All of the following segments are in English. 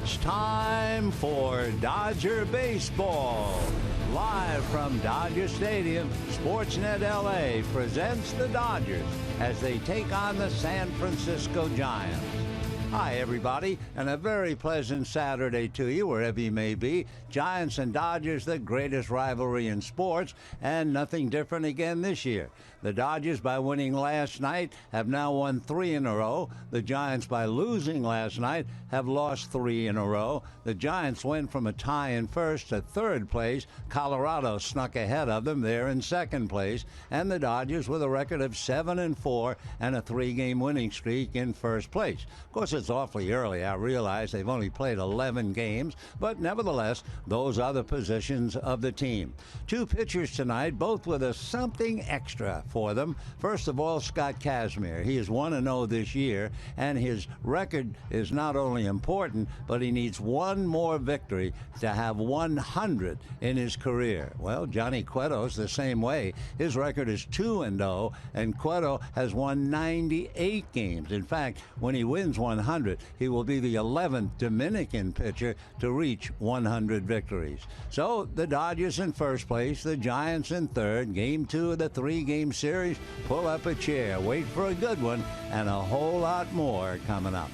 It's time for Dodger Baseball. Live from Dodger Stadium, Sportsnet LA presents the Dodgers as they take on the San Francisco Giants. Hi, everybody, and a very pleasant Saturday to you, wherever you may be. Giants and Dodgers, the greatest rivalry in sports, and nothing different again this year. The Dodgers, by winning last night, have now won 3 in a row. The Giants, by losing last night, have lost 3 in a row. The Giants went from a tie in first to third place. Colorado snuck ahead of them there in second place. And the Dodgers, with a record of 7-4 and a 3-game winning streak, in first place. Of course, it's awfully early. I realize they've only played 11 games, but nevertheless, those are the positions of the team. 2 pitchers tonight, both with a something extra for them. First of all, Scott Kazmir. He is 1-0 this year, and his record is not only important, but he needs one more victory to have 100 in his career. Well, Johnny Cueto's the same way. His record is 2-0, and Cueto has won 98 games. In fact, when he wins 100, he will be the 11th Dominican pitcher to reach 100 victories. So the Dodgers in first place, the Giants in third. Game 2 of the 3-game series. Pull up a chair, wait for a good one, and a whole lot more coming up.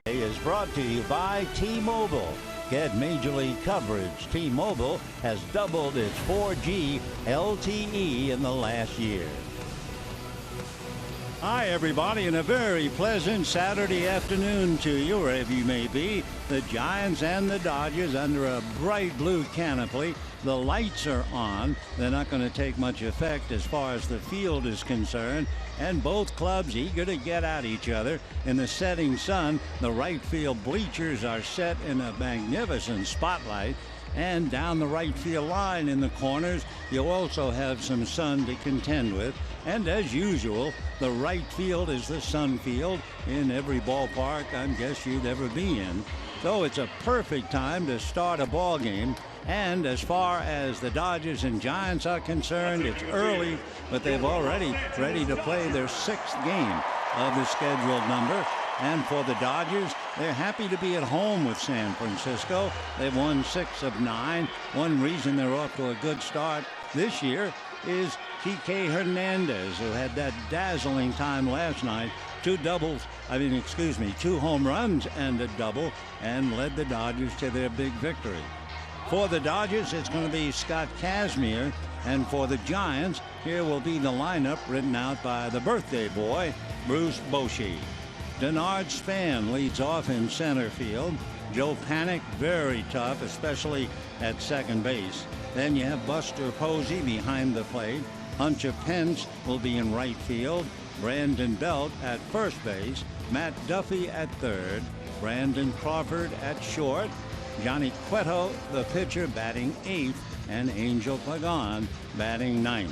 is brought to you by T-Mobile. Get Major League coverage. T-Mobile has doubled its 4G LTE in the last year. Hi, everybody, and a very pleasant Saturday afternoon to you, wherever you may be. The Giants and the Dodgers under a bright blue canopy. The lights are on. They're not going to take much effect as far as the field is concerned. And both clubs eager to get at each other. In the setting sun, the right field bleachers are set in a magnificent spotlight. And down the right field line in the corners, you'll also have some sun to contend with. And as usual, the right field is the sun field in every ballpark I guess you'd ever be in. So it's a perfect time to start a ball game. And as far as the Dodgers and Giants are concerned, it's early, but they've already ready to play their 6th game of the scheduled number. And for the Dodgers, they're happy to be at home with San Francisco. They've won 6 of 9. One reason they're off to a good start this year is Kike Hernandez, who had that dazzling time last night. 2 home runs and a double, and led the Dodgers to their big victory. For the Dodgers, it's going to be Scott Kazmir, and for the Giants, here will be the lineup written out by the birthday boy, Bruce Bochy. Denard Span leads off in center field. Joe Panik, very tough, especially at second base. Then you have Buster Posey behind the plate. Hunter Pence will be in right field. Brandon Belt at first base. Matt Duffy at third. Brandon Crawford at short. Johnny Cueto, the pitcher, batting 8th. And Angel Pagan batting 9th.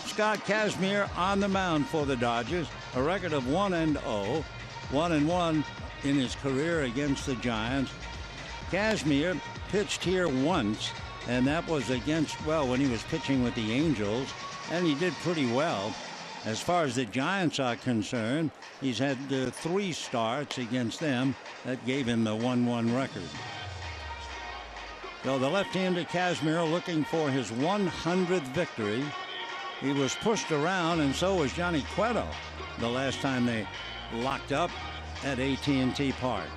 Scott Kazmir on the mound for the Dodgers. A record of 1-0. 1-1 in his career against the Giants. Kazmir pitched here once, and that was against, when he was pitching with the Angels, and he did pretty well. As far as the Giants are concerned, he's had 3 starts against them that gave him the 1-1 record. So the left-hander Kazmir looking for his 100th victory. He was pushed around, and so was Johnny Cueto the last time they locked up at AT&T Park.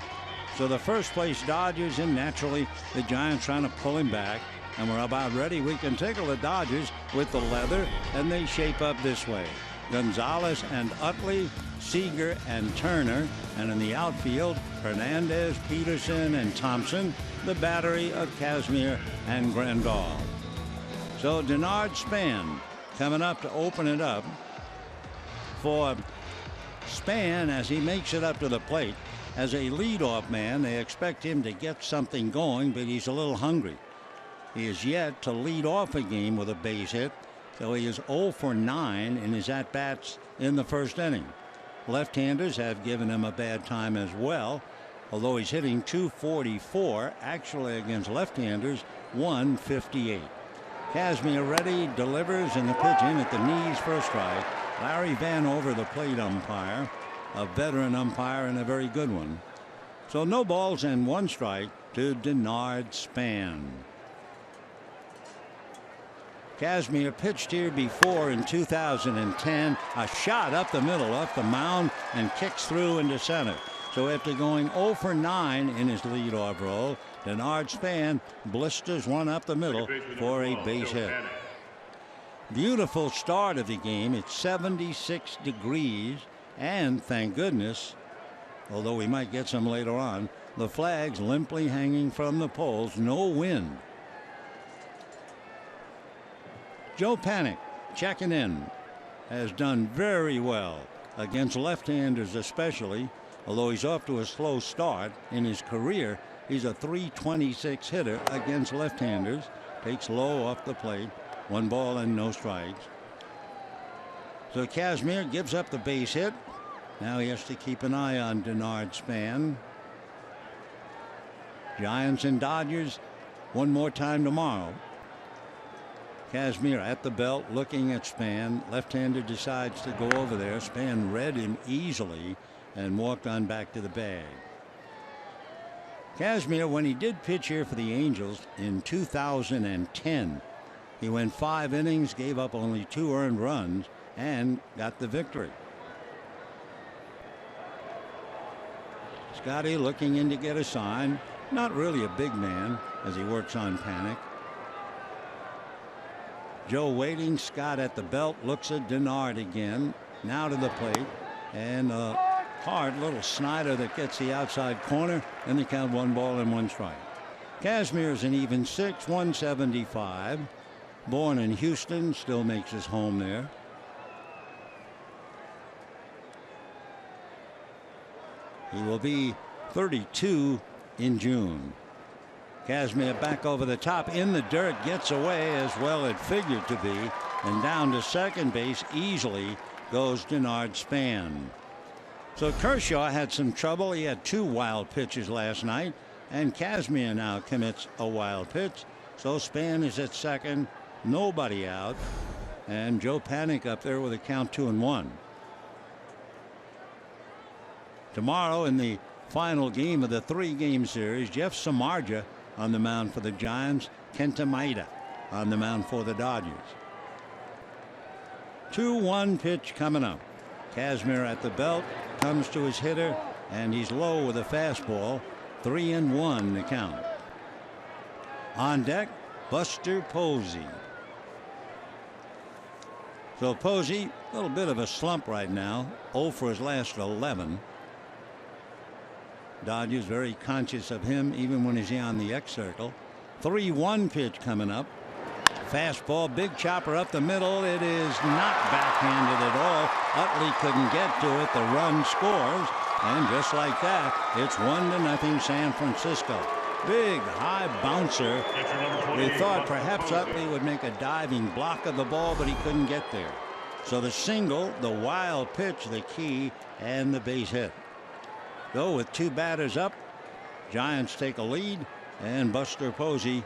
So the first place Dodgers, and naturally the Giants trying to pull him back. And we're about ready. We can tickle the Dodgers with the leather, and they shape up this way. Gonzalez and Utley, Seager and Turner, and in the outfield, Hernandez, Peterson, and Thompson, the battery of Kazmir and Grandal. So Denard Span coming up to open it up. For Span, as he makes it up to the plate, as a leadoff man, they expect him to get something going, but he's a little hungry. He is yet to lead off a game with a base hit, so he is 0 for 9 in his at-bats in the first inning. Left-handers have given him a bad time as well, although he's hitting .244, actually against left-handers, .158. Kazmir ready, delivers, and the pitch in at the knees for a strike. Larry Vanover, the plate umpire, a veteran umpire and a very good one. So no balls and 1 strike to Denard Span. Kazmir pitched here before in 2010. A shot up the middle, off the mound, and kicks through into center. So after going 0 for 9 in his leadoff role, Denard Span blisters one up the middle for a base hit. Beautiful start of the game. It's 76 degrees, and thank goodness, although we might get some later on, the flags limply hanging from the poles. No wind. Joe Panik checking in. Has done very well against left-handers especially, although he's off to a slow start in his career. He's a .326 hitter against left-handers. Takes low off the plate. 1 ball and no strikes. So Kazmir gives up the base hit. Now he has to keep an eye on Denard Span. Giants and Dodgers one more time tomorrow. Kazmir at the belt looking at Span. Left-hander decides to go over there. Span read him easily and walked on back to the bag. Kazmir, when he did pitch here for the Angels in 2010, he went 5 innings, gave up only 2 earned runs, and got the victory. Scotty looking in to get a sign. Not really a big man as he works on Panic. Joe waiting. Scott at the belt. Looks at Denard again. Now to the plate. And a hard little slider that gets the outside corner. And they count 1 ball and 1 strike. Kazmir's an even 6, 175. Born in Houston. Still makes his home there. He will be 32 in June. Kazmir back over the top in the dirt, gets away as well it figured to be, and down to second base easily goes Denard Span. So Kershaw had some trouble. He had 2 wild pitches last night, and Kazmir now commits a wild pitch. So Span is at second, nobody out, and Joe Panic up there with a count 2-1. Tomorrow in the final game of the 3-game series, Jeff Samardzija on the mound for the Giants, Kenta Maeda on the mound for the Dodgers. 2-1 pitch coming up. Kazmir at the belt, comes to his hitter, and he's low with a fastball. 3-1 the count. On deck, Buster Posey. So Posey, a little bit of a slump right now, 0 for his last 11. Dodgers very conscious of him even when he's on the X circle. 3-1 pitch coming up. Fastball, big chopper up the middle. It is not backhanded at all. Utley couldn't get to it. The run scores. And just like that, it's 1-0 San Francisco. Big high bouncer. We thought perhaps Utley would make a diving block of the ball, but he couldn't get there. So the single, the wild pitch, the key, and the base hit. Though with 2 batters up, Giants take a lead, and Buster Posey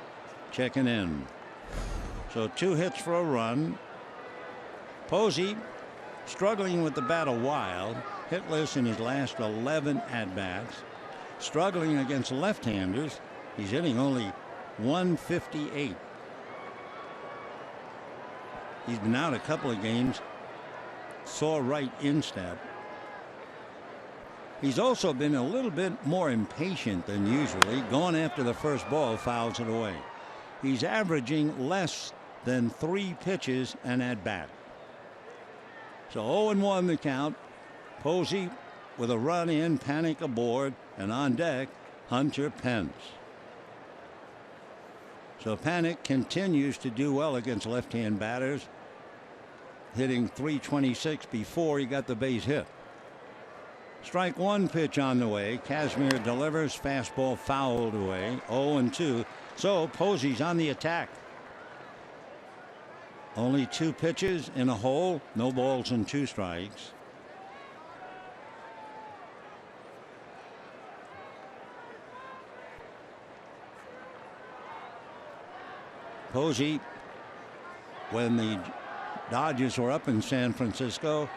checking in. So 2 hits for a run. Posey struggling with the bat a while, hitless in his last 11 at-bats. Struggling against left-handers. He's hitting only 158. He's been out a couple of games. Sore right instep. He's also been a little bit more impatient than usually. Going after the first ball, fouls it away. He's averaging less than 3 pitches an at bat. So 0-1 the count. Posey with a run in, Panic aboard, and on deck, Hunter Pence. So Panic continues to do well against left-hand batters, hitting .326 before he got the base hit. Strike 1 pitch on the way. Kazmir delivers, fastball fouled away. 0-2. So Posey's on the attack. Only 2 pitches in a hole. No balls and 2 strikes. Posey, when the Dodgers were up in San Francisco,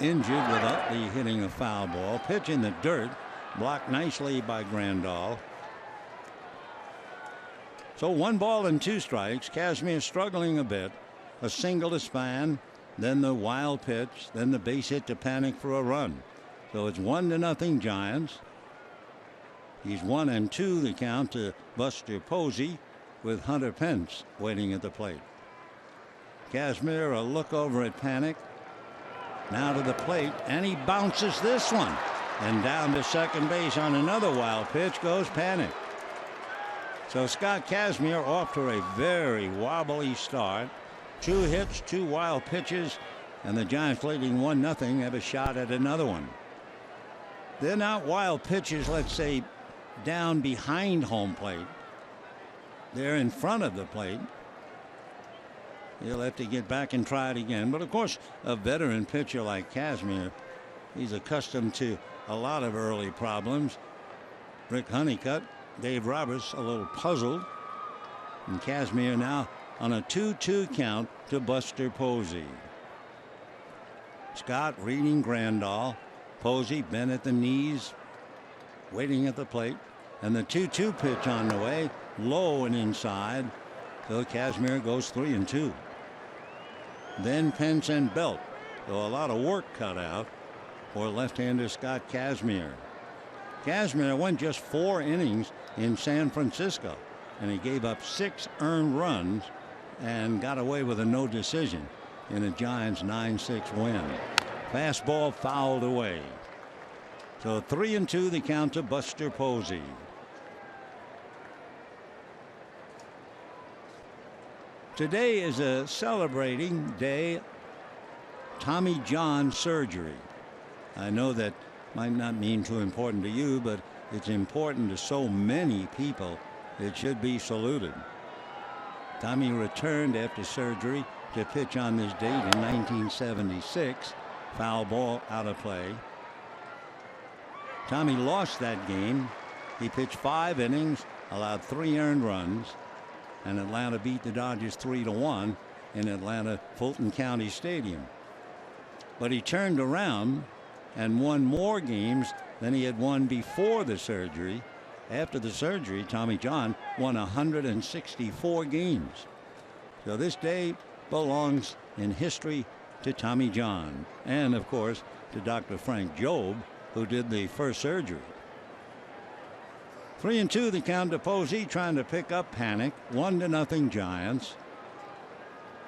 injured with Utley hitting a foul ball. Pitch in the dirt, blocked nicely by Grandal. So 1 ball and 2 strikes. Kazmir struggling a bit. A single to Span, then the wild pitch, then the base hit to Panic for a run. So it's 1-0 Giants. He's 1-2 the count to Buster Posey, with Hunter Pence waiting at the plate. Kazmir a look over at Panic. Now to the plate, and he bounces this one. And down to second base on another wild pitch goes Panic. So Scott Kazmir off to a very wobbly start. 2 hits, 2 wild pitches, and the Giants leading 1-0 have a shot at another one. They're not wild pitches, let's say, down behind home plate. They're in front of the plate. He'll have to get back and try it again. But of course, a veteran pitcher like Kazmir, he's accustomed to a lot of early problems. Rick Honeycutt, Dave Roberts a little puzzled. And Kazmir now on a 2-2 count to Buster Posey. Scott reading Grandal. Posey bent at the knees, waiting at the plate. And the 2-2 pitch on the way, low and inside. So Kazmir goes 3-2. Then Pence and Belt. So a lot of work cut out for left-hander Scott Kazmir. Kazmir went just 4 innings in San Francisco, and he gave up 6 earned runs and got away with a no decision in a Giants 9-6 win. Fastball fouled away. So 3-2 the count to Buster Posey. Today is a celebrating day. Tommy John surgery. I know that might not mean too important to you, but it's important to so many people. It should be saluted. Tommy returned after surgery to pitch on this date in 1976. Foul ball out of play. Tommy lost that game. He pitched 5 innings, allowed 3 earned runs, and Atlanta beat the Dodgers 3-1 in Atlanta Fulton County Stadium. But he turned around and won more games than he had won before the surgery. After the surgery, Tommy John won 164 games. So this day belongs in history to Tommy John, and of course to Dr. Frank Jobe, who did the first surgery. 3-2 the count to Posey, trying to pick up Panic. 1-0 Giants.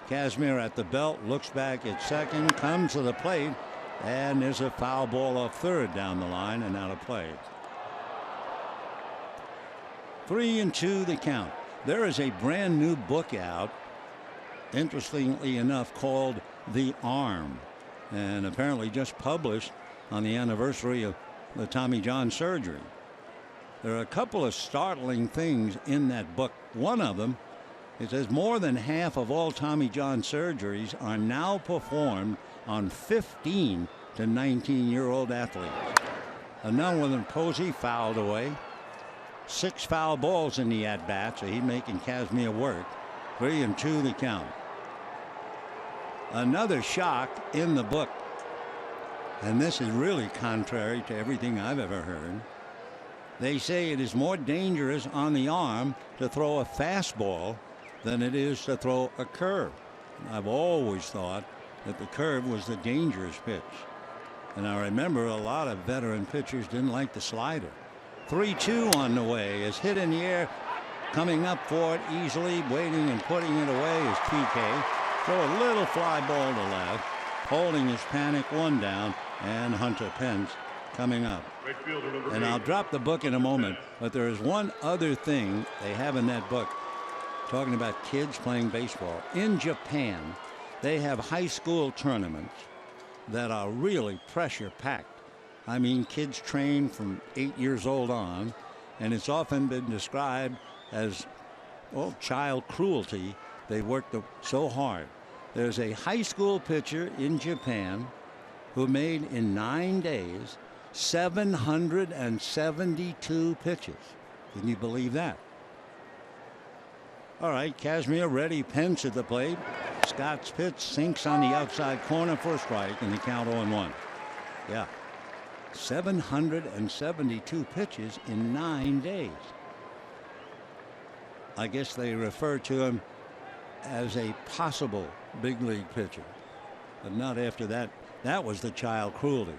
Kazmir at the belt, looks back at second, comes to the plate, and there's a foul ball off third down the line and out of play. 3-2 the count. There is a brand new book out, interestingly enough, called The Arm, and apparently just published on the anniversary of the Tommy John surgery. There are a couple of startling things in that book. One of them, it says more than half of all Tommy John surgeries are now performed on 15 to 19-year-old athletes. Another one than Posey fouled away. 6 foul balls in the at-bat, so he's making Kazmir work. 3-2 the count. Another shock in the book, and this is really contrary to everything I've ever heard. They say it is more dangerous on the arm to throw a fastball than it is to throw a curve. I've always thought that the curve was the dangerous pitch. And I remember a lot of veteran pitchers didn't like the slider. 3-2 on the way is hit in the air. Coming up for it easily, waiting and putting it away is TK. Throw a little fly ball to left. Holding his Panic, 1 down, and Hunter Pence coming up. And I'll drop the book in a moment, but there is one other thing they have in that book, talking about kids playing baseball. In Japan, they have high school tournaments that are really pressure packed. I mean, kids train from 8 years old on, and it's often been described as, well, child cruelty. They work so hard. There's a high school pitcher in Japan who made in 9 days 772 pitches. Can you believe that? All right, Kazmir ready, Pence at the plate. Scott's pitch sinks on the outside corner for a strike, and the count 0-1. Yeah, 772 pitches in 9 days. I guess they refer to him as a possible big league pitcher, but not after that. That was the child cruelty.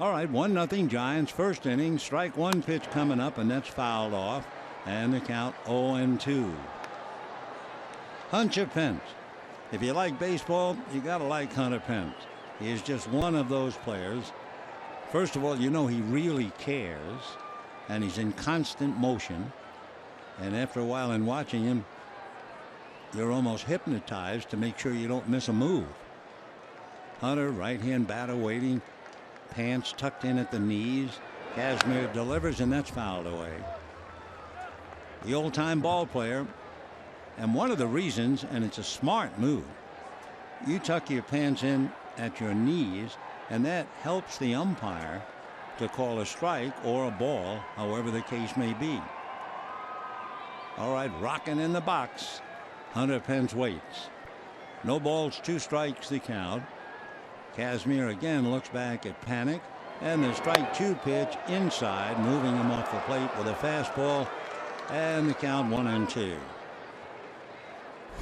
All right, 1-0 Giants, first inning, strike 1 pitch coming up, and that's fouled off, and the count 0-2. Hunter Pence. If you like baseball, you got to like Hunter Pence. He is just one of those players. First of all, you know he really cares, and he's in constant motion. And after a while in watching him, you're almost hypnotized to make sure you don't miss a move. Hunter, right-hand batter waiting, pants tucked in at the knees. Kazmir delivers, and that's fouled away. The old-time ball player, and one of the reasons, and it's a smart move, you tuck your pants in at your knees, and that helps the umpire to call a strike or a ball, however the case may be. All right, rocking in the box. Hunter Pence waits. No balls, 2 strikes the count. Kazmir again looks back at Panic, and the strike 2 pitch inside, moving him off the plate with a fastball, and the count 1-2.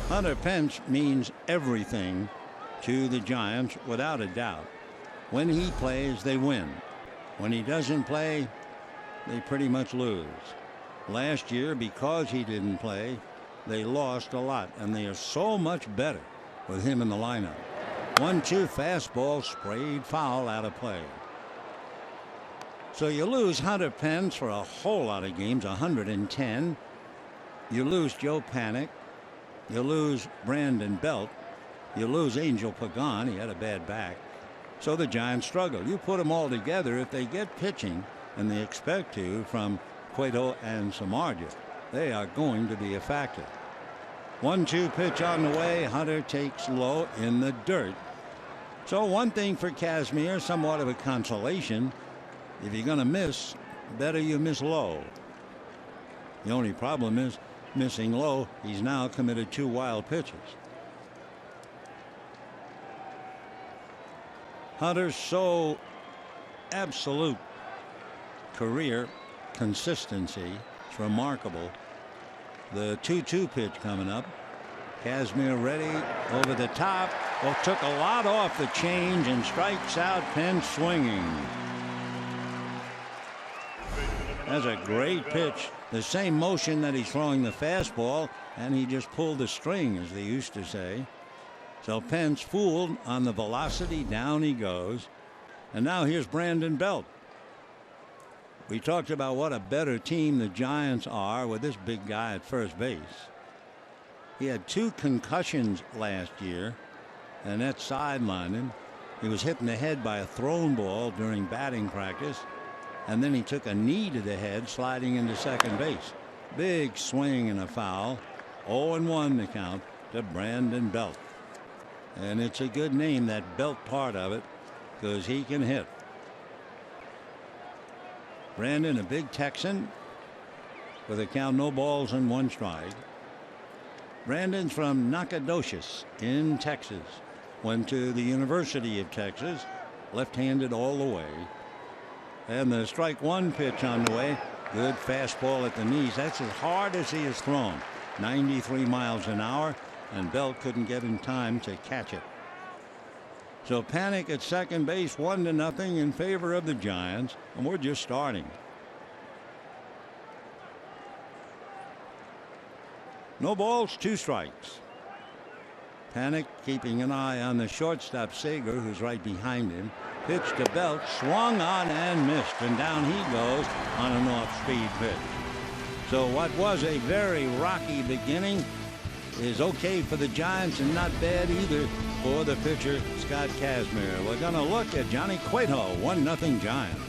Hunter Pence means everything to the Giants, without a doubt. When he plays, they win. When he doesn't play, they pretty much lose. Last year, because he didn't play, they lost a lot, and they are so much better with him in the lineup. 1-2 fastball sprayed foul out of play. So you lose Hunter Pence for a whole lot of games, 110. You lose Joe Panik. You lose Brandon Belt. You lose Angel Pagan. He had a bad back. So the Giants struggle. You put them all together, if they get pitching, and they expect to, from Cueto and Samardzija, they are going to be a factor. 1-2 pitch on the way. Hunter takes low in the dirt. So one thing for Kazmir, somewhat of a consolation. If you're going to miss, better you miss low. The only problem is missing low. He's now committed 2 wild pitches. Hunter's so absolute career consistency. It's remarkable. The 2-2 pitch coming up. Kazmir ready over the top. Well, took a lot off the change and strikes out. Pence swinging. That's a great pitch. The same motion that he's throwing the fastball, and he just pulled the string, as they used to say. So Pence fooled on the velocity. Down he goes. And now here's Brandon Belt. We talked about what a better team the Giants are with this big guy at first base. He had 2 concussions last year, and that sidelined him. He was hit in the head by a thrown ball during batting practice, and then he took a knee to the head sliding into second base. Big swing and a foul. 0-1 the count to Brandon Belt. And it's a good name, that Belt part of it, because he can hit. Brandon, a big Texan, with a count, no balls and 1 strike. Brandon's from Nacogdoches in Texas. Went to the University of Texas. Left-handed all the way. And the strike 1 pitch on the way. Good fastball at the knees. That's as hard as he has thrown. 93 miles an hour. And Belt couldn't get in time to catch it. So Panik at second base, 1-0 in favor of the Giants. And we're just starting. No balls, 2 strikes. Panik keeping an eye on the shortstop, Sager, who's right behind him. Pitch to Belt, swung on and missed, and down he goes on an off-speed pitch. So what was a very rocky beginning is okay for the Giants and not bad either for the pitcher, Scott Kazmir. We're going to look at Johnny Cueto, 1-0 Giants.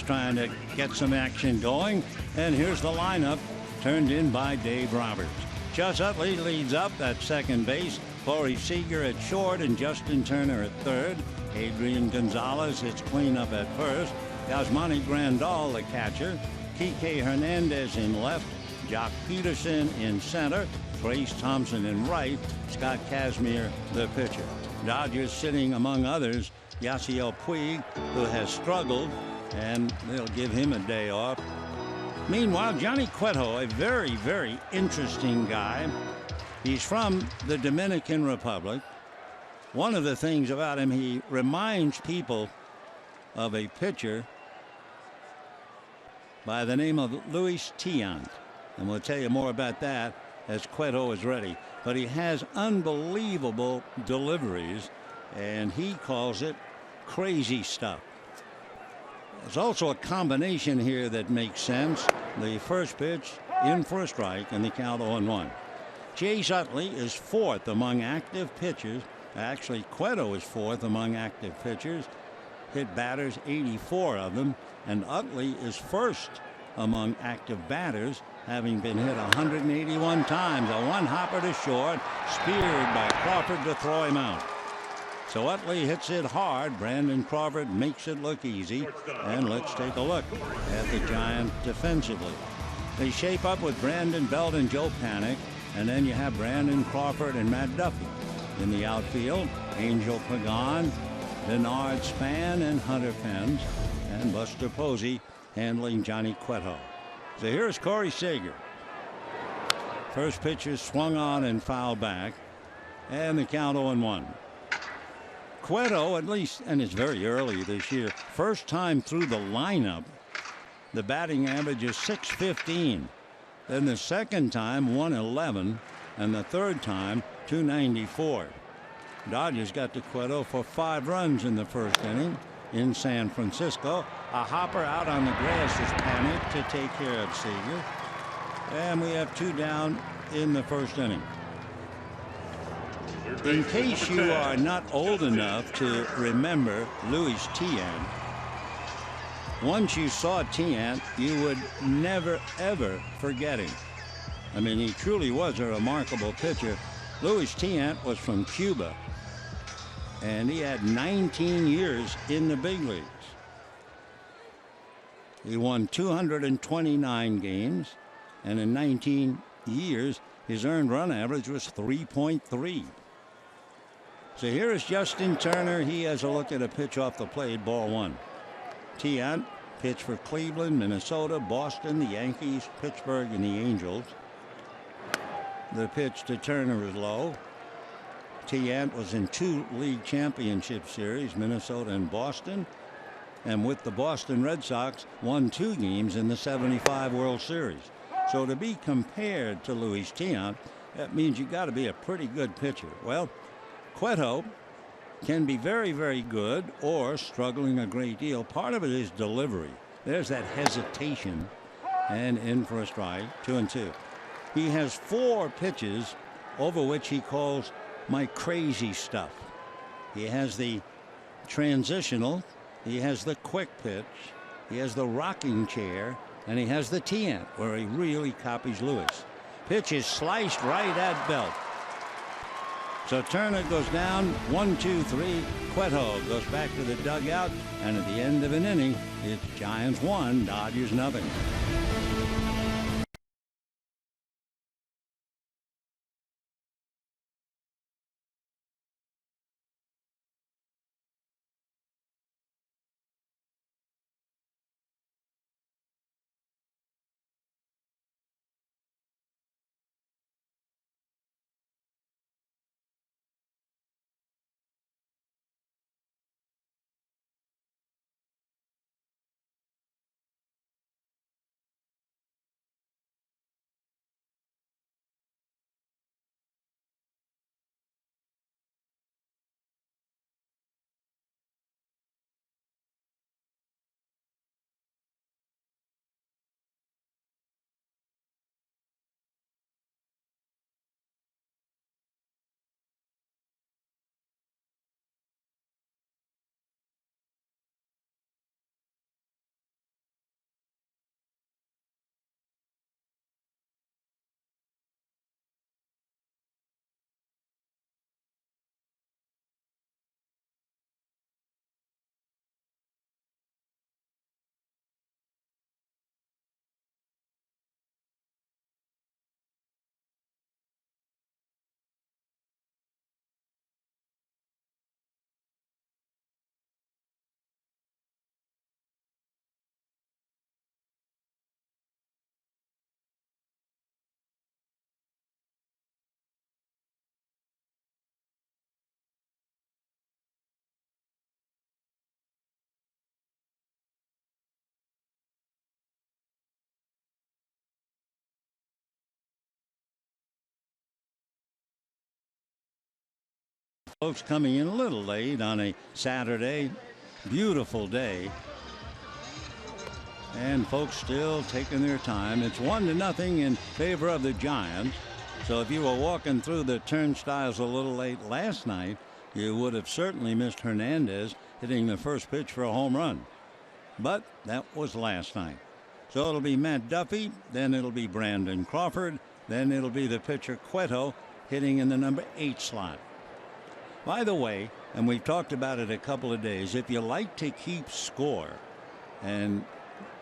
Trying to get some action going, and here's the lineup turned in by Dave Roberts. Chus Utley leads up at second base. Corey Seager at short and Justin Turner at third. Adrian Gonzalez hits cleanup at first. Yasmani Grandal the catcher. Kike Hernandez in left. Jock Peterson in center. Grace Thompson in right, Scott Kazmir the pitcher. Dodgers sitting among others Yasiel Puig, who has struggled, and they'll give him a day off. Meanwhile, Johnny Cueto, a very, very interesting guy. He's from the Dominican Republic. One of the things about him, he reminds people of a pitcher by the name of Luis Tiant. And we'll tell you more about that as Cueto is ready. But he has unbelievable deliveries, and he calls it crazy stuff. There's also a combination here that makes sense. The first pitch in for a strike, and the count 0-1. Chase Utley is fourth among active pitchers. Actually, Cueto is fourth among active pitchers. Hit batters, 84 of them. And Utley is first among active batters, having been hit 181 times. A one-hopper to short, speared by Crawford to throw him out. So Utley hits it hard. Brandon Crawford makes it look easy. And let's take a look at the Giants defensively. They shape up with Brandon Belt and Joe Panik. And then you have Brandon Crawford and Matt Duffy. In the outfield, Angel Pagan, Bernard Span, and Hunter Pence, and Buster Posey handling Johnny Cueto. So here's Corey Seager. First pitch is swung on and fouled back, and the count 0-1. Cueto, at least, and it's very early this year, first time through the lineup, the batting average is .615. Then the second time, 111, and the third time, 294. Dodgers got to Cueto for 5 runs in the first inning in San Francisco. A hopper out on the grass is Panik to take care of Seager. And we have 2 down in the first inning. In case you are not old enough to remember Luis Tiant, once you saw Tiant, you would never, ever forget him. I mean, he truly was a remarkable pitcher. Luis Tiant was from Cuba, and he had 19 years in the big leagues. He won 229 games, and in 19 years, his earned run average was 3.3. So here is Justin Turner. He has a look at a pitch off the plate, ball 1. Tiant pitched for Cleveland, Minnesota, Boston, the Yankees, Pittsburgh, and the Angels. The pitch to Turner is low. Tiant was in 2 league championship series, Minnesota and Boston, and with the Boston Red Sox won 2 games in the '75 World Series. So to be compared to Luis Tiant, that means you got to be a pretty good pitcher. Well, Cueto can be very, very good or struggling a great deal. Part of it is delivery. There's that hesitation, and in for a strike, 2-2. He has 4 pitches over which he calls my crazy stuff. He has the transitional, he has the quick pitch, he has the rocking chair, and he has the Tiant, where he really copies Lewis. Pitch is sliced right at Belt. So Turner goes down, 1-2-3. Cueto goes back to the dugout, and at the end of an inning, it's Giants 1, Dodgers 0. Folks coming in a little late on a Saturday. Beautiful day. And folks still taking their time. It's 1-0 in favor of the Giants. So if you were walking through the turnstiles a little late last night, you would have certainly missed Hernandez hitting the first pitch for a home run. But that was last night. So it'll be Matt Duffy, then it'll be Brandon Crawford, then it'll be the pitcher Cueto hitting in the number 8 slot. By the way, and we've talked about it a couple of days, if you like to keep score, and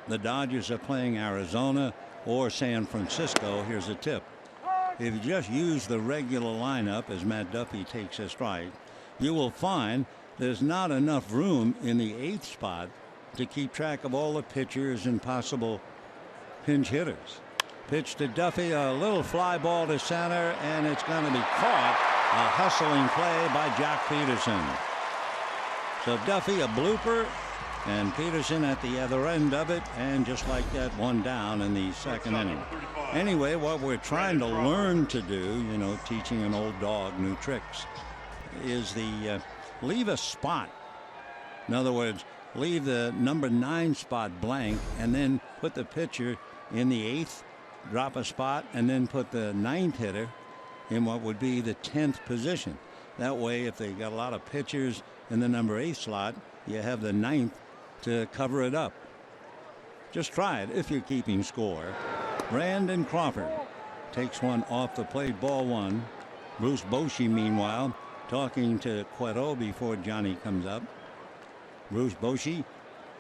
the Dodgers are playing Arizona or San Francisco, here's a tip. If you just use the regular lineup as Matt Duffy takes a strike, you will find there's not enough room in the 8th spot to keep track of all the pitchers and possible pinch hitters. Pitch to Duffy, a little fly ball to center, and it's going to be caught. A hustling play by Jock Peterson. So Duffy, a blooper, and Peterson at the other end of it, and just like that, one down in the second inning. Anyway, what we're trying to learn to do, you know, teaching an old dog new tricks, is the leave a spot. In other words, leave the number 9 spot blank and then put the pitcher in the 8th, drop a spot, and then put the 9th hitter in what would be the 10th position. That way, if they got a lot of pitchers in the number 8 slot, you have the 9th to cover it up. Just try it if you're keeping score. Brandon Crawford takes one off the plate, ball 1. Bruce Bochy, meanwhile, talking to Cueto before Johnny comes up. Bruce Bochy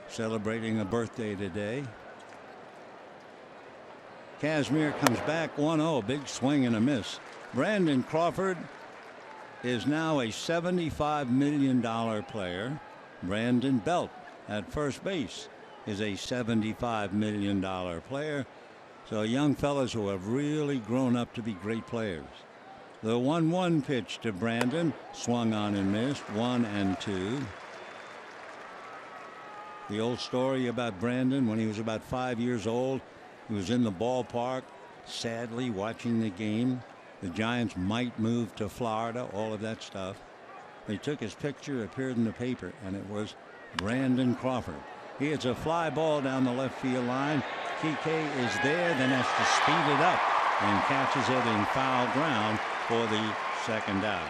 celebrating a birthday today. Kazmir comes back 1-0, big swing and a miss. Brandon Crawford is now a $75 million player. Brandon Belt at first base is a $75 million player. So young fellas who have really grown up to be great players. The 1-1 pitch to Brandon, swung on and missed, 1-2. The old story about Brandon when he was about 5 years old. He was in the ballpark, sadly watching the game. The Giants might move to Florida, all of that stuff. They took his picture, appeared in the paper, and it was Brandon Crawford. He hits a fly ball down the left field line. Kike is there, then has to speed it up and catches it in foul ground for the second out.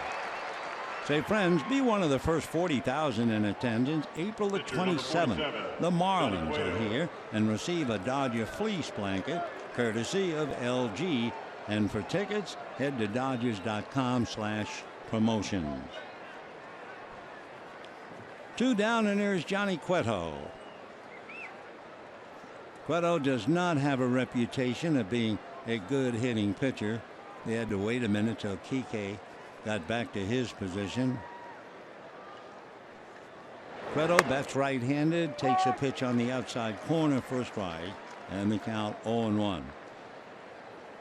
Say, friends, be one of the first 40,000 in attendance April the 27th. The Marlins are here and receive a Dodger fleece blanket courtesy of LG. And for tickets, head to Dodgers.com/promotions. 2 down, and here's Johnny Cueto. Cueto does not have a reputation of being a good hitting pitcher. They had to wait a minute till Kike got back to his position. Cueto bats right-handed, takes a pitch on the outside corner for a strike, and the count 0-1.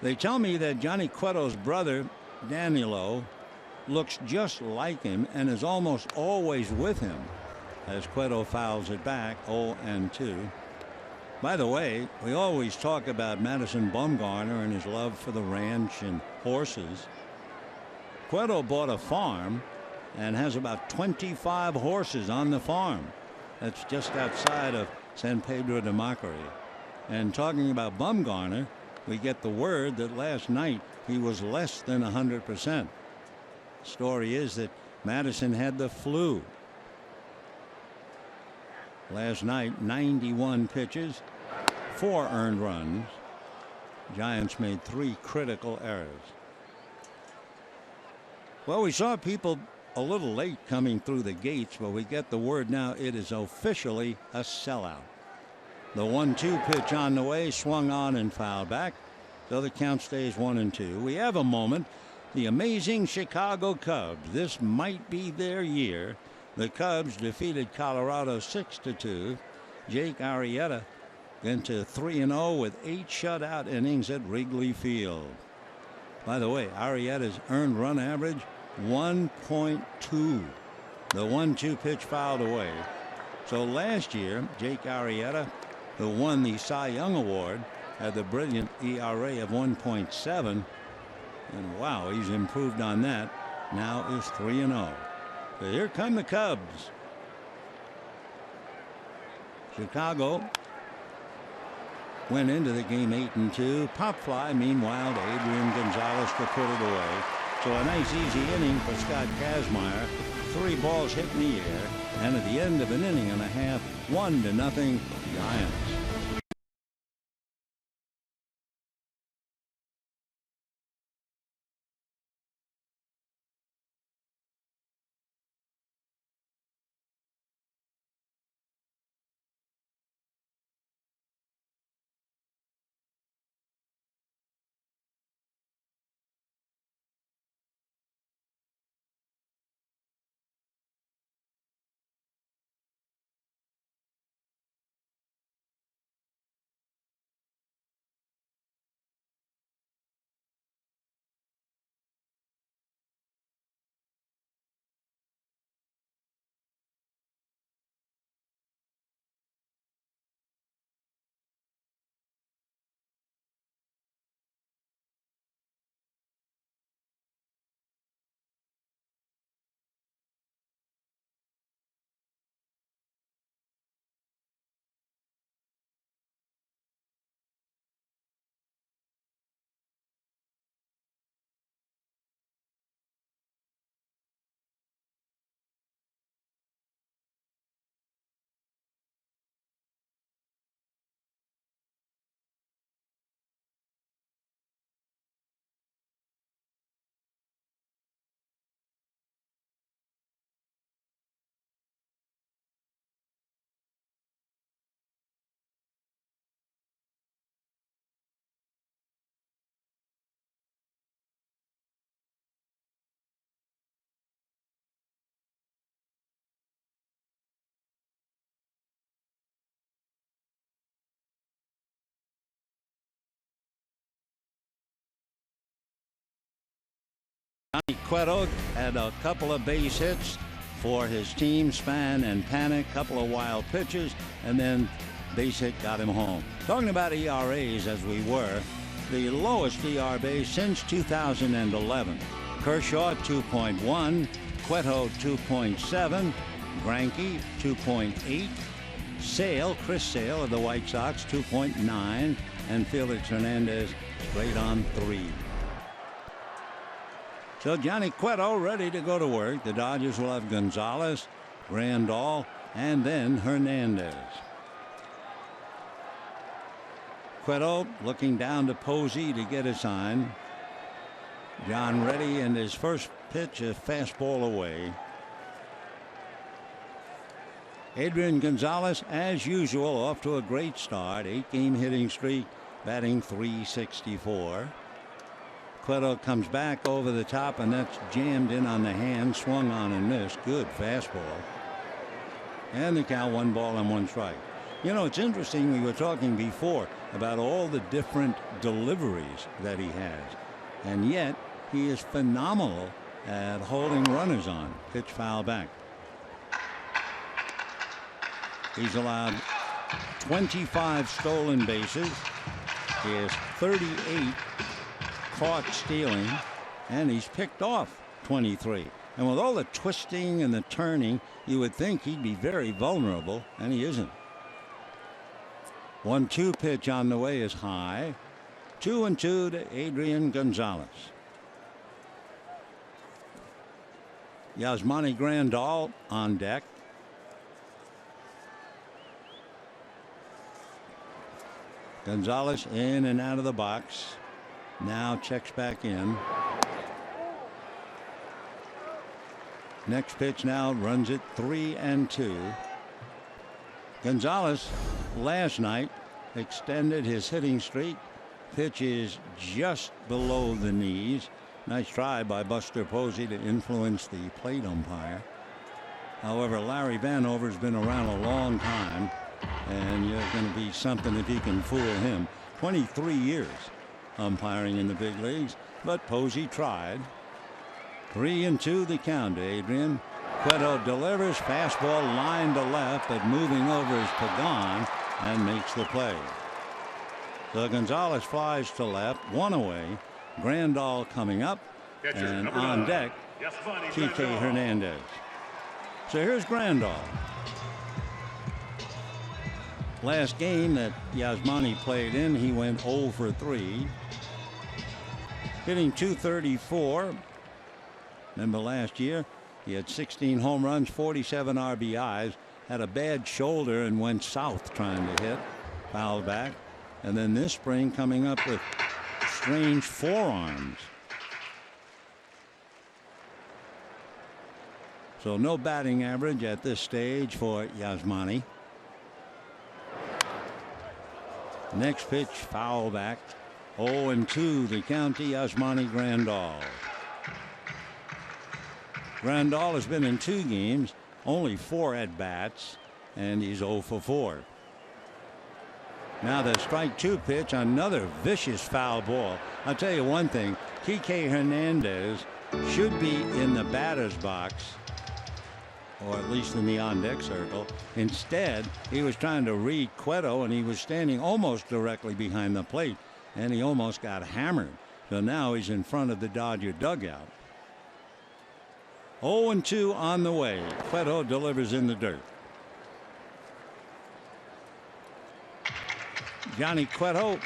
They tell me that Johnny Cueto's brother, Danilo, looks just like him and is almost always with him as Cueto fouls it back 0-2. By the way, we always talk about Madison Bumgarner and his love for the ranch and horses. Cueto bought a farm and has about 25 horses on the farm. That's just outside of San Pedro de Macorís. And talking about Bumgarner, we get the word that last night he was less than 100%. Story is that Madison had the flu. Last night, 91 pitches, 4 earned runs. Giants made 3 critical errors. Well, we saw people a little late coming through the gates, but we get the word now it is officially a sellout. The 1-2 pitch on the way, swung on and fouled back. So the count stays 1-2. We have a moment. The amazing Chicago Cubs. This might be their year. The Cubs defeated Colorado 6-2. Jake Arrieta into 3-0 with 8 shutout innings at Wrigley Field. By the way, Arrieta's earned run average 1.2. The 1-2 pitch fouled away. So last year, Jake Arrieta, who won the Cy Young Award, had the brilliant ERA of 1.7. And wow, he's improved on that. Now is 3-0. So here come the Cubs. Chicago went into the game 8-2. Pop fly, meanwhile, to Adrian Gonzalez to put it away. So a nice easy inning for Scott Kazmaier. 3 balls hit in the air, and at the end of an inning and a half, 1-0 Giants. Cueto had a couple of base hits for his team. Span and Panic, couple of wild pitches, and then base hit got him home. Talking about ERAs as we were, the lowest ERA since 2011. Kershaw 2.1, Cueto 2.7, Greinke 2.8, Sale, Chris Sale of the White Sox 2.9, and Felix Hernandez straight on 3. So Johnny Cueto ready to go to work. The Dodgers will have Gonzalez, Grandal, and then Hernandez. Cueto looking down to Posey to get a sign. John ready, and his first pitch, a fastball away. Adrian Gonzalez, as usual, off to a great start. 8-game hitting streak, batting .364. Cueto comes back over the top, and that's jammed in on the hand, swung on and missed. Good fastball. And the count, 1-1 strike. You know, it's interesting, we were talking before about all the different deliveries that he has. And yet, he is phenomenal at holding runners on. Pitch foul back. He's allowed 25 stolen bases. He has 38 caught stealing, and he's picked off 23. And with all the twisting and the turning, you would think he'd be very vulnerable, and he isn't. 1-2 pitch on the way is high. 2-2 to Adrian Gonzalez. Yasmani Grandal on deck. Gonzalez in and out of the box. Now checks back in. Next pitch now runs it 3-2. Gonzalez last night extended his hitting streak. Pitch is just below the knees. Nice try by Buster Posey to influence the plate umpire. However, Larry Vanover's been around a long time, and you're going to be something if you can fool him. 23 years umpiring in the big leagues, but Posey tried. 3-2 the count to Adrian. Cueto delivers, fastball line to left, but moving over is Pagan and makes the play. So Gonzalez flies to left, 1 away. Grandal coming up, and on deck, Kike Hernandez. So here's Grandal. Last game that Yasmani played in, he went 0 for 3. Hitting .234. Remember last year, he had 16 home runs, 47 RBIs, had a bad shoulder and went south trying to hit, fouled back. And then this spring coming up with strange forearms. So no batting average at this stage for Yasmani. Next pitch, foul back. 0-2 the count to Yasmani Grandal. Grandal has been in 2 games, only 4 at-bats, and he's 0 for 4. Now the strike 2 pitch, another vicious foul ball. I'll tell you one thing, Kike Hernandez should be in the batter's box, or at least in the on-deck circle. Instead, he was trying to read Cueto, and he was standing almost directly behind the plate, and he almost got hammered. So now he's in front of the Dodger dugout. 0-2 on the way. Cueto delivers in the dirt. Johnny Cueto,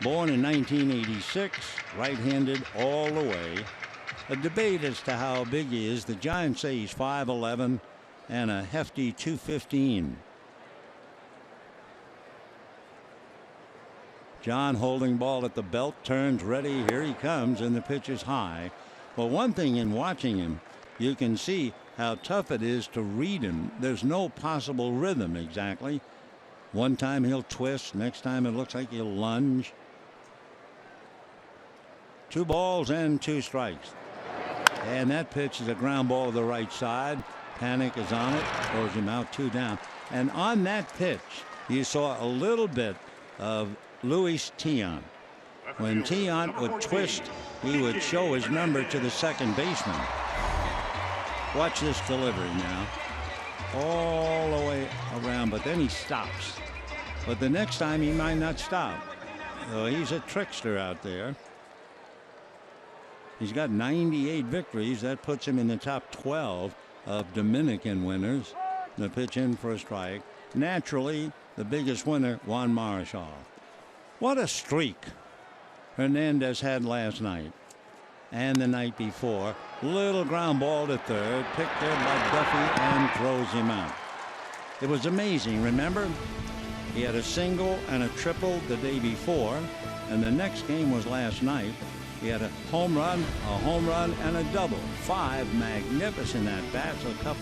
born in 1986, right-handed all the way. A debate as to how big he is. The Giants say he's 5'11" and a hefty 215. John holding ball at the belt, turns ready. Here he comes, and the pitch is high. Well, one thing in watching him, you can see how tough it is to read him. There's no possible rhythm exactly. One time he'll twist, next time it looks like he'll lunge. 2 balls and 2 strikes. And that pitch is a ground ball to the right side. Panic is on it, throws him out, 2 down. And on that pitch, you saw a little bit of Luis Tiant. When Tiant would twist, he would show his number to the second baseman. Watch this delivery now. All the way around, but then he stops. But the next time he might not stop. So he's a trickster out there. He's got 98 victories. That puts him in the top 12 of Dominican winners. The pitch in for a strike. Naturally, the biggest winner, Juan Marichal. What a streak Hernandez had last night and the night before. Little ground ball to third, picked there by Duffy, and throws him out. It was amazing. Remember, he had a single and a triple the day before, and the next game was last night. He had a home run, and a double. 5 magnificent at-bats, a couple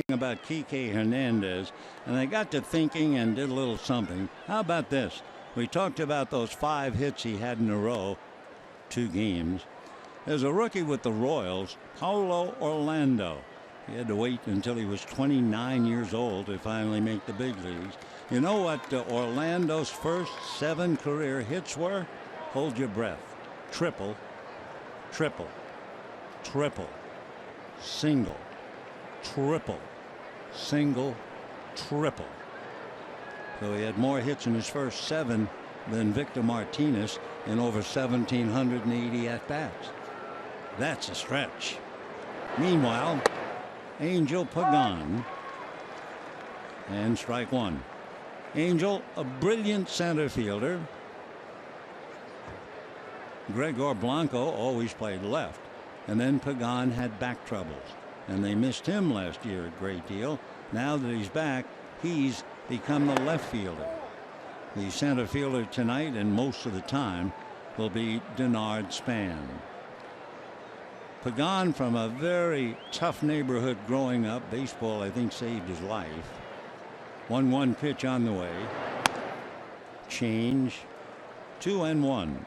about Kike Hernandez, and I got to thinking and did a little something. How about this? We talked about those 5 hits he had in a row, 2 games. There's a rookie with the Royals, Paulo Orlando. He had to wait until he was 29 years old to finally make the big leagues. You know what Orlando's first 7 career hits were? Hold your breath. Triple, triple, triple, single, triple, single, triple. So he had more hits in his first 7 than Victor Martinez in over 1,780 at-bats. That's a stretch. Meanwhile, Angel Pagan, and strike 1. Angel, a brilliant center fielder. Gregor Blanco always played left, and then Pagan had back troubles, and they missed him last year a great deal. Now that he's back, he's become the left fielder. The center fielder tonight and most of the time will be Denard Span. Pagan, from a very tough neighborhood growing up, baseball I think saved his life. 1-1 pitch on the way. Change. 2-1.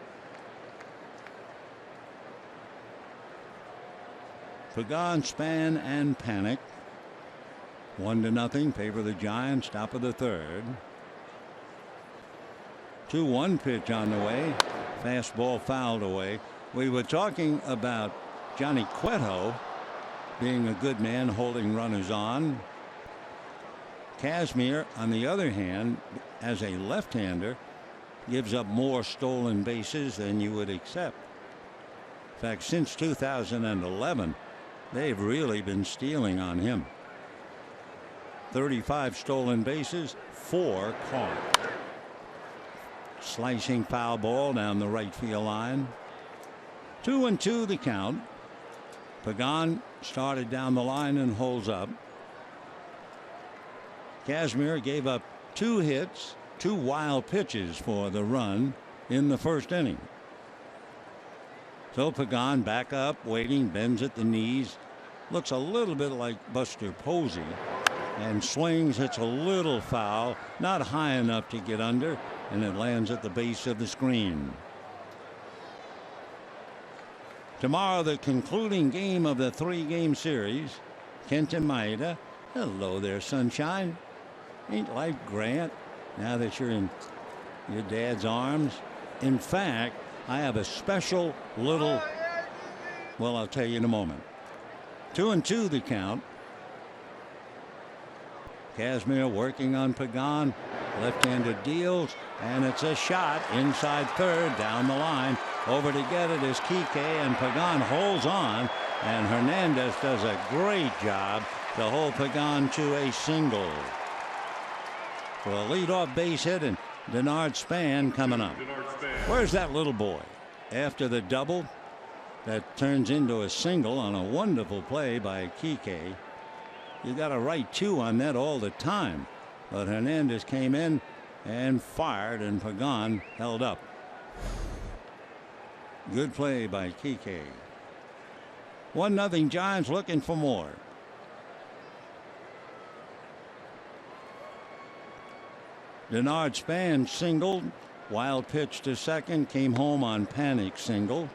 Pagan, Span, and Panic. 1-0 favor the Giants. Top of the 3rd. 2-1 pitch on the way. Fastball fouled away. We were talking about Johnny Cueto being a good man holding runners on. Kazmir, on the other hand, as a left-hander, gives up more stolen bases than you would accept. In fact, since 2011, they've really been stealing on him. 35 stolen bases, 4 caught. Slicing foul ball down the right field line. 2-2 the count. Pagan started down the line and holds up. Kazmir gave up 2 hits, 2 wild pitches for the run in the first inning. So Pagan back up, waiting, bends at the knees. Looks a little bit like Buster Posey, and swings. Hits a little foul, not high enough to get under, and it lands at the base of the screen. Tomorrow, the concluding game of the 3-game series. Kenta Maeda. Hello there, sunshine. Ain't life grand now that you're in your dad's arms? In fact, I have a special little, well, I'll tell you in a moment. 2-2 the count. Kazmir working on Pagan. Left-handed deals, and it's a shot inside third, down the line. Over to get it is Kike, and Pagan holds on, and Hernandez does a great job to hold Pagan to a single. For a leadoff base hit, and Denard Span coming up. Where's that little boy? After the double that turns into a single on a wonderful play by Kike. You got to write 2 on that all the time. But Hernandez came in and fired, and Pagan held up. Good play by Kike. 1-0 Giants, looking for more. Denard Span singled. Wild pitch to second. Came home on Panic single.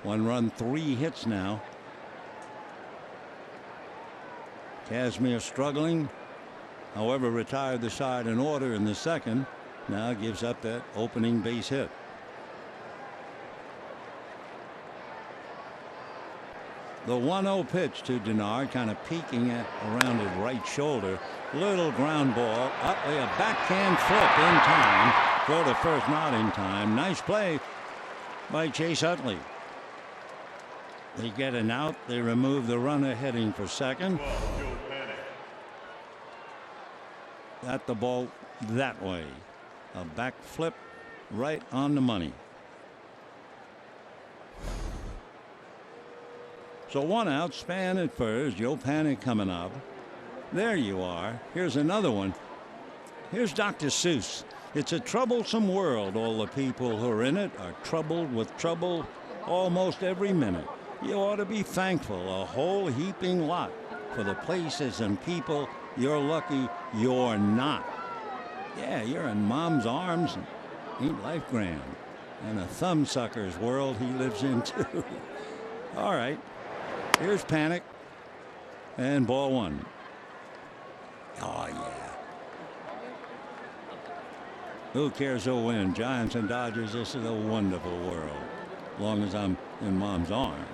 1 run, 3 hits now. Kazmir struggling, however, retired the side in order in the second. Now gives up that opening base hit. The 1-0 pitch to Denard, kind of peeking at around his right shoulder. Little ground ball, Utley, a backhand flip in time. Throw to first, not in time. Nice play by Chase Utley. They get an out. They remove the runner heading for second. Got the ball that way. A back flip right on the money. So 1 out, Span at first. Joe Panic coming up. There you are. Here's another one. Here's Dr. Seuss. It's a troublesome world. All the people who are in it are troubled with trouble almost every minute. You ought to be thankful, a whole heaping lot, for the places and people you're lucky you're not. Yeah, you're in mom's arms, and ain't life grand? And a thumbsucker's world he lives in, too. All right, here's Panic, and ball one. Oh, yeah. Who cares who wins? Giants and Dodgers, this is a wonderful world. As long as I'm in mom's arms.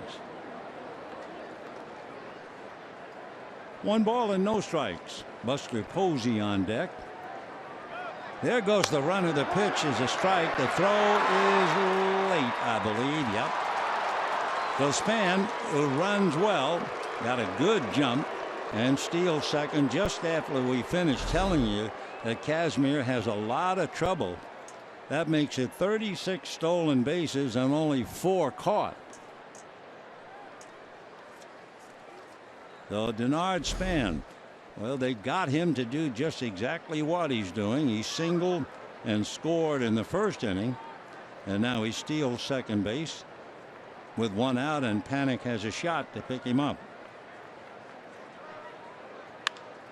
1 ball and no strikes. Buster Posey on deck. There goes the runner. The pitch is a strike. The throw is late, I believe. Yep. So Span, who runs well, got a good jump and steals second just after we finished telling you that Kazmir has a lot of trouble. That makes it 36 stolen bases and only 4 caught. So Denard Span, well, they got him to do just exactly what he's doing. He singled and scored in the first inning, and now he steals second base with 1 out, and Panic has a shot to pick him up.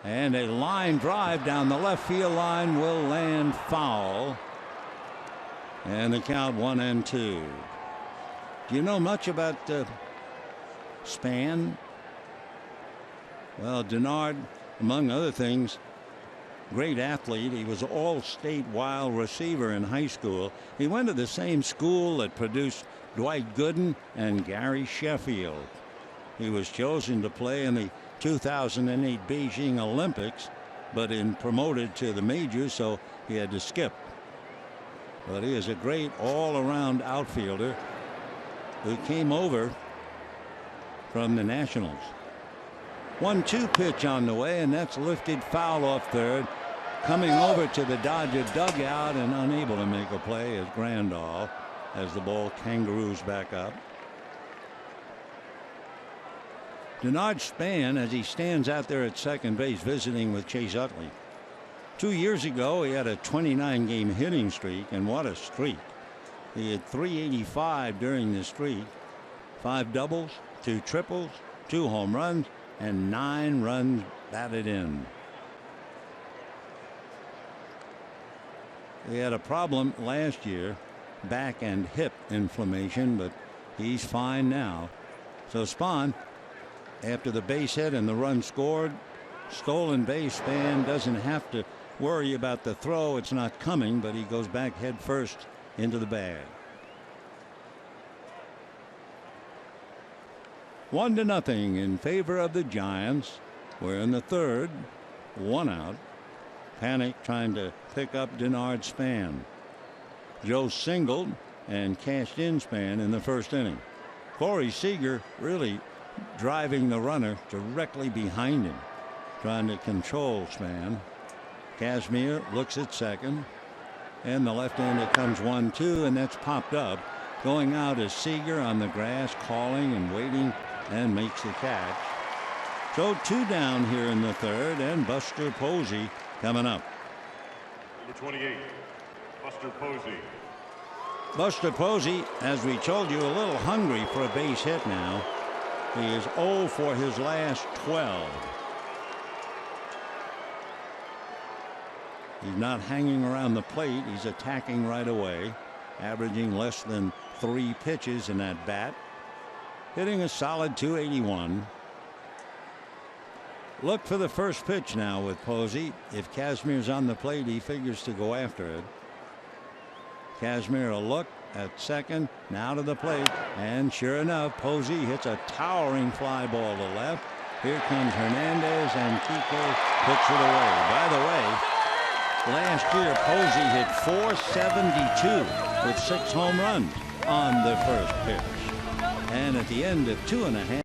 And a line drive down the left field line will land foul. And the count 1-2. Do you know much about Span? Well, Denard, among other things, great athlete. He was all-state wide receiver in high school. He went to the same school that produced Dwight Gooden and Gary Sheffield. He was chosen to play in the 2008 Beijing Olympics, but promoted to the majors, so he had to skip. But he is a great all-around outfielder who came over from the Nationals. 1-2 pitch on the way, and that's lifted foul off third. Coming over to the Dodger dugout and unable to make a play is Grandal as the ball kangaroos back up. Denard Span, as he stands out there at second base visiting with Chase Utley. 2 years ago, he had a 29-game hitting streak, and what a streak. He had 385 during the streak, 5 doubles, 2 triples, 2 home runs, and 9 runs batted in. He had a problem last year, back and hip inflammation, but he's fine now. So Span, after the base hit and the run scored, stolen base, Span doesn't have to worry about the throw. It's not coming, but he goes back head first into the bag. 1-0 in favor of the Giants. We're in the third, 1 out. Panic trying to pick up Denard Span. Joe singled and cashed in Span in the first inning. Corey Seager really driving the runner directly behind him, trying to control Span. Kazmir looks at second, and the left-hander comes 1-2, and that's popped up. Going out is Seager on the grass, calling and waiting, and makes the catch. So 2 down here in the third, and Buster Posey coming up. Number 28, Buster Posey. Buster Posey, as we told you, a little hungry for a base hit now. He is 0 for his last 12. He's not hanging around the plate. He's attacking right away, averaging less than 3 pitches in that bat. Hitting a solid 281. Look for the first pitch now with Posey. If Kazmir's on the plate, he figures to go after it. Kazmir a look at second, now to the plate, and sure enough, Posey hits a towering fly ball to left. Here comes Hernandez, and Kike puts it away. By the way, last year Posey hit .472 with 6 home runs on the first pitch. And at the end of 2.5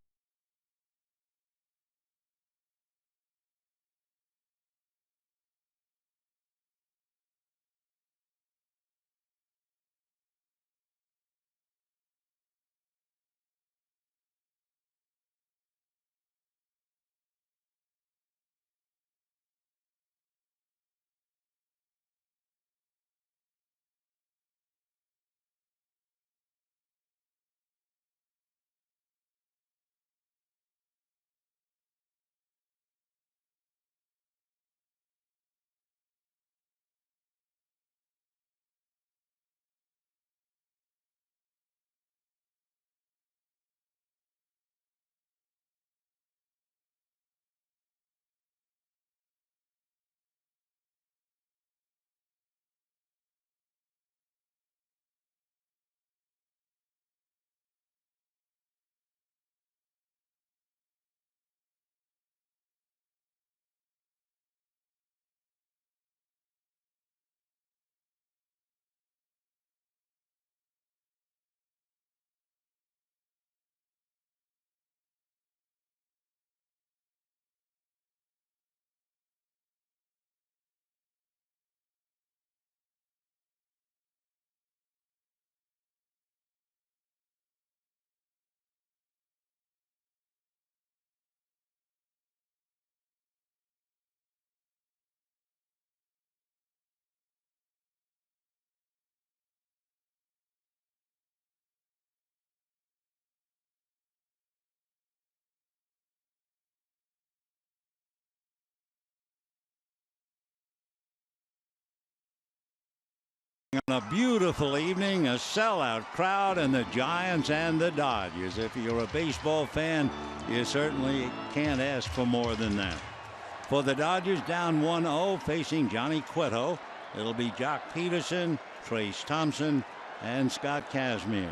And a beautiful evening, a sellout crowd, and the Giants and the Dodgers. If you're a baseball fan, you certainly can't ask for more than that. For the Dodgers, down 1-0, facing Johnny Cueto. It'll be Jock Peterson, Trace Thompson, and Scott Kazmir.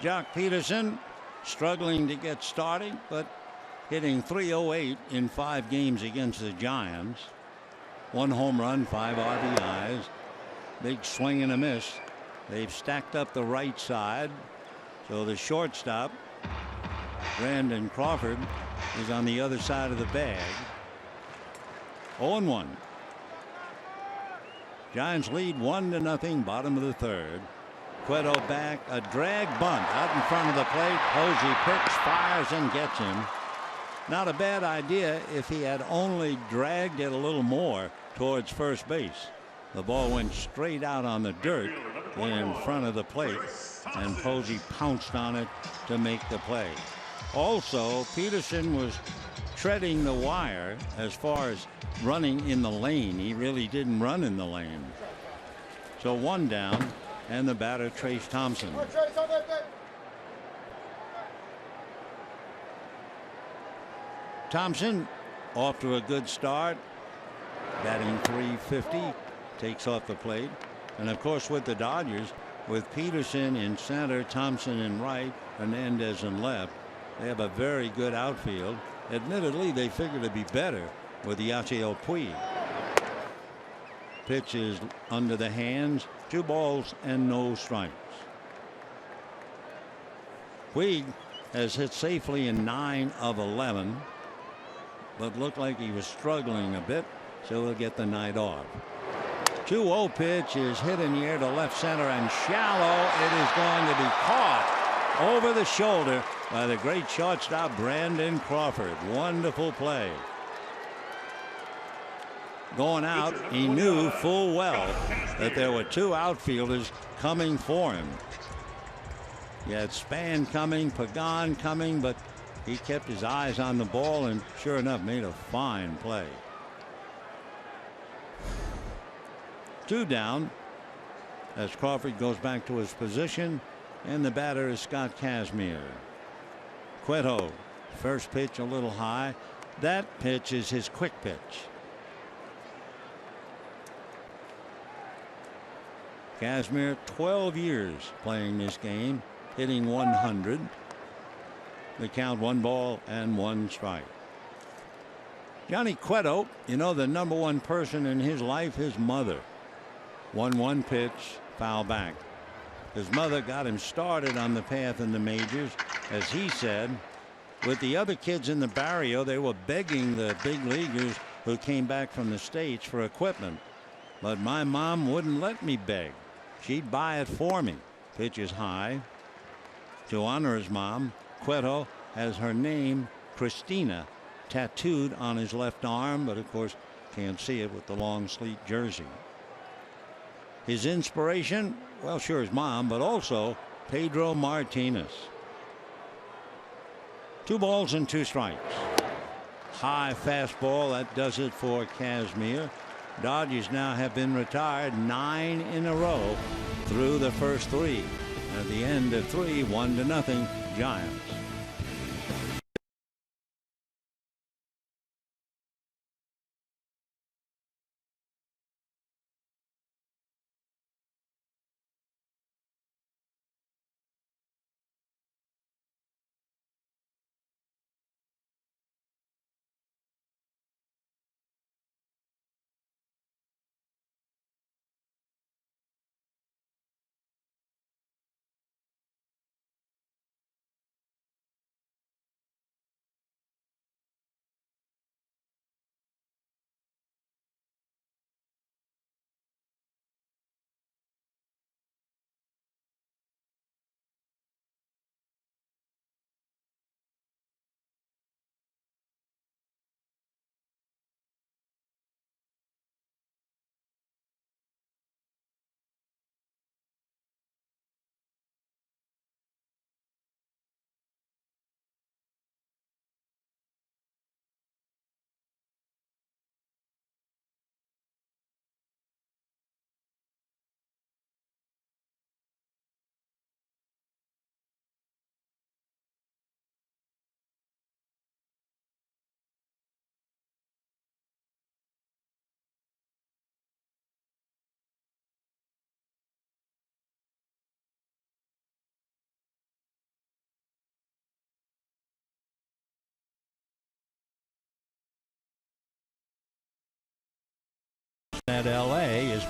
Jock Peterson struggling to get started, but hitting .308 in 5 games against the Giants. 1 home run, 5 RBIs. Big swing and a miss. They've stacked up the right side. So the shortstop, Brandon Crawford, is on the other side of the bag. 0-1. Giants lead 1-0, bottom of the 3rd. Cueto back, a drag bunt out in front of the plate. Posey picks, fires, and gets him. Not a bad idea if he had only dragged it a little more towards first base. The ball went straight out on the dirt in front of the plate, and Posey pounced on it to make the play. Also, Peterson was treading the wire as far as running in the lane. He really didn't run in the lane. So 1 down, and the batter, Trace Thompson. Thompson off to a good start, batting .350, takes off the plate. And of course, with the Dodgers, with Peterson in center, Thompson in right, Hernandez in left, they have a very good outfield. Admittedly, they figure to be better with Yasiel Puig. Pitch is under the hands, 2 balls and no strikes. Puig has hit safely in 9 of 11, but looked like he was struggling a bit, so he'll get the night off. 2-0 pitch is hit in the air to left center and shallow. It is going to be caught over the shoulder by the great shortstop Brandon Crawford. Wonderful play. Going out, he knew full well that there were 2 outfielders coming for him. He had Span coming, Pagan coming, but he kept his eyes on the ball and sure enough made a fine play. 2 down as Crawford goes back to his position, and the batter is Scott Kazmir. Cueto, first pitch a little high. That pitch is his quick pitch. Kazmir, 12 years playing this game, hitting .100. The count 1 ball and 1 strike. Johnny Cueto, you know, the number 1 person in his life, his mother. 1-1 pitch, foul back. His mother got him started on the path in the majors. As he said, with the other kids in the barrio, they were begging the big leaguers who came back from the States for equipment. But my mom wouldn't let me beg. She'd buy it for me. Pitch is high. To honor his mom, Cueto has her name, Christina, tattooed on his left arm, but of course can't see it with the long sleeve jersey. His inspiration, well, sure, his mom, but also Pedro Martinez. 2 balls and 2 strikes. High fastball, that does it for Kazmir. Dodgers now have been retired 9 in a row through the first 3. At the end of 3, 1-0 Giants.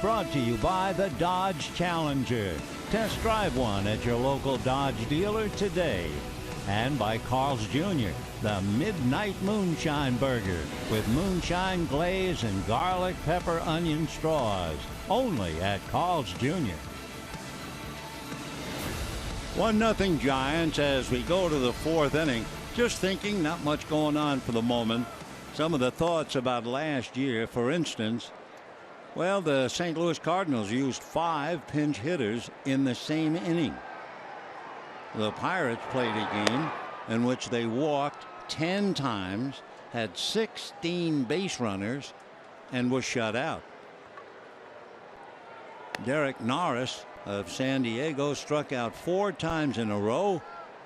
brought to you by the Dodge Challenger. Test drive one at your local Dodge dealer today. And by Carl's Jr., the Midnight Moonshine Burger with moonshine glaze and garlic pepper onion straws. Only at Carl's Jr. 1-0 Giants as we go to the fourth inning. Just thinking, not much going on for the moment. Some of the thoughts about last year, for instance, well, the St. Louis Cardinals used 5 pinch hitters in the same inning. The Pirates played a game in which they walked 10 times, had 16 base runners, and was shut out. Derek Norris of San Diego struck out 4 times in a row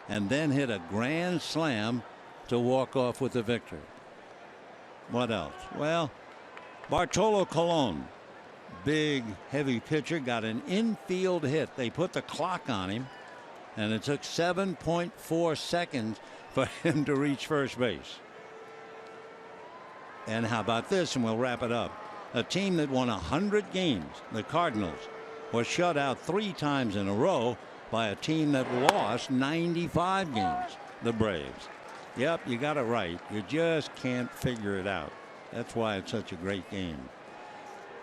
and then hit a grand slam to walk off with the victory. What else? Well, Bartolo Colon, big heavy pitcher, got an infield hit. They put the clock on him and it took 7.4 seconds for him to reach first base. And how about this, and we'll wrap it up. A team that won 100 games, the Cardinals, was shut out 3 times in a row by a team that lost 95 games, the Braves. Yep, you got it right. You just can't figure it out. That's why it's such a great game.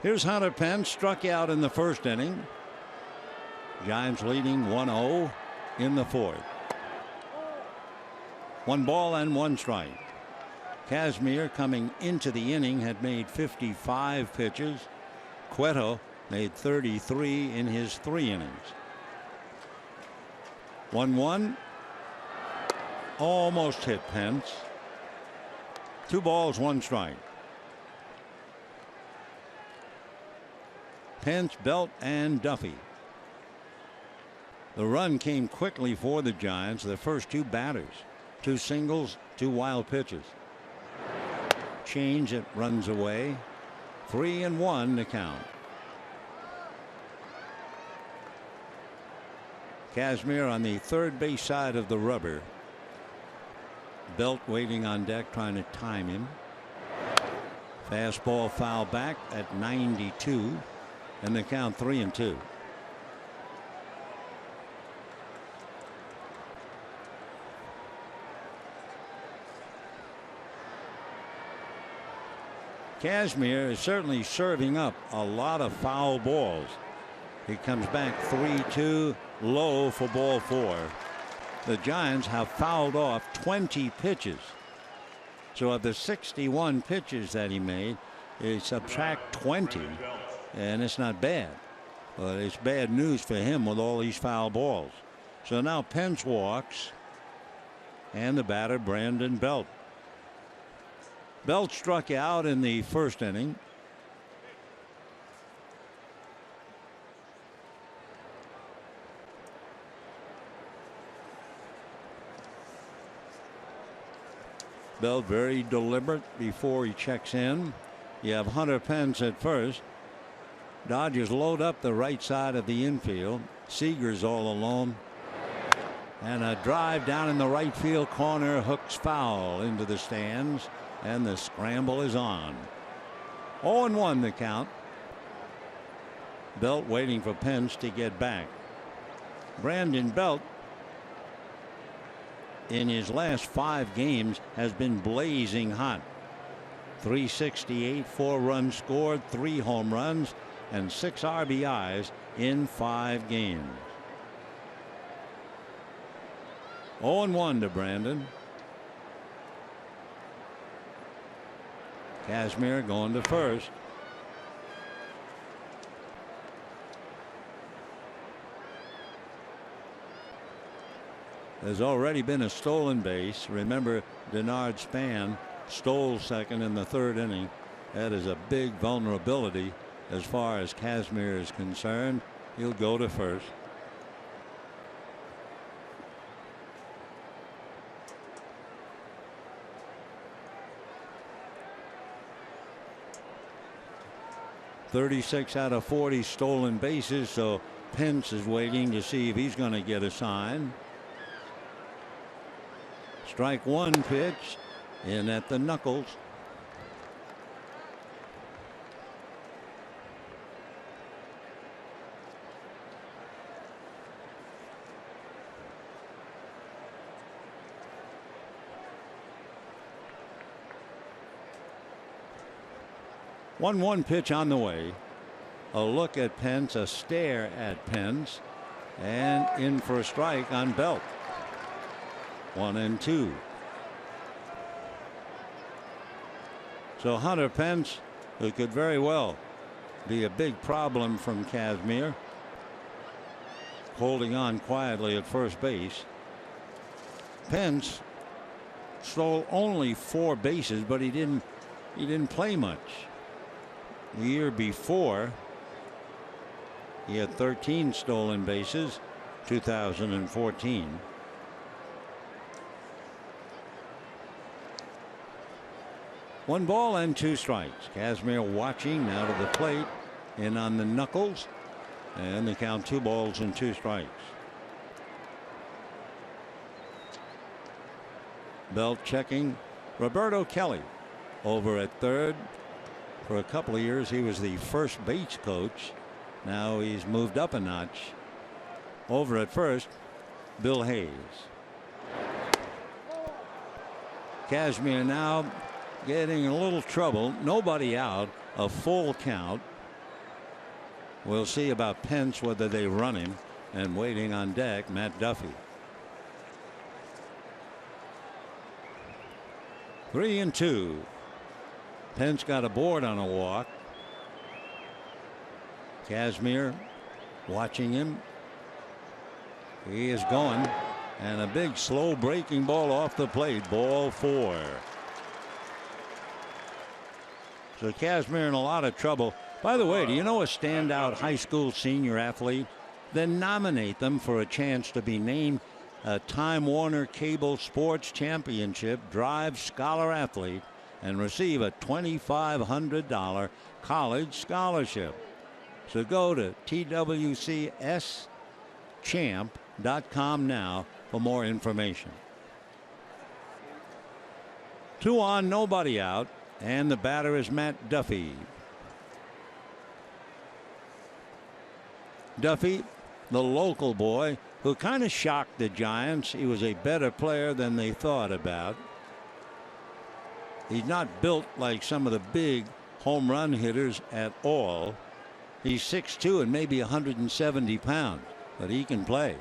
Here's Hunter Pence, struck out in the first inning. Giants leading 1-0 in the fourth. 1 ball and 1 strike. Kazmir, coming into the inning, had made 55 pitches. Cueto made 33 in his 3 innings. 1-1. Almost hit Pence. 2 balls, 1 strike. Pence, Belt, and Duffy. The run came quickly for the Giants. The first 2 batters, 2 singles, 2 wild pitches. Change, it runs away. 3-1 to count. Kazmir on the third base side of the rubber. Belt waiting on deck, trying to time him. Fastball foul back at 92, and the count 3-2. Kazmir is certainly serving up a lot of foul balls. He comes back 3-2, low for ball 4. The Giants have fouled off 20 pitches. So of the 61 pitches that he made, you subtract 20, and it's not bad. But it's bad news for him with all these foul balls. So now Pence walks, and the batter, Brandon Belt. Belt struck out in the first inning. Belt very deliberate before he checks in. You have Hunter Pence at first. Dodgers load up the right side of the infield. Seager's all alone. And a drive down in the right field corner, hooks foul into the stands, and the scramble is on. 0-1 the count. Belt waiting for Pence to get back. Brandon Belt, in his last 5 games, has been blazing hot. 368, 4 runs scored, 3 home runs, and 6 RBIs in 5 games. 0-1 to Brandon. Kazmir going to first. There's already been a stolen base. Remember, Denard Span stole second in the 3rd inning. That is a big vulnerability as far as Kazmir is concerned. He'll go to first. .36 out of 40 stolen bases, so Pence is waiting to see if he's going to get a sign. Strike 1 pitch in at the knuckles. 1-1 pitch on the way. A look at Pence, a stare at Pence, and in for a strike on Belt. 1-2. So Hunter Pence, who could very well be a big problem from Kazmir, holding on quietly at first base. Pence stole only 4 bases, but he didn't play much. The year before, he had 13 stolen bases, 2014. One ball and 2 strikes. Kazmir watching now to the plate, in on the knuckles, and they count 2 balls and 2 strikes. Belt checking. Roberto Kelly over at third. For a couple of years he was the first base coach. Now he's moved up a notch. Over at first, Bill Hayes. Kazmir now getting in a little trouble. Nobody out. A full count. We'll see about Pence, whether they run him. And waiting on deck, Matt Duffy. 3-2. Pence got aboard on a walk. Kazmir watching him. He is going, and a big slow breaking ball off the plate. Ball 4. So Kazmir in a lot of trouble. By the way, do you know a standout high school senior athlete? Then nominate them for a chance to be named a Time Warner Cable Sports Championship Drive Scholar Athlete and receive a $2,500 college scholarship. So go to twcschamp.com now for more information. 2 on, nobody out, and the batter is Matt Duffy. Duffy, the local boy who kind of shocked the Giants. He was a better player than they thought about. He's not built like some of the big home run hitters at all. He's 6'2" and maybe 170 pounds, but he can play.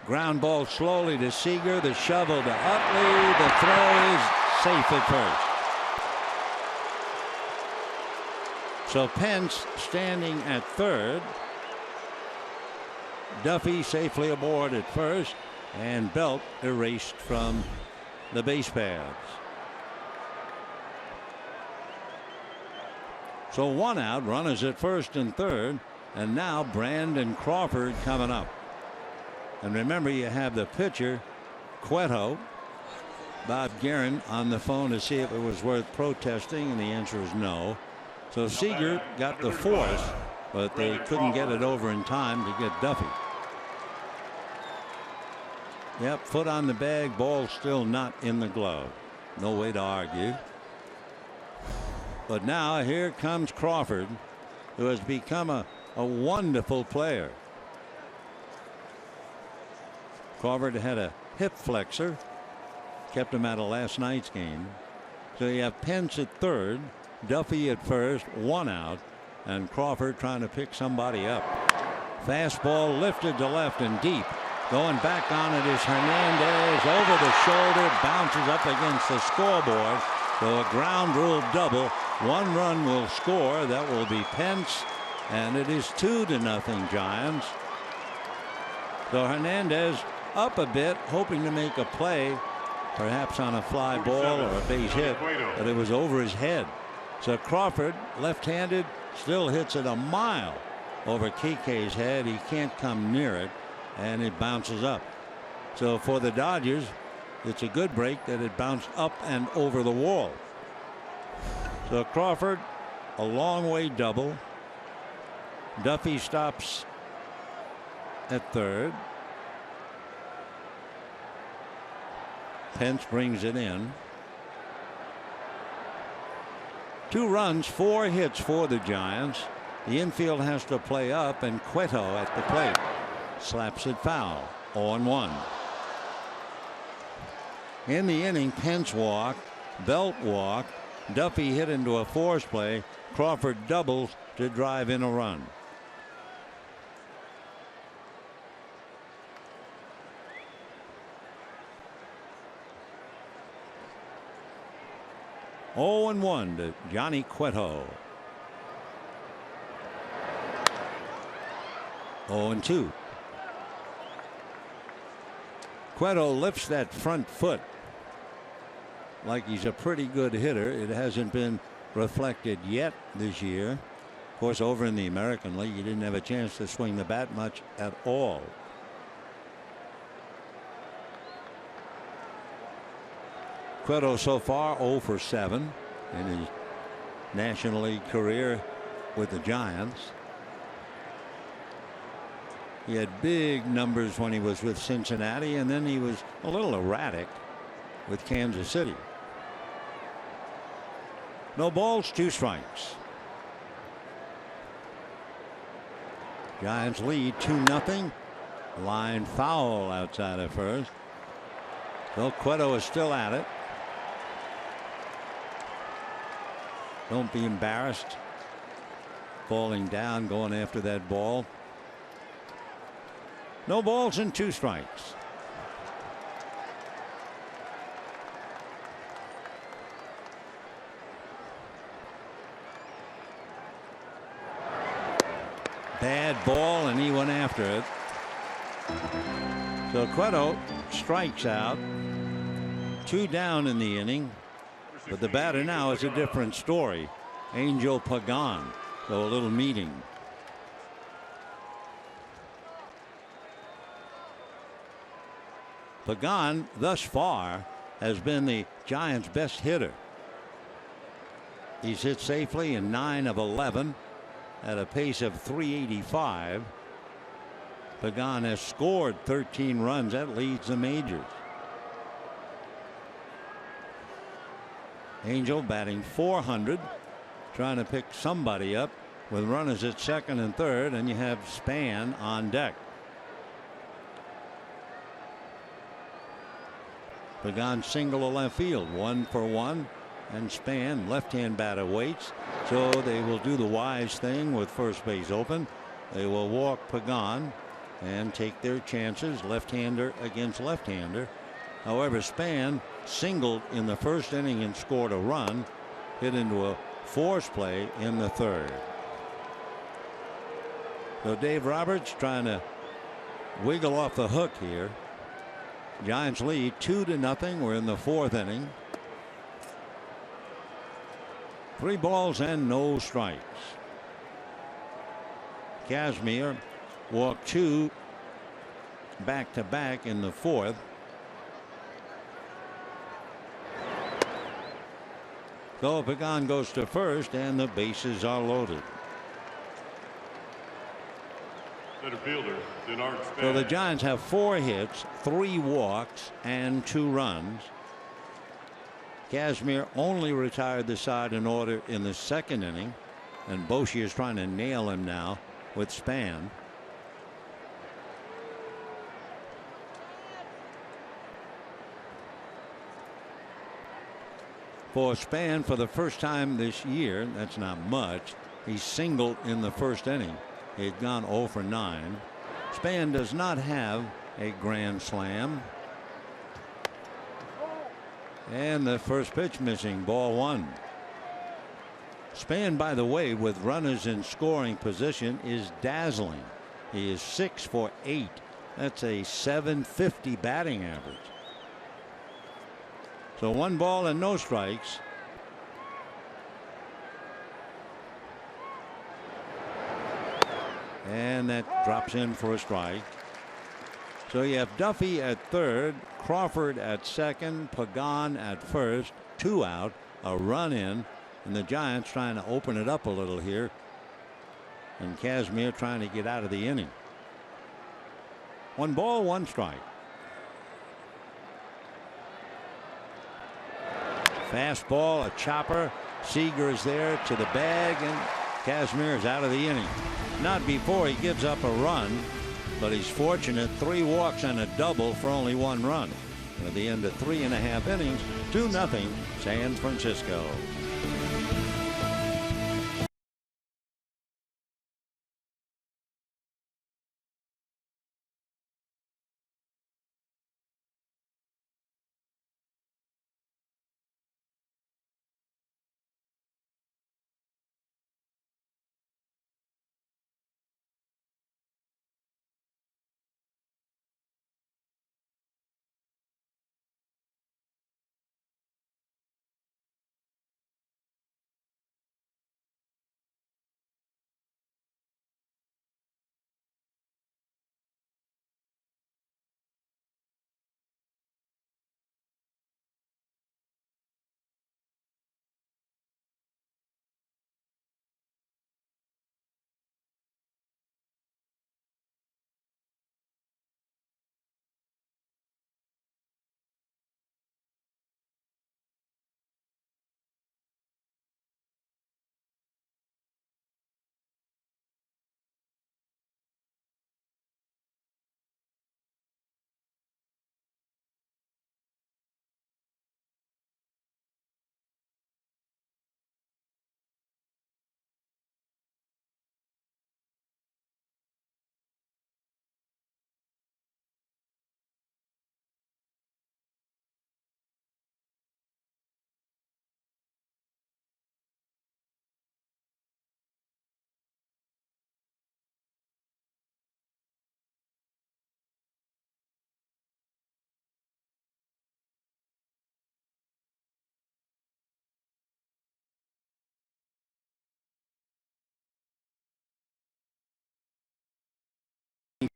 Ground ball slowly to Seager. The shovel to Utley. The throw is safe at first. So Pence standing at third. Duffy safely aboard at first, and Belt erased from the base paths. So 1 out, runners at first and third, and now Brandon Crawford coming up. And remember, you have the pitcher, Cueto. Bob Guerin on the phone to see if it was worth protesting, and the answer is no. So Seager got the force, but they couldn't get it over in time to get Duffy. Yep, foot on the bag, ball still not in the glove. No way to argue. But now here comes Crawford, who has become a wonderful player. Crawford had a hip flexor, kept him out of last night's game. So you have Pence at third, Duffy at first, 1 out, and Crawford trying to pick somebody up. Fastball lifted to left and deep. Going back on it is Hernandez, over the shoulder, bounces up against the scoreboard. So a ground rule double. 1 run will score. That will be Pence, and it is 2-0 Giants. So Hernandez up a bit, hoping to make a play, perhaps on a fly ball or a base hit, but it was over his head. So Crawford, left-handed, still hits it a mile over Kike's head. He can't come near it, and it bounces up. So for the Dodgers, it's a good break that it bounced up and over the wall. So Crawford, a long way double. Duffy stops at third. Pence brings it in. 2 runs, 4 hits for the Giants. The infield has to play up, and Cueto at the plate slaps it foul. 0-1. In the inning, Pence walked, Belt walked, Duffy hit into a force play. Crawford doubles to drive in a run. Oh, and 1 to Johnny Cueto. 0-2. Cueto lifts that front foot like he's a pretty good hitter. It hasn't been reflected yet this year. Of course, over in the American League, he didn't have a chance to swing the bat much at all. Cueto so far 0 for 7 in his National League career with the Giants. He had big numbers when he was with Cincinnati, and then he was a little erratic with Kansas City. No balls, 2 strikes. Giants lead 2-0. Line foul outside of first. So Cueto is still at it. Don't be embarrassed falling down, going after that ball. No balls and 2 strikes. Bad ball, and he went after it. So Cueto strikes out. 2 down in the inning. But the batter now is a different story. Angel Pagan. So a little meeting. Pagan thus far has been the Giants' best hitter. He's hit safely in 9 of 11 at a pace of .385. Pagan has scored 13 runs. That leads the majors. Angel batting .400, trying to pick somebody up with runners at second and third, and you have Span on deck. Pagan single to left field, 1 for 1, and Span, left-hand batter, waits. So they will do the wise thing with first base open. They will walk Pagan and take their chances, left-hander against left-hander. However, Span singled in the first inning and scored a run, hit into a force play in the third. So Dave Roberts trying to wiggle off the hook here. Giants lead 2-0. We're in the 4th inning. 3 balls and no strikes. Kazmir walked 2 back-to-back in the 4th. So Pagan goes to first, and the bases are loaded. Center fielder, Denard Span. So the Giants have 4 hits, 3 walks, and 2 runs. Kazmir only retired the side in order in the 2nd inning, and Boshi is trying to nail him now with Span. For Span, for the first time this year, that's not much, he singled in the 1st inning. He had gone 0 for 9. Span does not have a grand slam. And the first pitch missing, ball 1. Span, by the way, with runners in scoring position, is dazzling. He is 6 for 8. That's a .750 batting average. So 1 ball and no strikes. And that drops in for a strike. So you have Duffy at third, Crawford at second, Pagan at first, 2 out, a run in, and the Giants trying to open it up a little here. And Kazmir trying to get out of the inning. 1 ball, 1 strike. Fastball, a chopper. Seager is there to the bag, and Kazmir is out of the inning. Not before he gives up a run, but he's fortunate. 3 walks and a double for only 1 run. At the end of 3.5 innings, 2-0 San Francisco.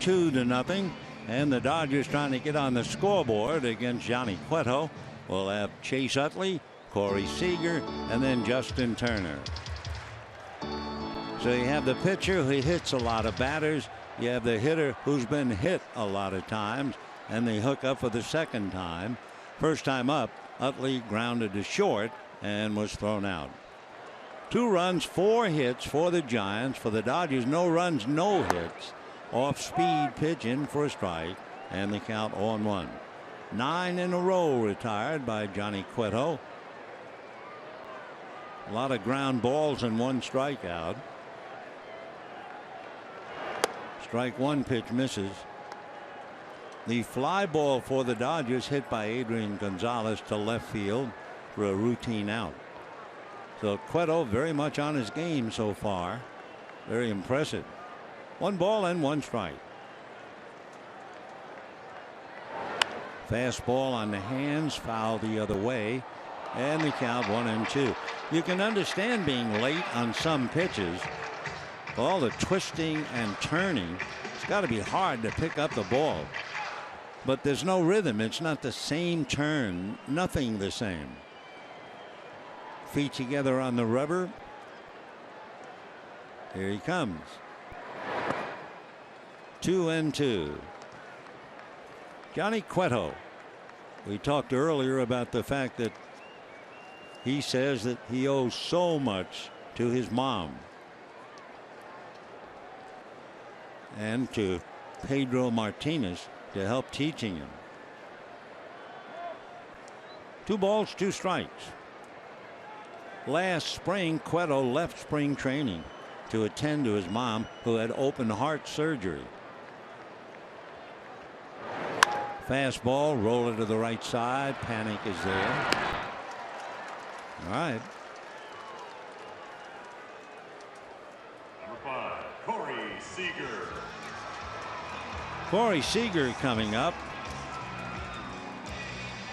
2-0, and the Dodgers trying to get on the scoreboard against Johnny Cueto. We'll have Chase Utley, Corey Seager, and then Justin Turner. So you have the pitcher who hits a lot of batters. You have the hitter who's been hit a lot of times, and they hook up for the second time. First time up, Utley grounded to short and was thrown out. 2 runs, 4 hits for the Giants. For the Dodgers, no runs, no hits. Off speed pitch in for a strike, and the count 0-1. 9 in a row retired by Johnny Cueto. A lot of ground balls and 1 strikeout. Strike 1 pitch misses. The fly ball for the Dodgers hit by Adrian Gonzalez to left field for a routine out. So Cueto very much on his game so far. Very impressive. 1 ball and 1 strike. Fastball on the hands, foul the other way, and the count 1-2. You can understand being late on some pitches. All the twisting and turning, it's got to be hard to pick up the ball. But there's no rhythm. It's not the same turn. Nothing the same. Feet together on the rubber. Here he comes. 2-2. Johnny Cueto. We talked earlier about the fact that he says that he owes so much to his mom and to Pedro Martinez to help teaching him. 2 balls, 2 strikes. Last spring, Cueto left spring training to attend to his mom, who had open heart surgery. Fastball, roller to the right side. Panic is there. All right. Number 5, Corey Seager. Corey Seager coming up.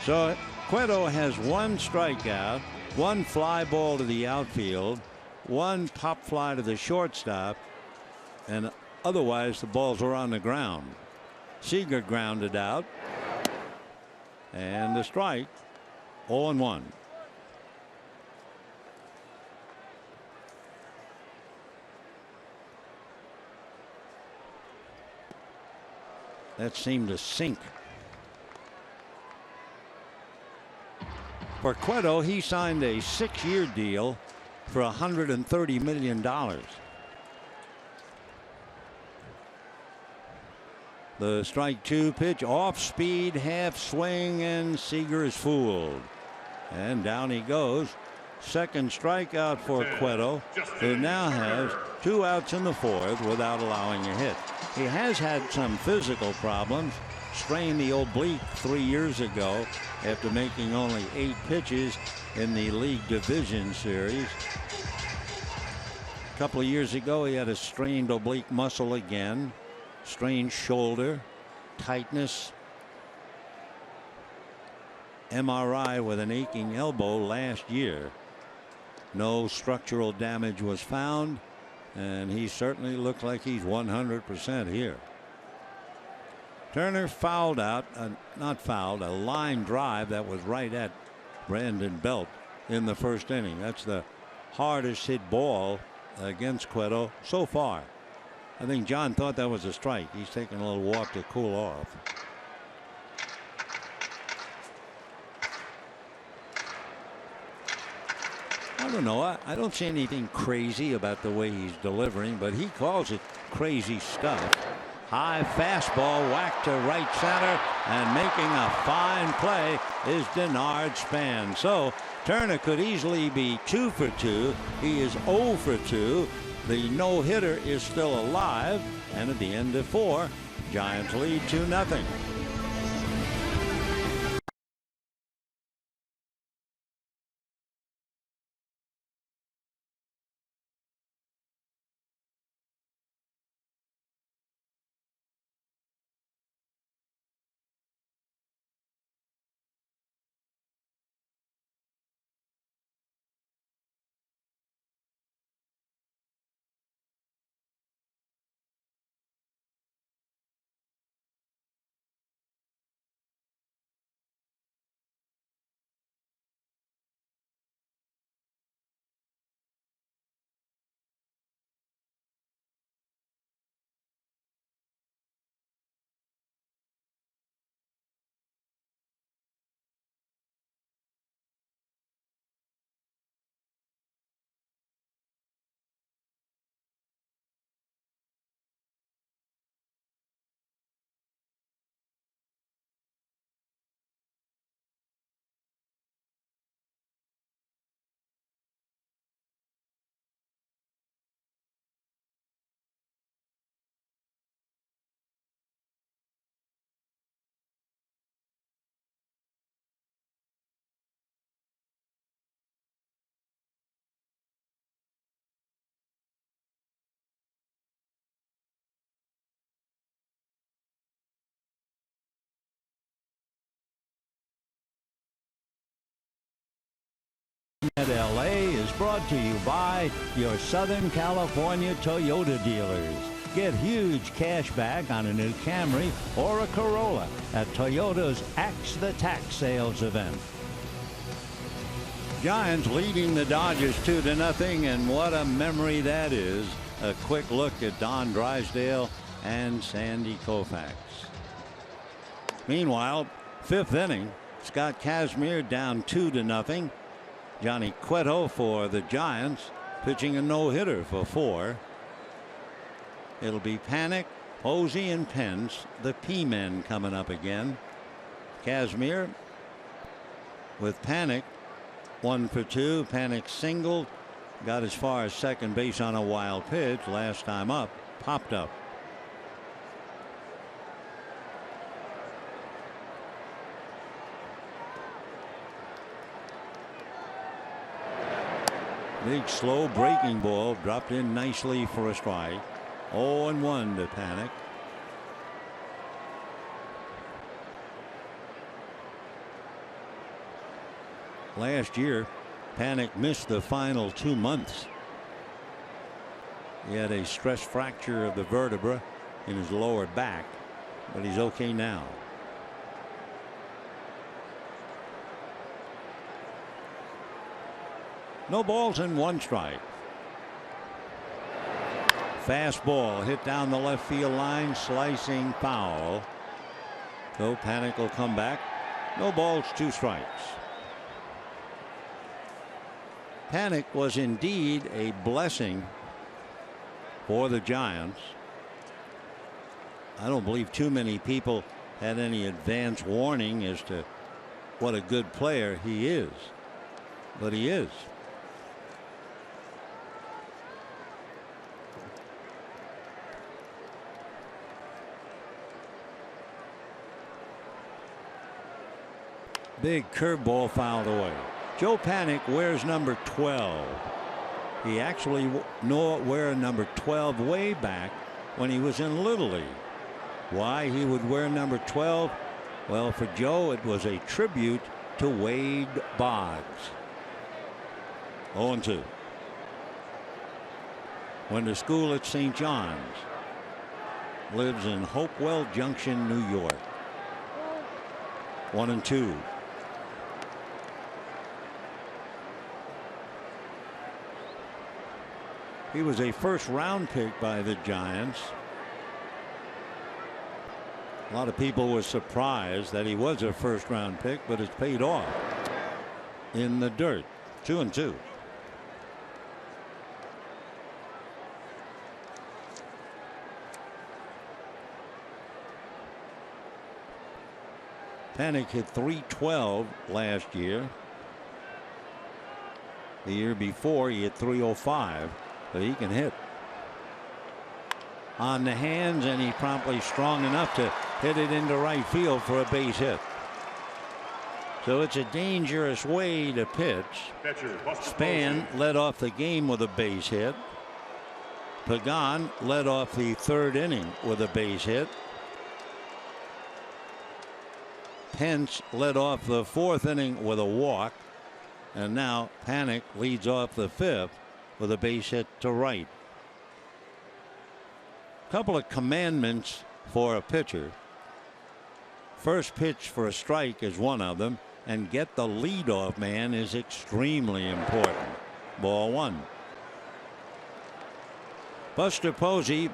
So Cueto has 1 strikeout, 1 fly ball to the outfield, 1 pop fly to the shortstop, and otherwise the balls were on the ground. Seager grounded out, and the strike, 0-1. That seemed to sink. For Cueto, he signed a 6-year deal for $130 million. The strike 2 pitch, off speed, half swing, and Seager is fooled. And down he goes. Second strikeout for Cueto, who now has 2 outs in the 4th without allowing a hit. He has had some physical problems. Strained the oblique 3 years ago after making only 8 pitches in the league division series. A couple of years ago, he had a strained oblique muscle again, strained shoulder, tightness, MRI with an aching elbow last year. No structural damage was found, and he certainly looks like he's 100% here. Turner fouled out, not fouled, a line drive that was right at Brandon Belt in the 1st inning. That's the hardest hit ball against Cueto so far. I think John thought that was a strike. He's taking a little walk to cool off. I don't know. I don't see anything crazy about the way he's delivering, but he calls it crazy stuff. High fastball whacked to right center, and making a fine play is Denard Span. So Turner could easily be 2 for 2. He is 0 for 2. The no-hitter is still alive, and at the end of 4, Giants lead 2-0. At LA is brought to you by your Southern California Toyota dealers. Get huge cash back on a new Camry or a Corolla at Toyota's Axe the Tax sales event. Giants leading the Dodgers 2-0, and what a memory that is. A quick look at Don Drysdale and Sandy Koufax. Meanwhile, fifth inning, Scott Kazmir down 2-0. Johnny Cueto for the Giants pitching a no-hitter for 4. It'll be Panic, Posey, and Pence, the P-men, coming up again. Kazmir with Panic, 1 for 2. Panic singled, got as far as second base on a wild pitch. Last time up, popped up. Big slow breaking ball dropped in nicely for a strike. 0-1 to Panic. Last year, Panic missed the final 2 months. He had a stress fracture of the vertebra in his lower back, but he's okay now. No balls and 1 strike. Fastball hit down the left field line, slicing foul. So Panic will come back. No balls, 2 strikes. Panic was indeed a blessing for the Giants. I don't believe too many people had any advance warning as to what a good player he is, but he is. Big curveball fouled away. Joe Panic wears number 12. He actually wore number 12 way back when he was in Little League. Why he would wear number 12? Well, for Joe, it was a tribute to Wade Boggs. 0-2. Went to school at St. John's. Lives in Hopewell Junction, New York. 1-2. He was a first-round pick by the Giants. A lot of people were surprised that he was a first-round pick, but it's paid off in the dirt. 2-2. Panic hit .312 last year. The year before, he hit .305. But he can hit. On the hands, and he's promptly strong enough to hit it into right field for a base hit. So it's a dangerous way to pitch. Span led off the game with a base hit. Pagan led off the 3rd inning with a base hit. Pence led off the 4th inning with a walk. And now Panic leads off the 5th with a base hit to right. Couple of commandments for a pitcher. First pitch for a strike is one of them, and get the leadoff man is extremely important. Ball 1. Buster Posey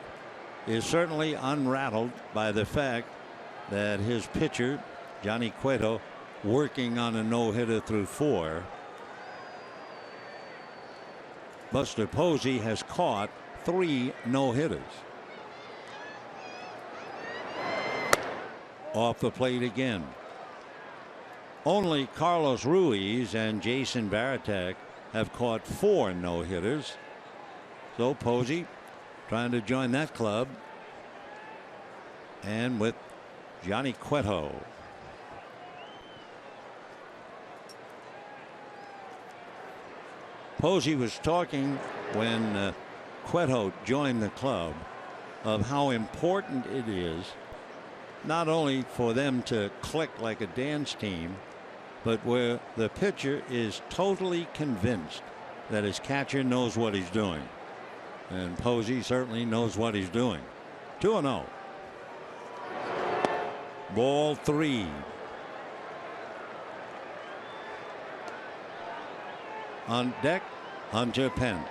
is certainly unrattled by the fact that his pitcher, Johnny Cueto, working on a no-hitter through 4. Buster Posey has caught 3 no-hitters. Off the plate again. Only Carlos Ruiz and Jason Varitek have caught 4 no-hitters. So Posey trying to join that club. And with Johnny Cueto. Posey was talking when Cueto joined the club of how important it is not only for them to click like a dance team, but where the pitcher is totally convinced that his catcher knows what he's doing. And Posey certainly knows what he's doing. 2-0. Ball 3. On deck, Hunter Pence.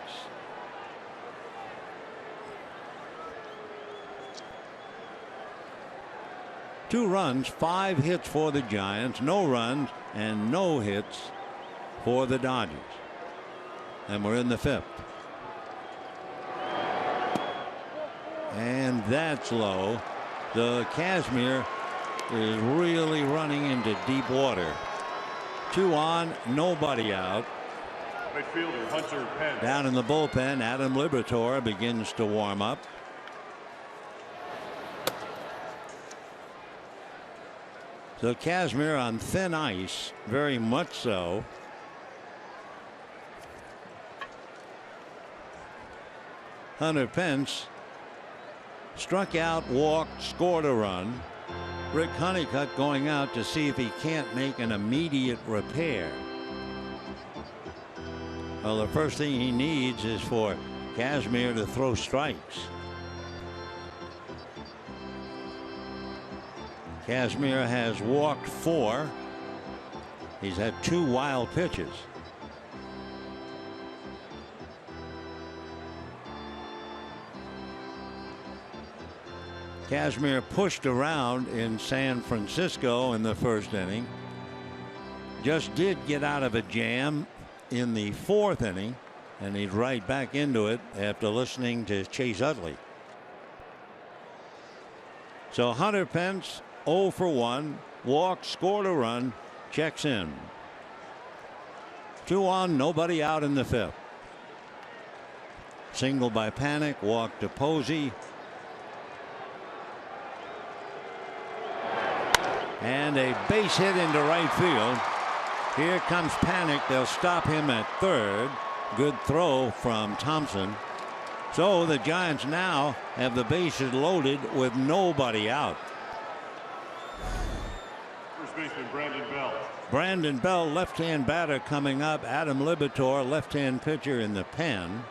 Two runs, 5 hits for the Giants, no runs and no hits for the Dodgers. And we're in the 5th. And that's low. The Kazmir is really running into deep water. 2 on, nobody out. Right fielder Hunter Pence. Down in the bullpen, Adam Liberatore begins to warm up. So Kazmir on thin ice, very much so. Hunter Pence struck out, walked, scored a run. Rick Honeycutt going out to see if he can't make an immediate repair. Well, the first thing he needs is for Kazmir to throw strikes. Kazmir has walked 4. He's had 2 wild pitches. Kazmir pushed around in San Francisco in the 1st inning. Just did get out of a jam in the 4th inning, and he's right back into it after listening to Chase Utley. So Hunter Pence 0 for 1, walked, scored a run, checks in. 2 on, nobody out in the 5th. Single by Panic, walk to Posey. And a base hit into right field. Here comes Panic. They'll stop him at 3rd. Good throw from Thompson. So the Giants now have the bases loaded with nobody out. First baseman Brandon Belt. Brandon Bell, left-hand batter coming up. Adam Liberatore, left-hand pitcher in the pen.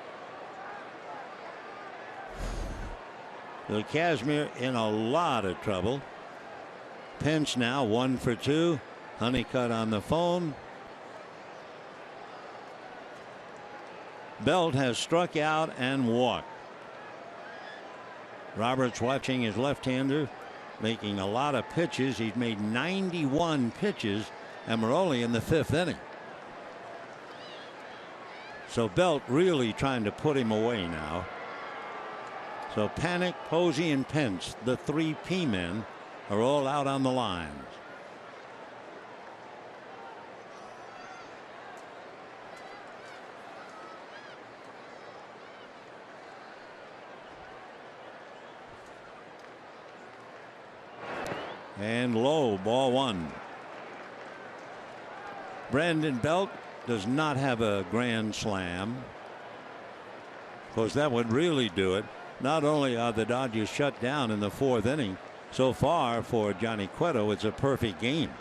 So Kazmir in a lot of trouble. Pence now 1 for 2. Honeycutt on the phone. Belt has struck out and walked. Roberts watching his left-hander making a lot of pitches. He's made 91 pitches, and we're only in the 5th inning. So Belt really trying to put him away now. So Panic, Posey, and Pence, the 3 P-men, are all out on the lines. And low, ball 1. Brandon Belt does not have a grand slam. Of course, that would really do it. Not only are the Dodgers shut down in the 4th inning, so far for Johnny Cueto, it's a perfect game.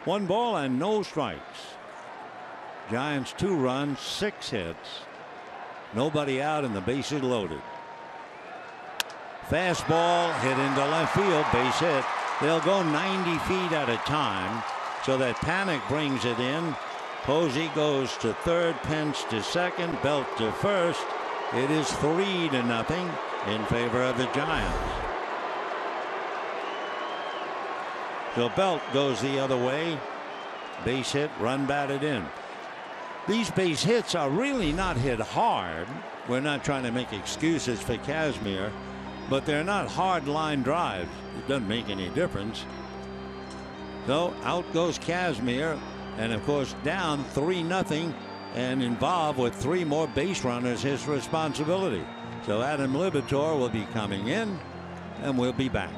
1 ball and no strikes. Giants 2 runs, 6 hits. Nobody out and the bases loaded. Fastball hit into left field, base hit. They'll go 90 feet at a time, so that Panic brings it in. Posey goes to 3rd, Pence to 2nd, Belt to 1st. It is 3-0 in favor of the Giants. So Belt goes the other way. Base hit, run batted in. These base hits are really not hit hard. We're not trying to make excuses for Kazmir, but they're not hard line drives. It doesn't make any difference. So out goes Kazmir, and of course down 3-0 and involved with 3 more base runners, his responsibility. So Adam Liberatore will be coming in, and we'll be back.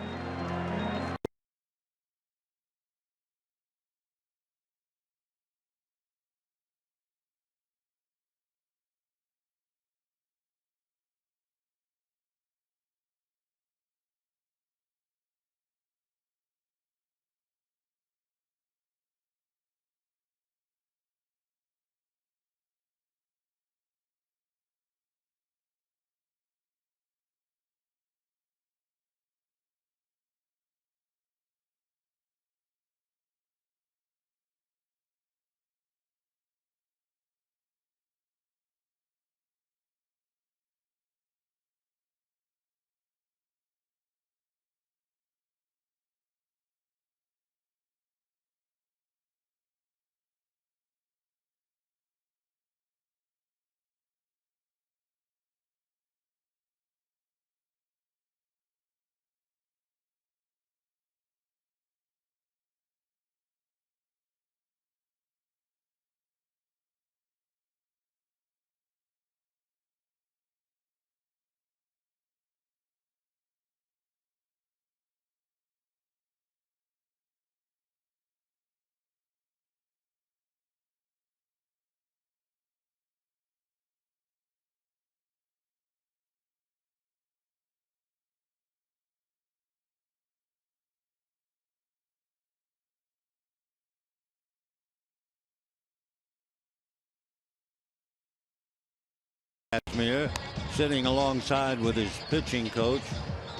Kazmir sitting alongside with his pitching coach,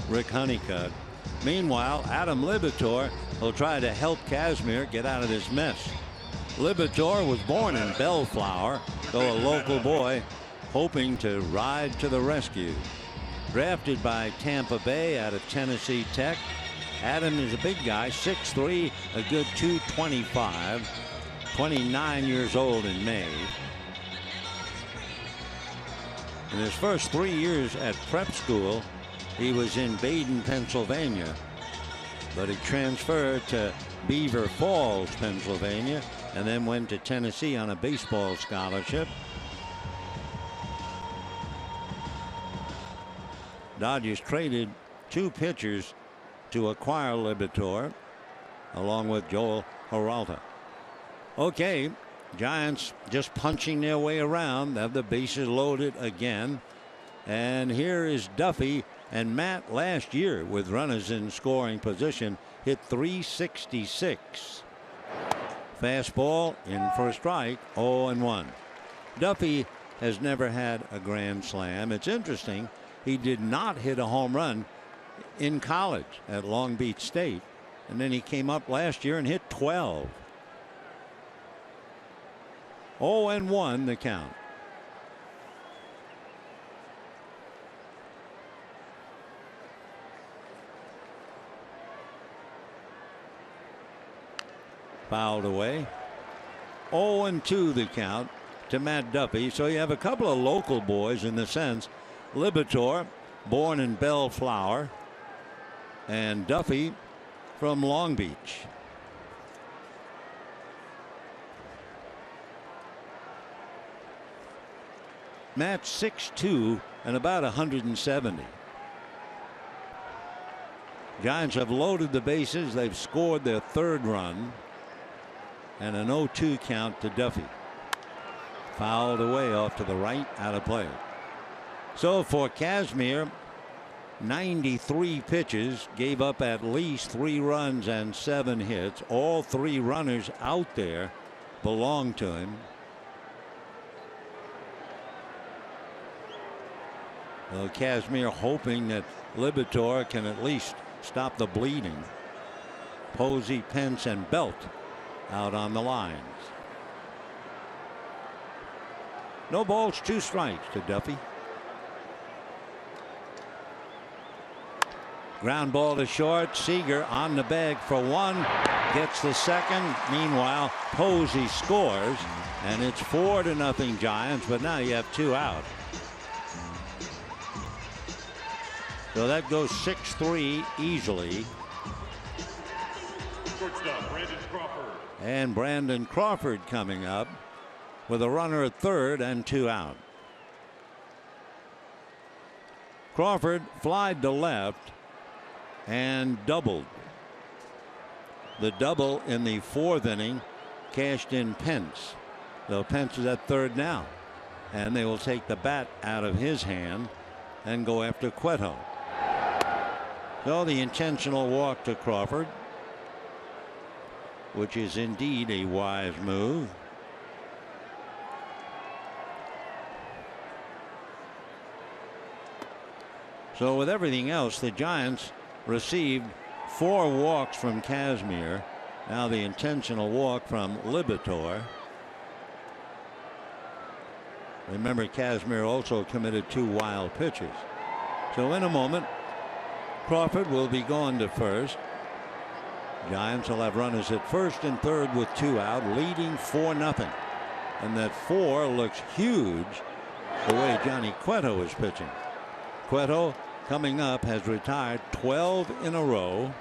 Rick Honeycutt. Meanwhile, Adam Libator will try to help Kazmir get out of this mess. Libator was born in Bellflower, though a local boy hoping to ride to the rescue. Drafted by Tampa Bay out of Tennessee Tech, Adam is a big guy, 6'3", a good 225, 29 years old in May. In his first 3 years at prep school, he was in Baden, Pennsylvania, but he transferred to Beaver Falls, Pennsylvania, and then went to Tennessee on a baseball scholarship. Dodgers traded 2 pitchers to acquire Libator, along with Joel Peralta. Okay, Giants just punching their way around. They have the bases loaded again. And here is Duffy, and Matt last year with runners in scoring position hit .366. Fastball in for a strike, 0-1. Duffy has never had a grand slam. It's interesting, he did not hit a home run in college at Long Beach State, and then he came up last year and hit 12. 0-1 the count. Fouled away. 0-2 the count to Matt Duffy. So you have a couple of local boys in the sense. Libator, born in Bellflower, and Duffy from Long Beach. Matt's 6'2" and about 170. Giants have loaded the bases. They've scored their 3rd run. And an 0-2 count to Duffy. Fouled away off to the right, out of play. So for Kazmir, 93 pitches, gave up at least 3 runs and 7 hits. All 3 runners out there belong to him. Well, Kazmir hoping that Libator can at least stop the bleeding. Posey, Pence, and Belt out on the lines. No balls, 2 strikes to Duffy. Ground ball to short. Seager on the bag for 1. Gets the 2nd. Meanwhile, Posey scores, and it's 4-0 Giants, but now you have 2 out. So that goes 6-3 easily. Shortstop, Brandon Crawford. And Brandon Crawford coming up with a runner at 3rd and 2 out. Crawford flied to left and doubled. The double in the 4th inning cashed in Pence. So Pence is at 3rd now, and they will take the bat out of his hand and go after Cueto. So the intentional walk to Crawford, which is indeed a wise move. So with everything else, the Giants received 4 walks from Kazmir. Now the intentional walk from Libator. Remember, Kazmir also committed 2 wild pitches. So in a moment, Crawford will be going to first. Giants will have runners at 1st and 3rd with 2 out, leading 4-0. And that 4 looks huge the way Johnny Cueto is pitching. Cueto coming up has retired 12 in a row.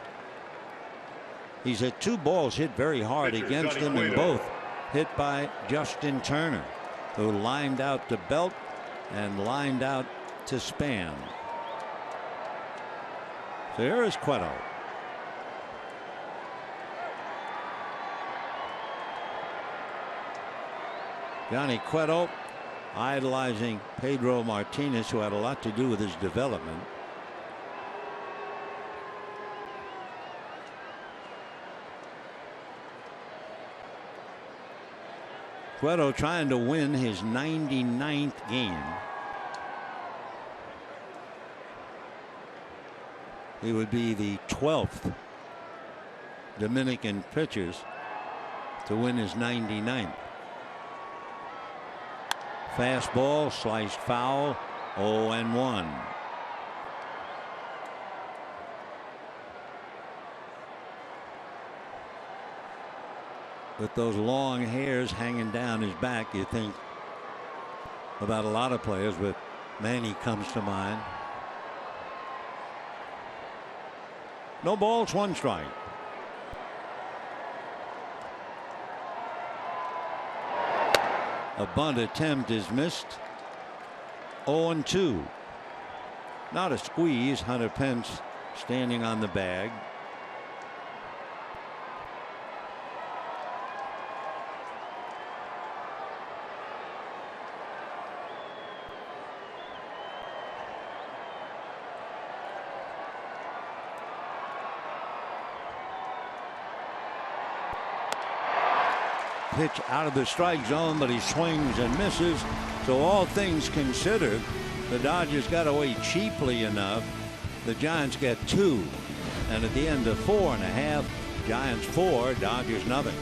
He's had 2 balls hit very hard against him, and both hit by Justin Turner, who lined out to Belt and lined out to Span. So here is Cueto. Johnny Cueto idolizing Pedro Martinez, who had a lot to do with his development. Cueto trying to win his 99th game. He would be the 12th Dominican pitchers to win his 99th. Fastball sliced foul, 0-1. With those long hairs hanging down his back, you think about a lot of players, but Manny comes to mind. No balls, 1 strike. A bunt attempt is missed. 0-2. Not a squeeze. Hunter Pence standing on the bag. Pitch out of the strike zone, but he swings and misses. So all things considered, the Dodgers got away cheaply enough. The Giants get 2, and at the end of 4.5, Giants 4, Dodgers nothing.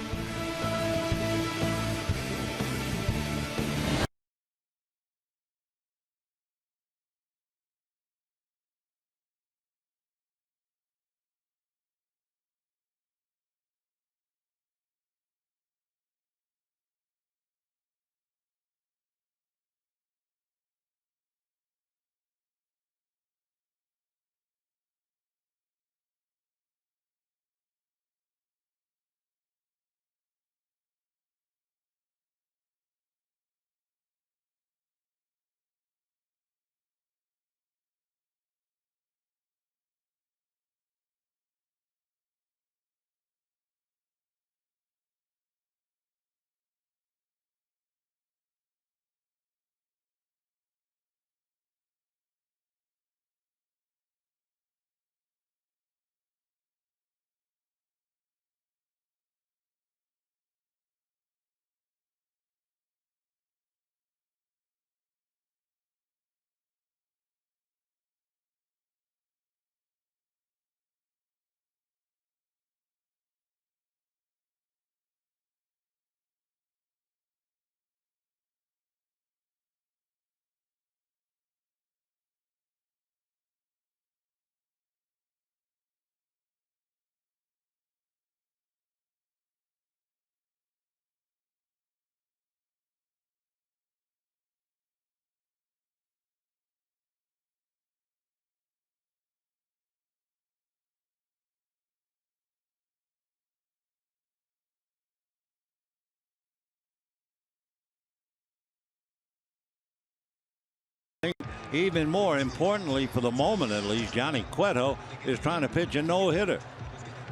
Even more importantly, for the moment at least, Johnny Cueto is trying to pitch a no-hitter.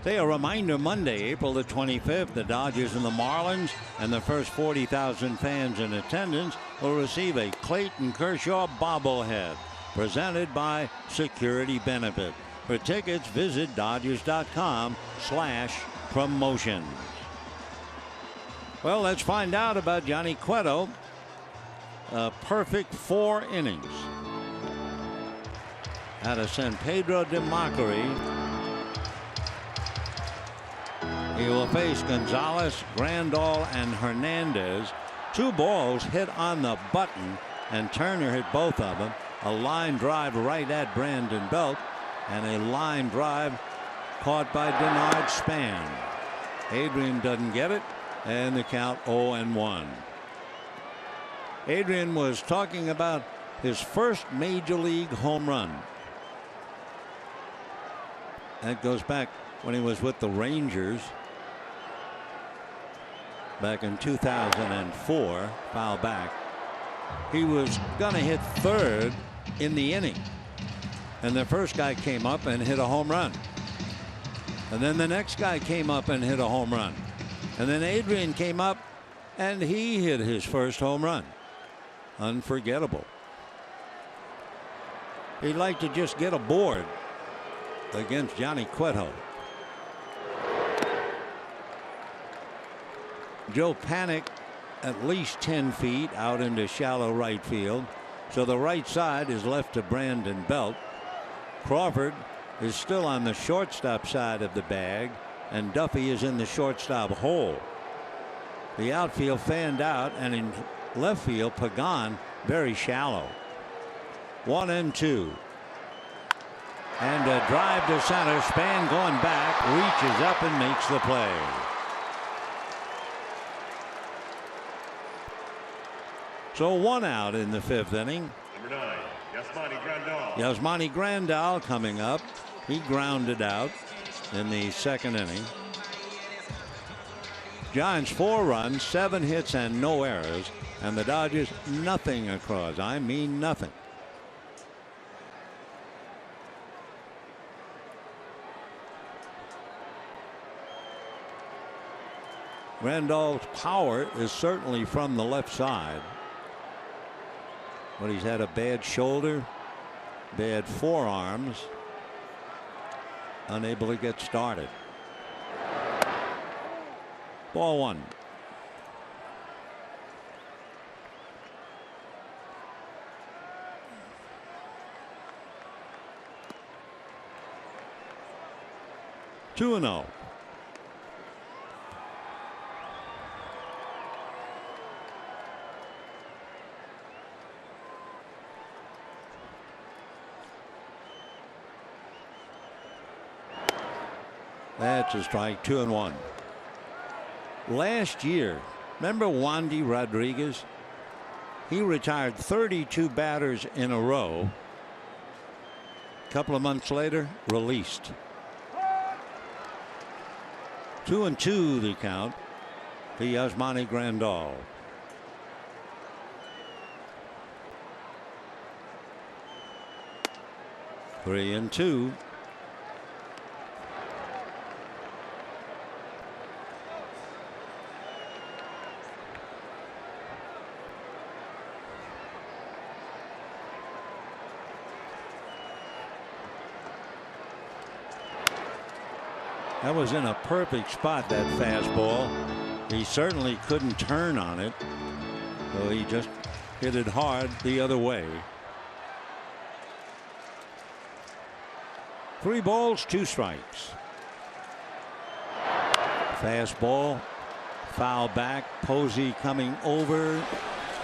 Say a reminder, Monday, April the 25th, the Dodgers and the Marlins and the first 40,000 fans in attendance will receive a Clayton Kershaw bobblehead presented by Security Benefit. For tickets, visit Dodgers.com/promotions. Well, let's find out about Johnny Cueto. A perfect 4 innings out of San Pedro de Macorís. He will face Gonzalez, Grandal, and Hernandez. 2 balls hit on the button, and Turner hit both of them. A line drive right at Brandon Belt, and a line drive caught by Denard Span. Adrian doesn't get it, and the count 0-1. Adrian was talking about his first major league home run. That goes back when he was with the Rangers back in 2004. Foul back. He was going to hit third in the inning, and the first guy came up and hit a home run, and then the next guy came up and hit a home run, and then Adrian came up and he hit his first home run. Unforgettable. He'd like to just get aboard against Johnny Cueto. Joe Panik at least 10 feet out into shallow right field. So the right side is left to Brandon Belt. Crawford is still on the shortstop side of the bag, and Duffy is in the shortstop hole. The outfield fanned out, and in left field, Pagan very shallow. 1-2. And a drive to center. Span going back, reaches up and makes the play. So 1 out in the 5th inning. Number 9, Yasmani Grandal. Yasmani Grandal coming up. He grounded out in the 2nd inning. Giants 4 runs, 7 hits, and no errors. And the Dodgers nothing across. I mean nothing. Grandal's power is certainly from the left side, but he's had a bad shoulder, bad forearms, unable to get started. Ball 1. Two and 0. That's a strike. 2-1. Last year, remember Wandy Rodriguez? He retired 32 batters in a row. A couple of months later, released. 2-2 the count to Yasmani Grandal. Three and two. That was in a perfect spot, that fastball. He certainly couldn't turn on it, so he just hit it hard the other way. 3 balls, 2 strikes. Fastball, foul back. Posey coming over,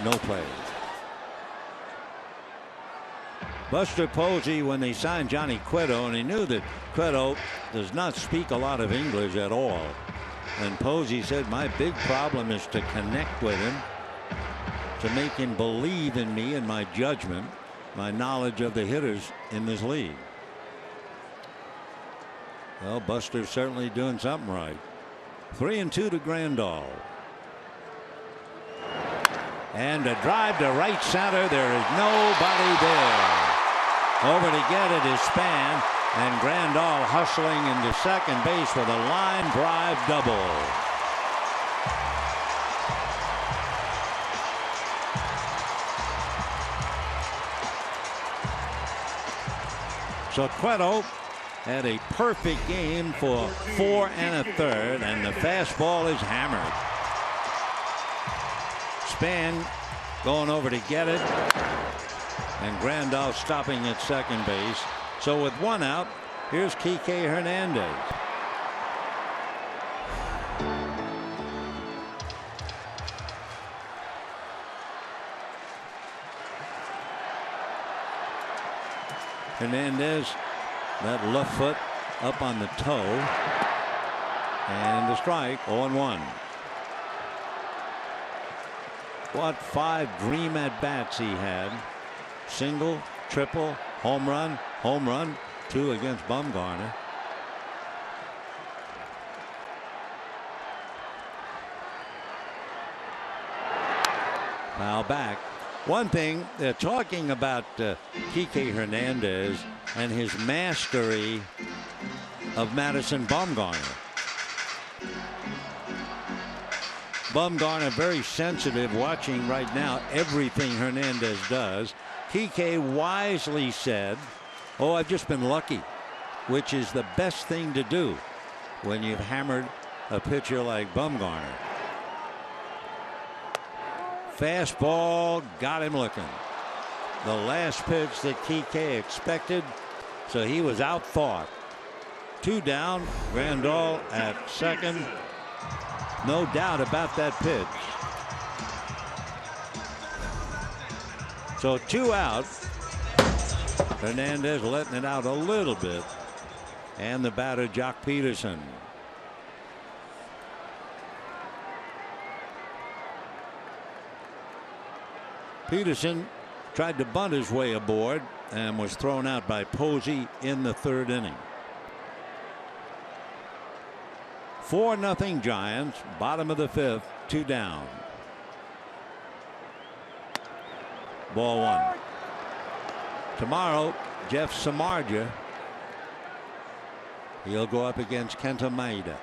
no play. Buster Posey, when they signed Johnny Cueto, and he knew that Cueto does not speak a lot of English at all, and Posey said, my big problem is to connect with him, to make him believe in me and my judgment, my knowledge of the hitters in this league. Well, Buster's certainly doing something right. 3-2 to Grandal. And a drive to right center. There is nobody there. Over to get it is Span, and Grandal hustling into second base with a line drive double. So Cueto had a perfect game for 4 1/3, and the fastball is hammered. Span going over to get it, and Grandal stopping at second base. So with 1 out, here's Kike Hernandez. Hernandez, that left foot up on the toe, and a strike. 0-1. What 5 dream at bats he had. Single, triple, home run, 2 against Bumgarner. Foul back. One thing they're talking about Kike Hernandez and his mastery of Madison Bumgarner. Bumgarner very sensitive, watching right now everything Hernandez does. Kike wisely said, oh, I've just been lucky, which is the best thing to do when you've hammered a pitcher like Bumgarner. Fastball got him looking. The last pitch that Kike expected, So he was outthought. 2 down. Grandal at second. No doubt about that pitch. So 2 out. Hernandez letting it out a little bit. And the batter, Jock Peterson. Peterson tried to bunt his way aboard and was thrown out by Posey in the 3rd inning. 4-0 Giants, bottom of the 5th, 2 down. Ball 1. Tomorrow, Jeff Samardzija. He'll go up against Kenta Maeda.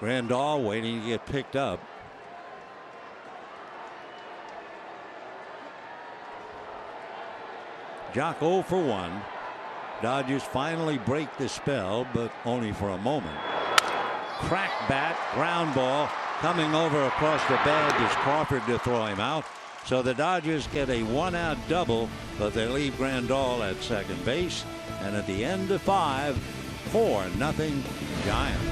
Grandal waiting to get picked up. Jock 0 for 1. Dodgers finally break the spell, but only for a moment. Crack bat, ground ball coming over across the bag is Crawford to throw him out. So the Dodgers get a 1-out double, but they leave Grandal at second base. And at the end of 5, 4-0 Giants.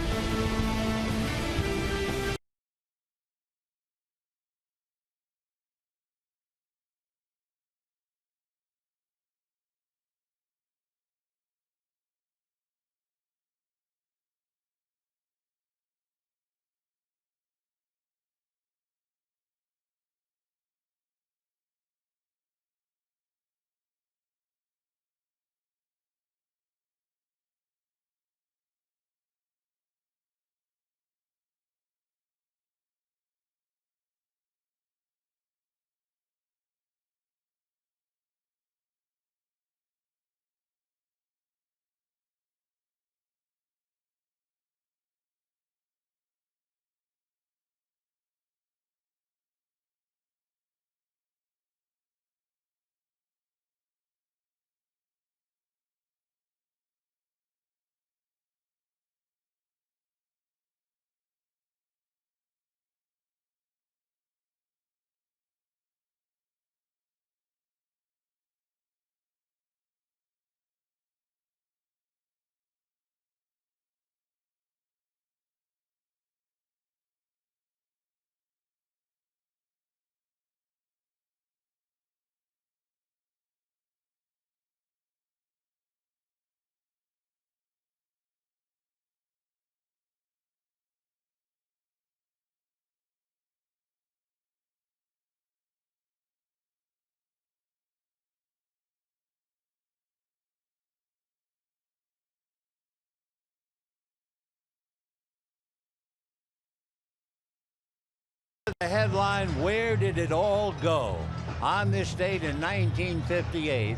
The headline, where did it all go? On this date in 1958,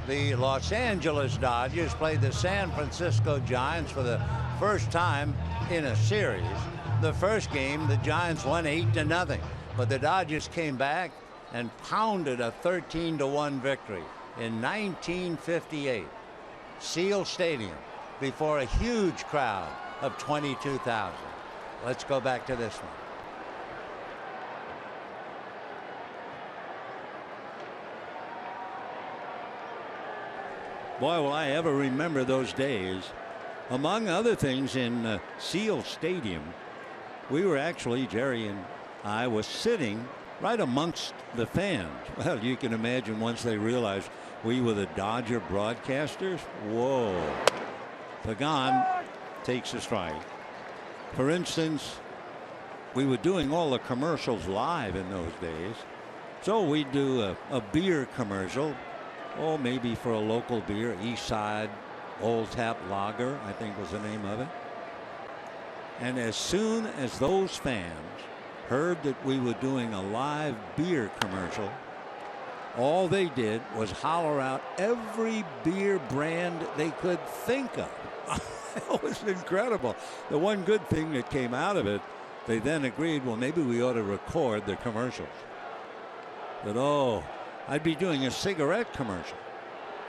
the Los Angeles Dodgers played the San Francisco Giants for the first time in a series. The first game, the Giants won 8-0, but the Dodgers came back and pounded a 13-1 victory in 1958. Seal Stadium before a huge crowd of 22,000. Let's go back to this one. Boy, will I ever remember those days. Among other things, in Seal Stadium, we were actually, Jerry and I, was sitting right amongst the fans. Well, you can imagine once they realized we were the Dodger broadcasters. Whoa. Pagan takes a strike. For instance, we were doing all the commercials live in those days. So we'd do a beer commercial. Oh, maybe for a local beer, East Side Old Tap Lager, I think was the name of it. And as soon as those fans heard that we were doing a live beer commercial, all they did was holler out every beer brand they could think of. It was incredible. The one good thing that came out of it, they then agreed, well, maybe we ought to record the commercials. But oh, I'd be doing a cigarette commercial,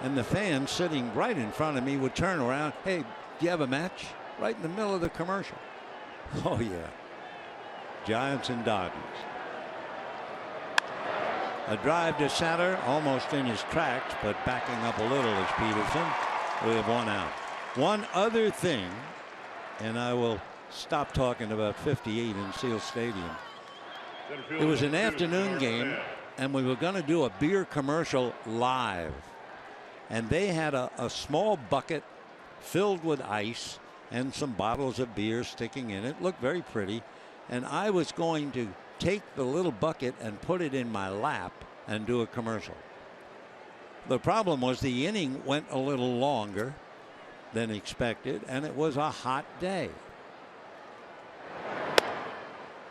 and the fans sitting right in front of me would turn around. Hey, do you have a match? Right in the middle of the commercial. Oh, yeah. Giants and Dodgers. A drive to center, almost in his tracks, but backing up a little is Peterson. We have 1 out. One other thing, and I will stop talking about 58 in Seal Stadium. It was an afternoon game, and we were going to do a beer commercial live. And they had a small bucket filled with ice and some bottles of beer sticking in it. Looked very pretty. And I was going to take the little bucket and put it in my lap and do a commercial. The problem was the inning went a little longer than expected, and it was a hot day.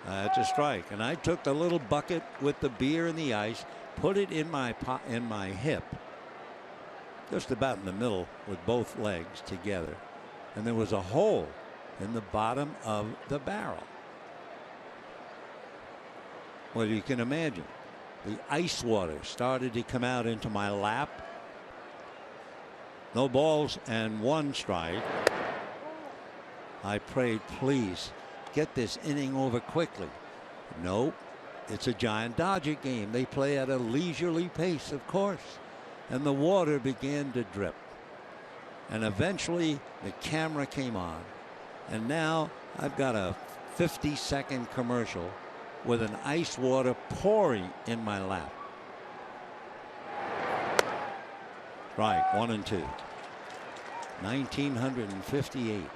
That's a strike, and I took the little bucket with the beer and the ice, put it in my hip, just about in the middle with both legs together, and there was a hole in the bottom of the barrel. Well, you can imagine the ice water started to come out into my lap. No balls and 1 strike. I prayed, please get this inning over quickly. Nope. It's a Giant Dodger game. They play at a leisurely pace, of course. And the water began to drip. And eventually the camera came on. And now I've got a 50-second commercial with an ice water pouring in my lap. Strike 1 and 2. 1958. Wow.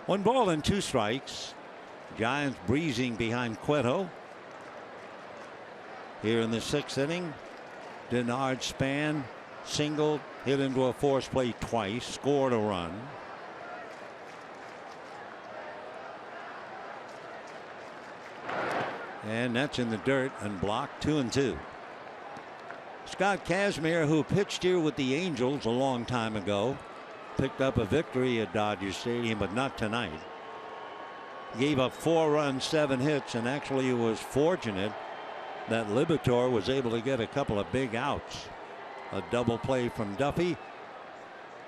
1 ball and 2 strikes. Giants breezing behind Cueto. Here in the 6th inning, Denard Span singled, hit into a force play twice, scored a run. And that's in the dirt and blocked. 2 and 2. Scott Kazmir, who pitched here with the Angels a long time ago, picked up a victory at Dodger Stadium, but not tonight. Gave up 4 runs, 7 hits, and actually was fortunate that Liberatore was able to get a couple of big outs. A double play from Duffy,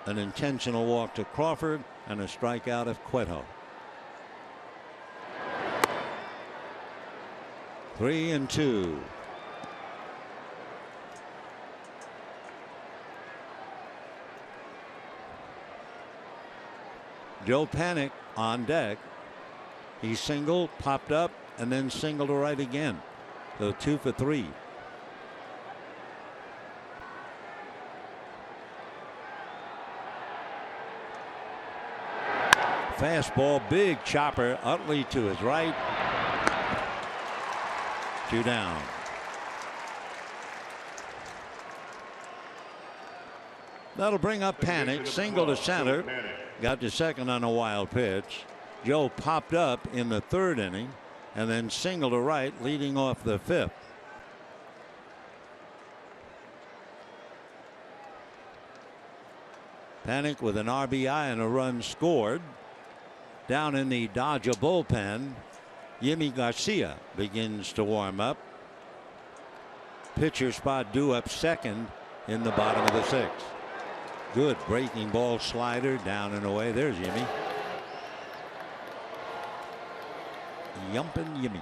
an intentional walk to Crawford, and a strikeout of Cueto. 3 and 2. Joe Panic on deck. He singled, popped up, and then singled to right again. So 2 for 3. Fastball, big chopper, Utley to his right. 2 down. That'll bring up Panic. Single to center. Got to second on a wild pitch. Joe popped up in the 3rd inning and then single to right, leading off the 5th. Panic with an RBI and a run scored. Down in the Dodger bullpen, Yimi Garcia begins to warm up. Pitcher spot due up second in the bottom of the 6th. Good breaking ball slider down and away. There's Yimi. Yumpin' Yimi.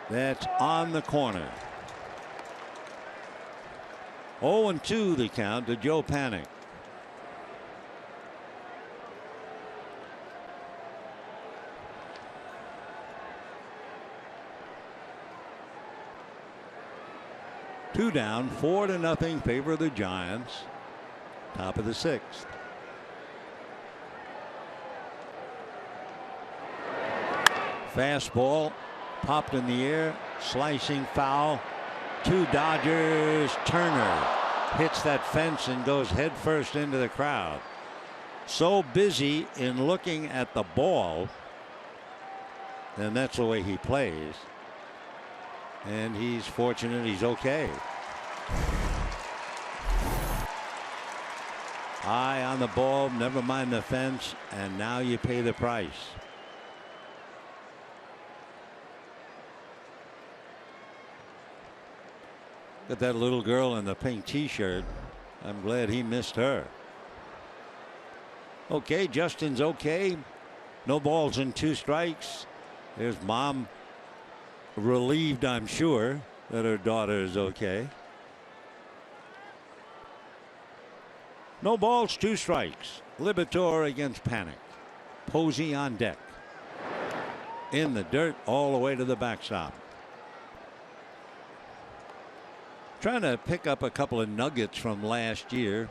That's on the corner. 0-2 the count to Joe Panic. Two down, 4-0 favor of the Giants. Top of the 6th. Fastball popped in the air, slicing foul. 2 Dodgers. Turner hits that fence and goes headfirst into the crowd. So busy in looking at the ball, and that's the way he plays. And he's fortunate he's okay. High on the ball, never mind the fence, and now you pay the price. Got that little girl in the pink t-shirt. I'm glad he missed her. Okay, Justin's okay. No balls and 2 strikes. There's mom, relieved, I'm sure, that her daughter is okay. No balls, 2 strikes. Liberatore against Panic. Posey on deck. In the dirt all the way to the backstop. Trying to pick up a couple of nuggets from last year,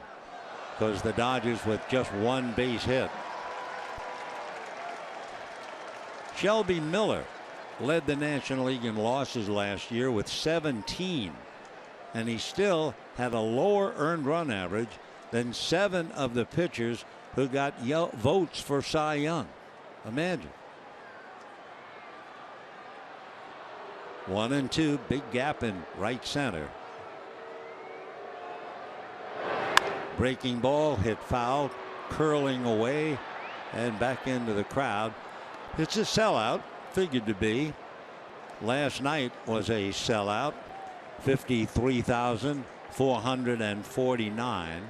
because the Dodgers with just 1 base hit. Shelby Miller led the National League in losses last year with 17, and he still had a lower earned run average than 7 of the pitchers who got votes for Cy Young. Imagine. 1-2, big gap in right center. Breaking ball hit foul, curling away and back into the crowd. It's a sellout, figured to be. Last night was a sellout, 53,449.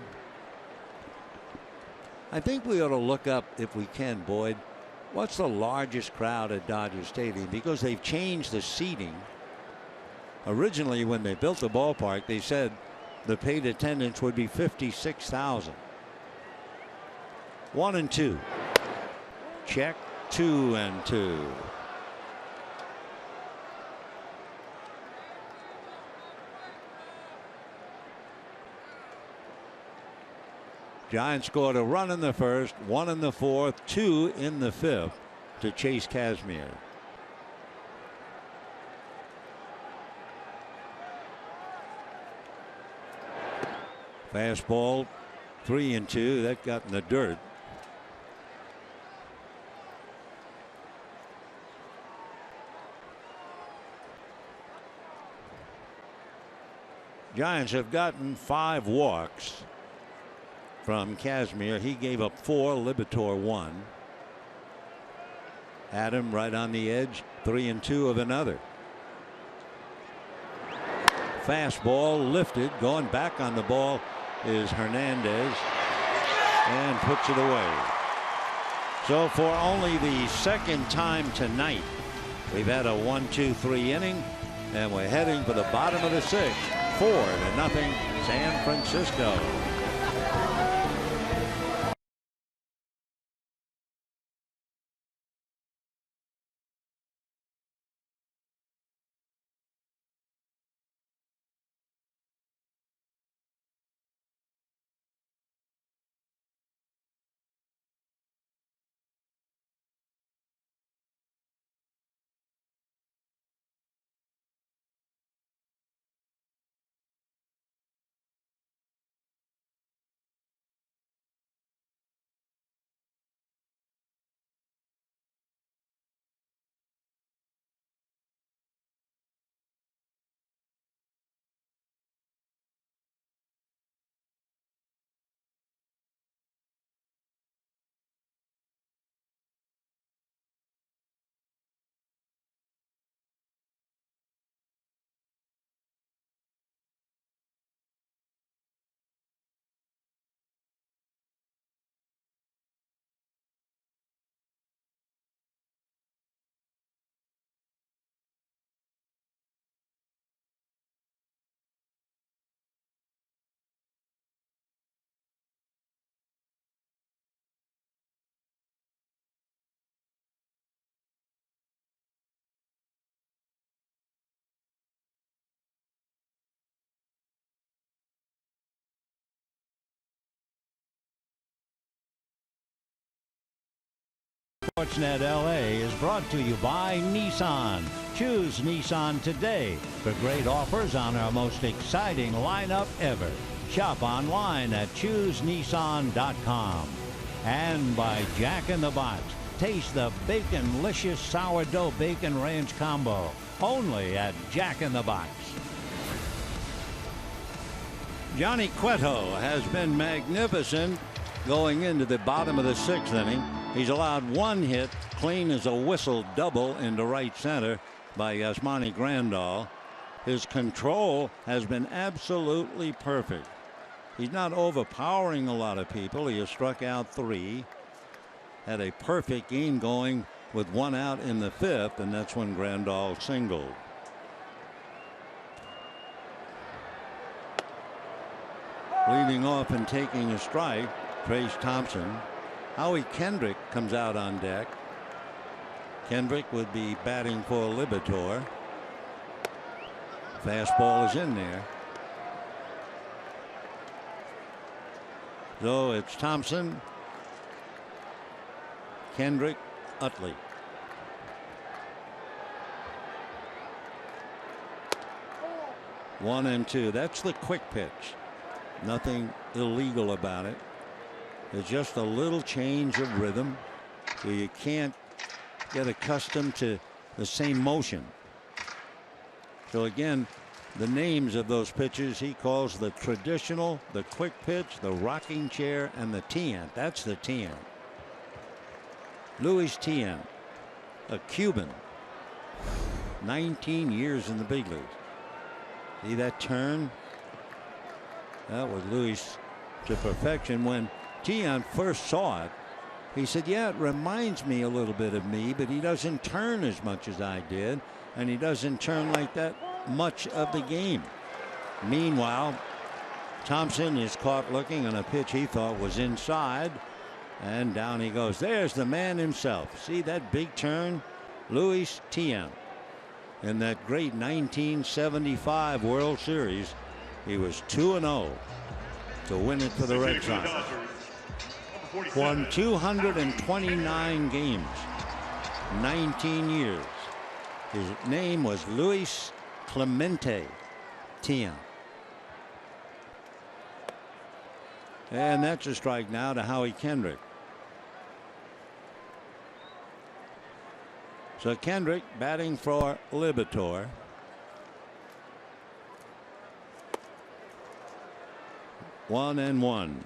I think we ought to look up, if we can, Boyd, what's the largest crowd at Dodger Stadium, because they've changed the seating. Originally, when they built the ballpark, they said the paid attendance would be 56,000. 1-2. Check. 2-2. Giants scored a run in the first, 1 in the fourth, 2 in the fifth to chase Kazmir. Fastball 3-2, that got in the dirt. Giants have gotten 5 walks from Kazmir. He gave up 4, Liberatore 1. Adam right on the edge, 3-2 of another. Fastball lifted, going back on the ball is Hernandez, and puts it away. So for only the second time tonight, we've had a 1-2-3 inning, and we're heading for the bottom of the 6th. 4-0 San Francisco. Sportsnet LA is brought to you by Nissan. Choose Nissan today for great offers on our most exciting lineup ever. Shop online at choosenissan.com. And by Jack in the Box. Taste the Bacon-licious sourdough bacon ranch combo. Only at Jack in the Box. Johnny Cueto has been magnificent going into the bottom of the 6th inning. He's allowed 1 hit, clean as a whistle double into right center by Yasmani Grandal. His control has been absolutely perfect. He's not overpowering a lot of people. He has struck out 3. Had a perfect game going with 1 out in the 5th, and that's when Grandal singled. Leading off and taking a strike, Trace Thompson. Howie Kendrick comes out on deck. Kendrick would be batting for Liberatore. Fastball is in there. So it's Thompson, Kendrick, Utley. One and two. That's the quick pitch. Nothing illegal about it. It's just a little change of rhythm. So you can't get accustomed to the same motion. So again, the names of those pitches he calls the traditional, the quick pitch, the rocking chair, and the Tiant. That's the Tiant. Luis Tiant, a Cuban, 19 years in the big leagues. See that turn? That was Luis to perfection. When Tiant first saw it, he said, yeah, it reminds me a little bit of me, but he doesn't turn as much as I did, and he doesn't turn like that much of the game. Meanwhile, Thompson is caught looking on a pitch he thought was inside, and down he goes. There's the man himself. See that big turn? Luis Tiant. In that great 1975 World Series, he was 2-0 to win it for the Red Sox. Won 229 games, 19 years. His name was Luis Clemente Tiant. And that's a strike now to Howie Kendrick. So Kendrick batting for Liberatore. One and one.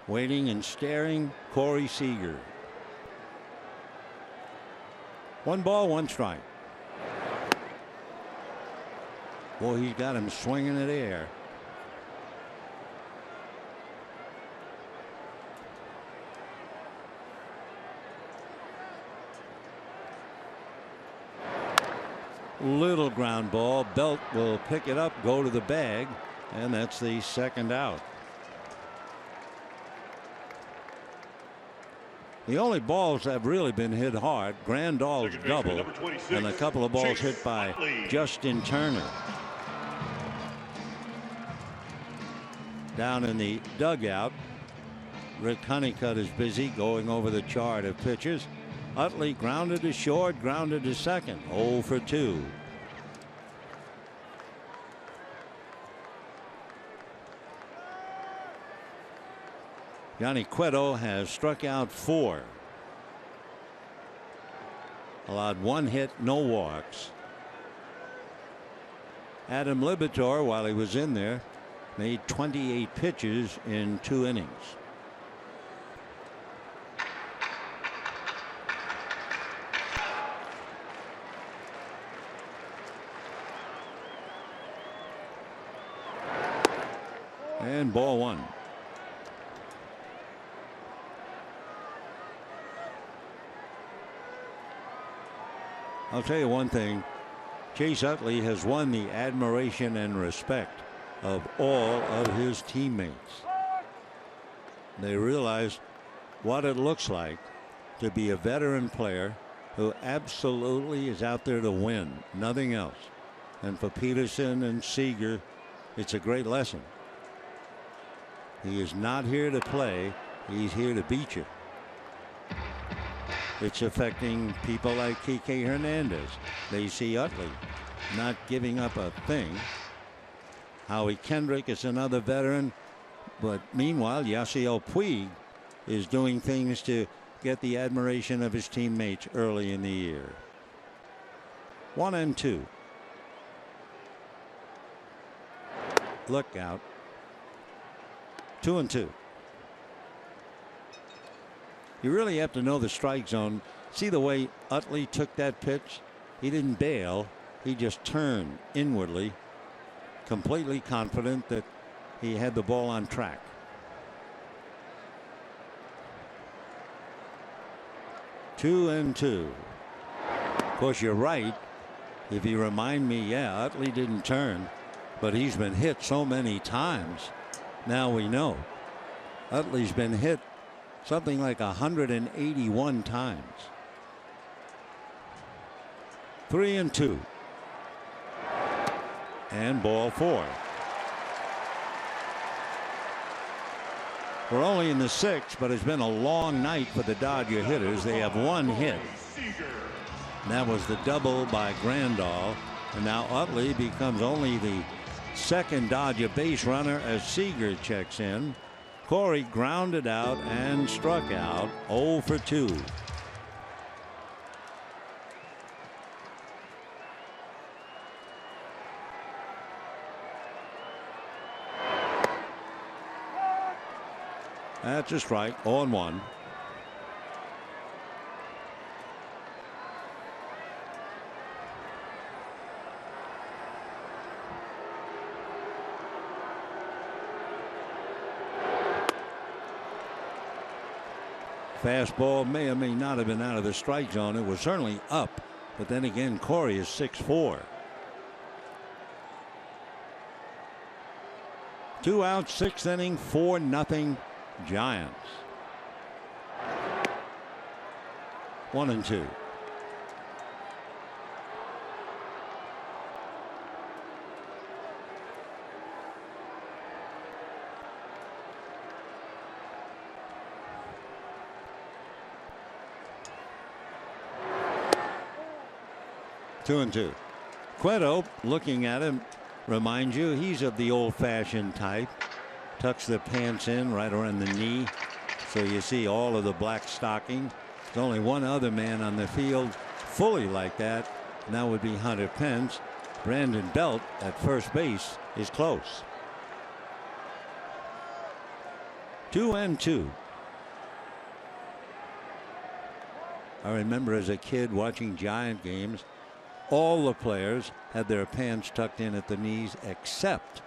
Waiting and staring, Corey Seager. 1 ball, 1 strike. Boy, he's got him swinging in the air. Little ground ball. Belt will pick it up, go to the bag, and that's the 2nd out. The only balls that have really been hit hard, Grandal's double, and a couple of balls hit by Justin Turner. Down in the dugout, Rick Honeycutt is busy going over the chart of pitches. Utley grounded to short, grounded to second. 0 for 2. Johnny Cueto has struck out 4. Allowed 1 hit, no walks. Adam Liberatore, while he was in there, made 28 pitches in 2 innings. And ball 1. I'll tell you one thing. Chase Utley has won the admiration and respect of all of his teammates. They realize what it looks like to be a veteran player who absolutely is out there to win, nothing else. And for Peterson and Seager, it's a great lesson. He is not here to play. He's here to beat you. It's affecting people like Kike Hernandez. They see Utley not giving up a thing. Howie Kendrick is another veteran. But meanwhile, Yasiel Puig is doing things to get the admiration of his teammates early in the year. 1 and 2. Look out. 2-2. You really have to know the strike zone. See the way Utley took that pitch? He didn't bail. He just turned inwardly, completely confident that he had the ball on track. Two and two. Of course, you're right. If you remind me, yeah, Utley didn't turn, but he's been hit so many times. Now we know. Utley's been hit something like 181 times. 3-2. And ball four. We're only in the sixth, but it's been a long night for the Dodger hitters. They have one hit. And that was the double by Grandal. And now Utley becomes only the second Dodger base runner as Seager checks in. Corey grounded out and struck out. 0 for 2. That's a strike. 0-1. Fastball may or may not have been out of the strike zone. It was certainly up. But then again, Corey is 6'4". 2 outs, 6th inning, 4-0 Giants. 1-2. Two and two. Cueto, looking at him, reminds you he's of the old-fashioned type. Tucks the pants in right around the knee, so you see all of the black stocking. There's only one other man on the field fully like that, and that would be Hunter Pence. Brandon Belt at first base is close. 2-2. I remember as a kid watching Giant games, all the players had their pants tucked in at the knees except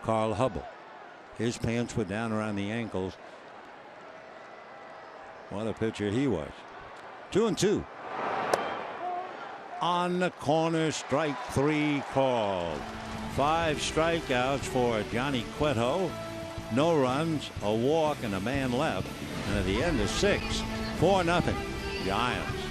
Carl Hubble. His pants were down around the ankles. What a pitcher he was. 2-2. On the corner, strike 3 called. 5 strikeouts for Johnny Cueto. No runs, a walk, and a man left. And at the end of 6, 4-0 Giants.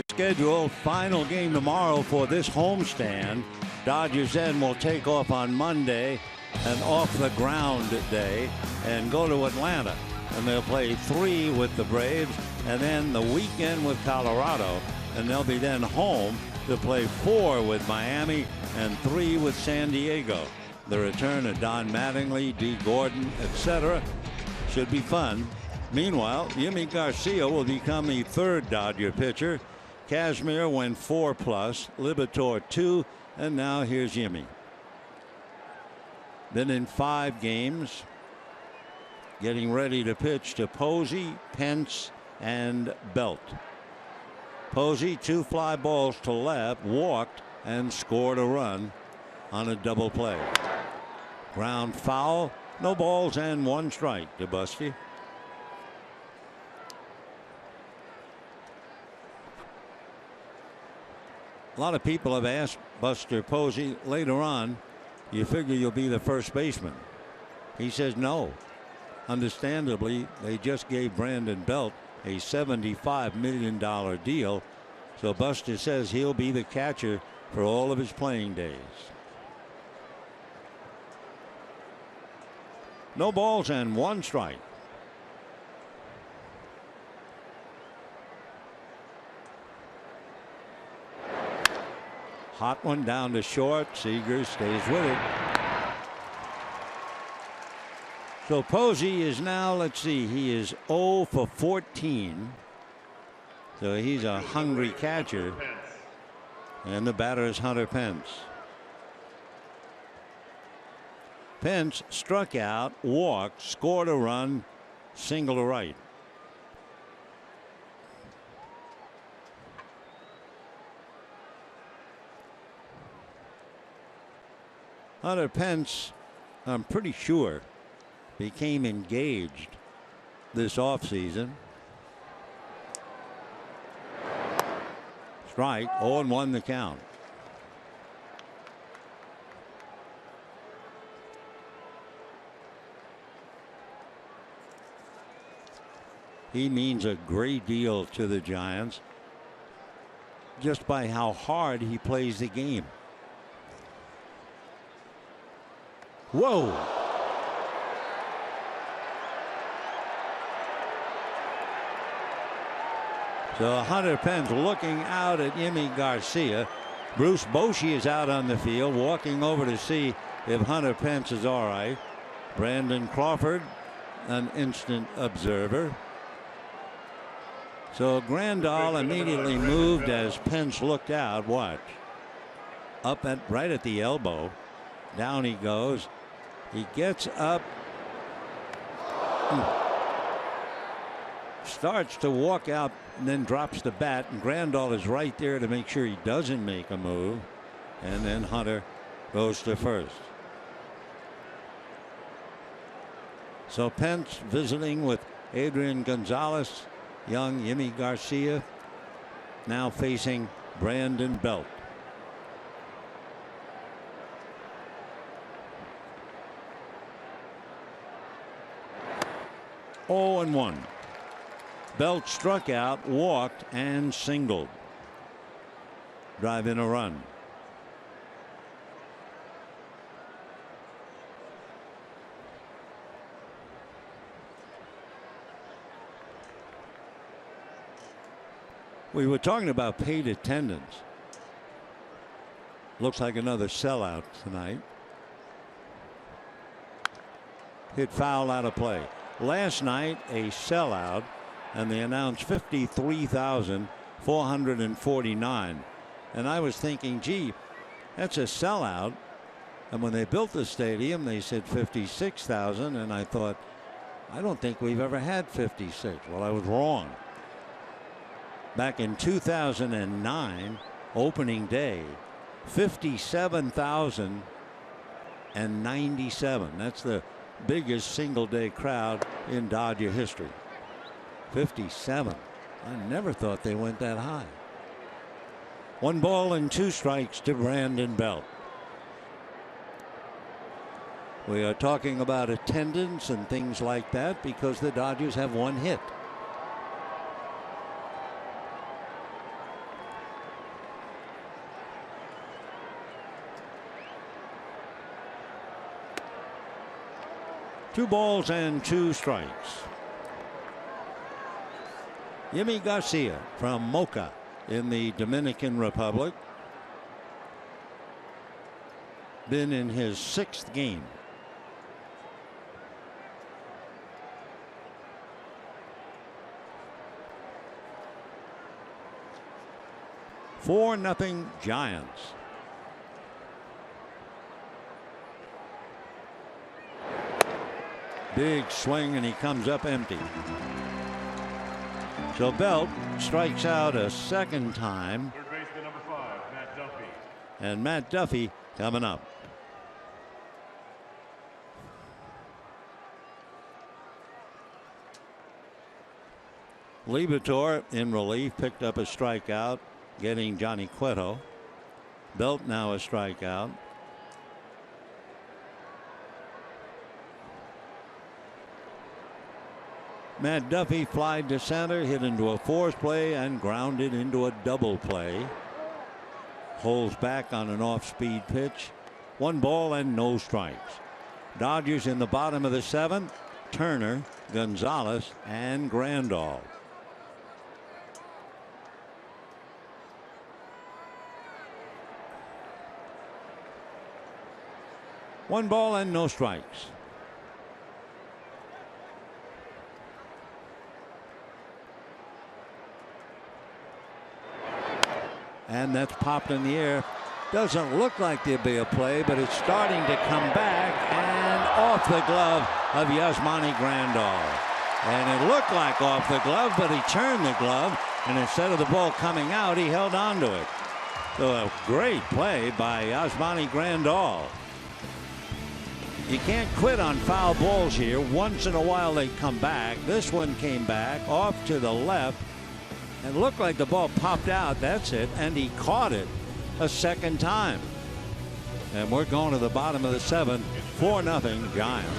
Schedule final game tomorrow for this homestand. Dodgers then will take off on Monday, an off the ground day, and go to Atlanta, and they'll play 3 with the Braves, and then the weekend with Colorado, and they'll be then home to play 4 with Miami and 3 with San Diego. The return of Don Mattingly, D. Gordon, etc. should be fun. Meanwhile, Yimi Garcia will become the 3rd Dodger pitcher. Kazmir went 4+, Liberatore 2, and now here's Yimi. Then in 5 games, getting ready to pitch to Posey, Pence, and Belt. Posey 2 fly balls to left, walked, and scored a run on a double play. Ground foul, no balls, and 1 strike to Busty. A lot of people have asked Buster Posey later on, you figure you'll be the first baseman. He says no. Understandably, they just gave Brandon Belt a $75 million deal. So Buster says he'll be the catcher for all of his playing days. No balls and 1 strike. Hot one down to short. Seager stays with it. So Posey is now, let's see, he is 0 for 14. So he's a hungry catcher. And the batter is Hunter Pence. Pence struck out, walked, scored a run, single to right. Hunter Pence, I'm pretty sure, became engaged this offseason. Strike, 0-1 the count. He means a great deal to the Giants just by how hard he plays the game. Whoa. So Hunter Pence looking out at Yimi Garcia. Bruce Bochy is out on the field, walking over to see if Hunter Pence is all right. Brandon Crawford, an instant observer. So Grandal immediately moved as Pence looked out. Watch. Up at right at the elbow. Down he goes. He gets up. Starts to walk out and then drops the bat, and Grandal is right there to make sure he doesn't make a move. And then Hunter goes to first. So Pence visiting with Adrian Gonzalez. Young Yimi Garcia now facing Brandon Belt. Oh, and 1. Belt struck out, walked, and singled. Drive in a run. We were talking about paid attendance. Looks like another sellout tonight. Hit foul out of play. Last night a sellout, and they announced 53,449. And I was thinking, gee, that's a sellout. And when they built the stadium, they said 56,000, and I thought, I don't think we've ever had 56. Well, I was wrong. Back in 2009, opening day, 57,097. That's the biggest single day crowd in Dodger history. 57. I never thought they went that high. 1 ball and 2 strikes to Brandon Belt. We are talking about attendance and things like that because the Dodgers have 1 hit. 2-2 Yimi Garcia from Mocha in the Dominican Republic. Been in his 6th game. Four nothing Giants. Big swing and he comes up empty. So Belt strikes out a second time. Third baseman number 5, Matt Duffy. And Matt Duffy coming up. Liberatore in relief picked up a strikeout, getting Johnny Cueto. Belt now a strikeout. Matt Duffy flied to center, hit into a force play and grounded into a double play. Holds back on an off-speed pitch. 1 ball and no strikes. Dodgers in the bottom of the 7th. Turner, Gonzalez and Grandal. One ball and no strikes. And that's popped in the air. Doesn't look like there'll be a play, but it's starting to come back and off the glove of Yasmani Grandal. And it looked like off the glove, but he turned the glove, and instead of the ball coming out, he held on to it. So a great play by Yasmani Grandal. You can't quit on foul balls here. Once in a while they come back. This one came back off to the left. It looked like the ball popped out. That's it. And he caught it a second time. And we're going to the bottom of the 7th. 4-0 Giants.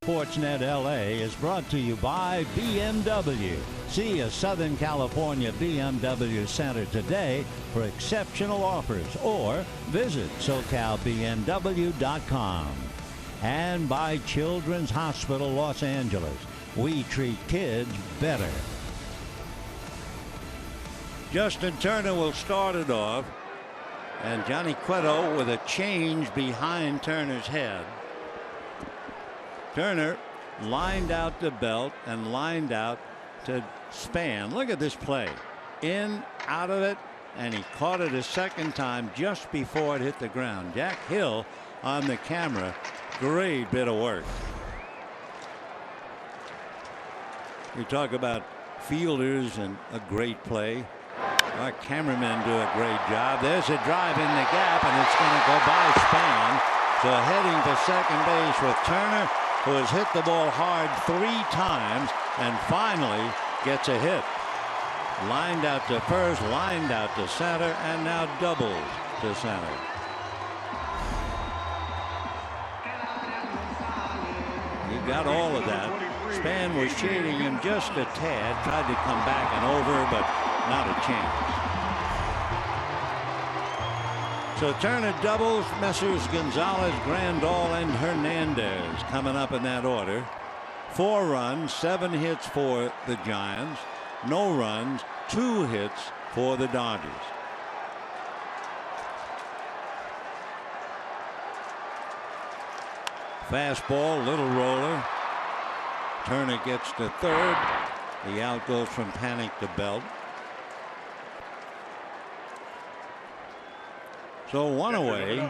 Sportsnet LA is brought to you by BMW. See a Southern California BMW center today for exceptional offers or visit SoCalBMW.com. And by Children's Hospital Los Angeles. We treat kids better. Justin Turner will start it off. And Johnny Cueto with a change behind Turner's head. Turner lined out to Belt and lined out to Span. Look at this play. In, out of it, and he caught it a second time just before it hit the ground. Jack Hill on the camera. Great bit of work. You talk about fielders and a great play. Our cameramen do a great job. There's a drive in the gap, and it's going to go by Span. So heading to second base with Turner, who has hit the ball hard 3 times and finally gets a hit. Lined out to first, lined out to center, and now doubles to center. You got all of that. Span was shading him just a tad, tried to come back and over, but not a chance. So Turner doubles, Messrs. Gonzalez, Grandal, and Hernandez coming up in that order. 4 runs, 7 hits for the Giants. No runs, 2 hits for the Dodgers. Fastball, little roller. Turner gets to third. The out goes from Panic to Belt. So 1 away.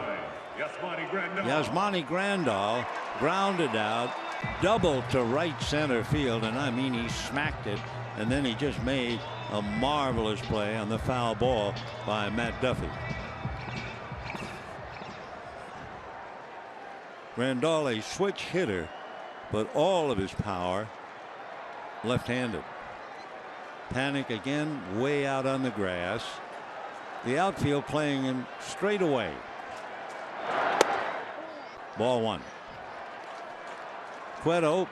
Yasmani Grandal grounded out, double to right center field, and I mean he smacked it, and then he just made a marvelous play on the foul ball by Matt Duffy. Grandal, a switch hitter, but all of his power left-handed. Panic again way out on the grass. The outfield playing him straight away. Ball 1. Cueto,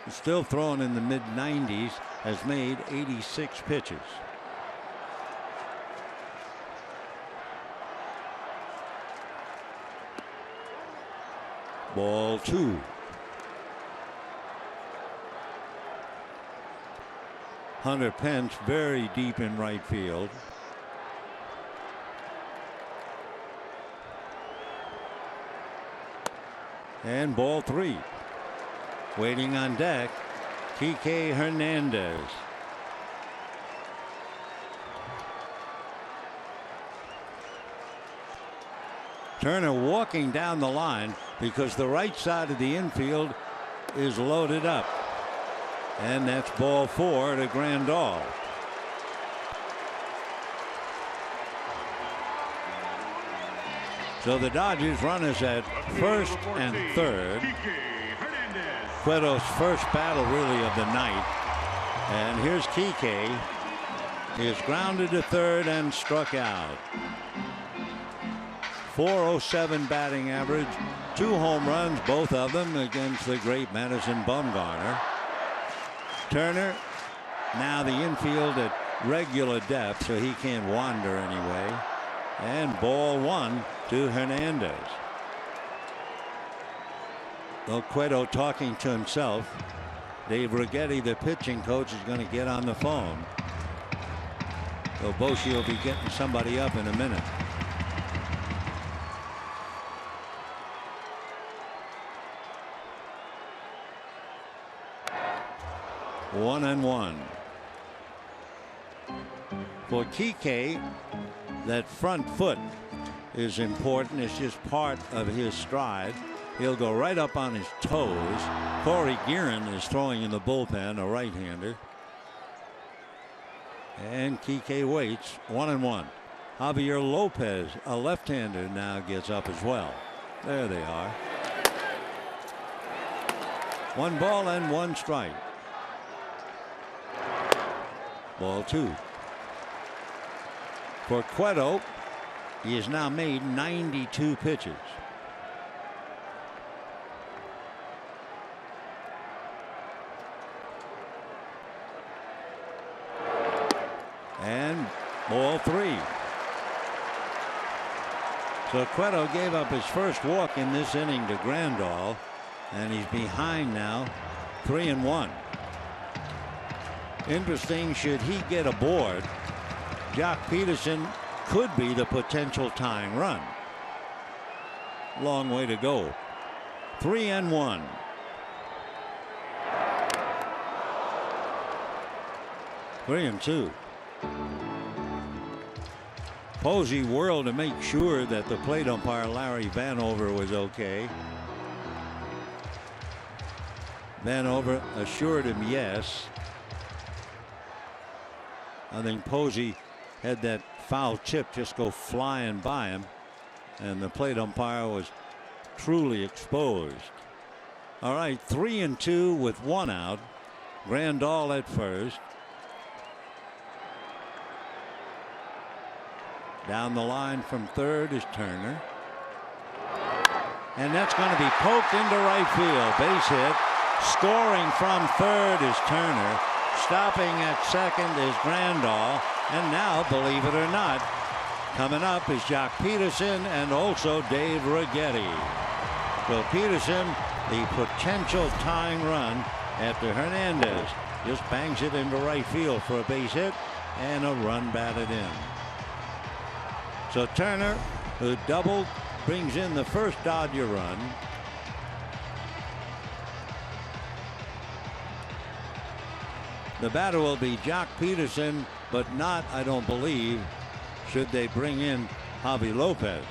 still throwing in the mid-90s, has made 86 pitches. Ball 2. Hunter Pence very deep in right field. And ball 3. Waiting on deck, Kike Hernandez. Turner walking down the line because the right side of the infield is loaded up. And that's ball 4 to Grandal. So the Dodgers runners at first and third. Cueto's first battle really of the night. And here's Kike. He is grounded to third and struck out. .407 batting average, 2 home runs, both of them against the great Madison Bumgarner. Turner, now the infield at regular depth, so he can't wander anyway. And ball 1 to Hernandez. Well, Cueto talking to himself. Dave Righetti, the pitching coach, is going to get on the phone. So Boshi will be getting somebody up in a minute. One and one. For Kike, that front foot is important. It's just part of his stride. He'll go right up on his toes. Corey Guerin is throwing in the bullpen, a right-hander. And Kike waits. 1 and 1. Javier Lopez, a left-hander, now gets up as well. There they are. 1 ball and 1 strike. Ball 2. For Cueto, he has now made 92 pitches. And ball 3. So Cueto gave up his first walk in this inning to Grandal, and he's behind now, 3 and 1. Interesting, should he get aboard, Jock Peterson could be the potential tying run. Long way to go. 3 and 1. Three and 2. Posey whirled to make sure that the plate umpire Larry Vanover was okay. Vanover assured him yes. I think Posey had that foul chip just go flying by him, and the plate umpire was truly exposed. All right, 3-2 with 1 out. Grandal at first. Down the line from third is Turner. And that's going to be poked into right field. Base hit. Scoring from third is Turner. Stopping at second is Grandal. And now, believe it or not, coming up is Jock Peterson and also Dave Righetti. So Peterson, the potential tying run after Hernandez just bangs it into right field for a base hit and a run batted in. So Turner, who doubled, brings in the first Dodger run. The batter will be Jock Peterson, but not, I don't believe, should they bring in Javi Lopez.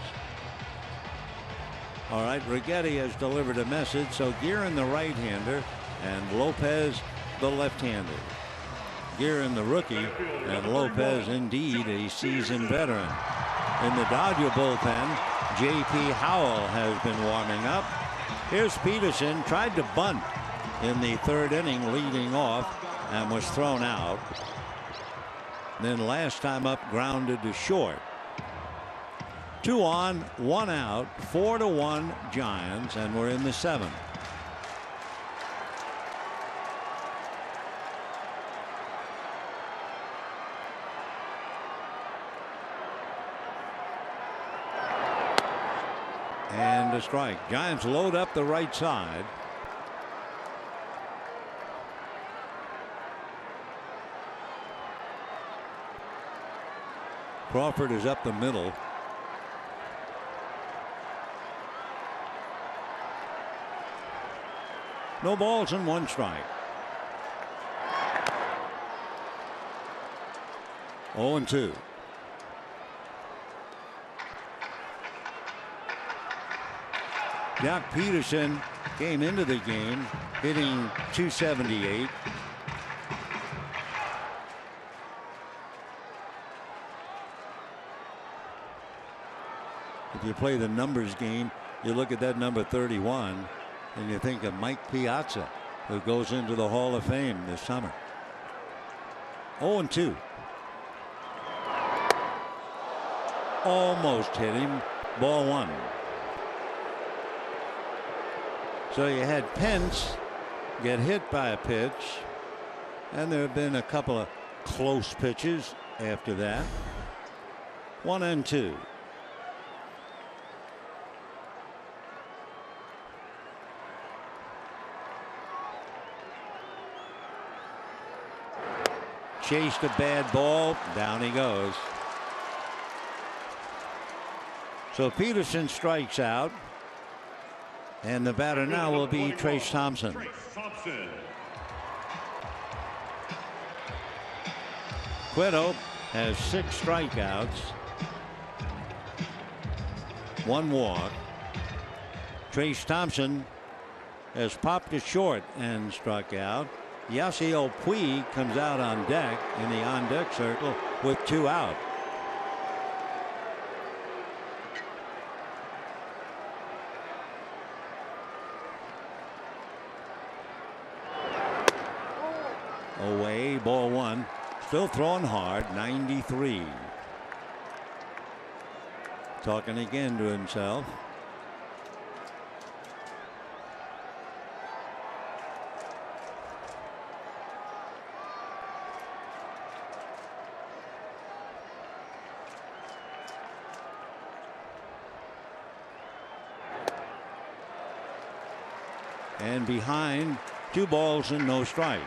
All right, Righetti has delivered a message. So Guerin, the right-hander, and Lopez, the left-hander. Guerin, the rookie, and Lopez, indeed, a seasoned veteran. In the Dodger bullpen, J.P. Howell has been warming up. Here's Peterson, tried to bunt in the third inning, leading off, and was thrown out. Then last time up, grounded to short. 2 on, 1 out, 4-1 Giants, and we're in the 7th. And a strike. Giants load up the right side. Crawford is up the middle. No balls and 1 strike. 0-2. Jock Peterson came into the game hitting .278. If you play the numbers game, you look at that number 31 and you think of Mike Piazza, who goes into the Hall of Fame this summer. 0-2. Almost hit him. Ball 1. So you had Pence get hit by a pitch, and there have been a couple of close pitches after that. 1-2. Chased a bad ball. Down he goes. So Peterson strikes out. And the batter now will be Trace Thompson. Cueto has 6 strikeouts. 1 walk. Trace Thompson has popped it short and struck out. Yasiel Puig comes out on deck in the on-deck circle with 2 out. Away, ball 1. Still throwing hard, 93. Talking again to himself. And behind, 2 balls and no strikes.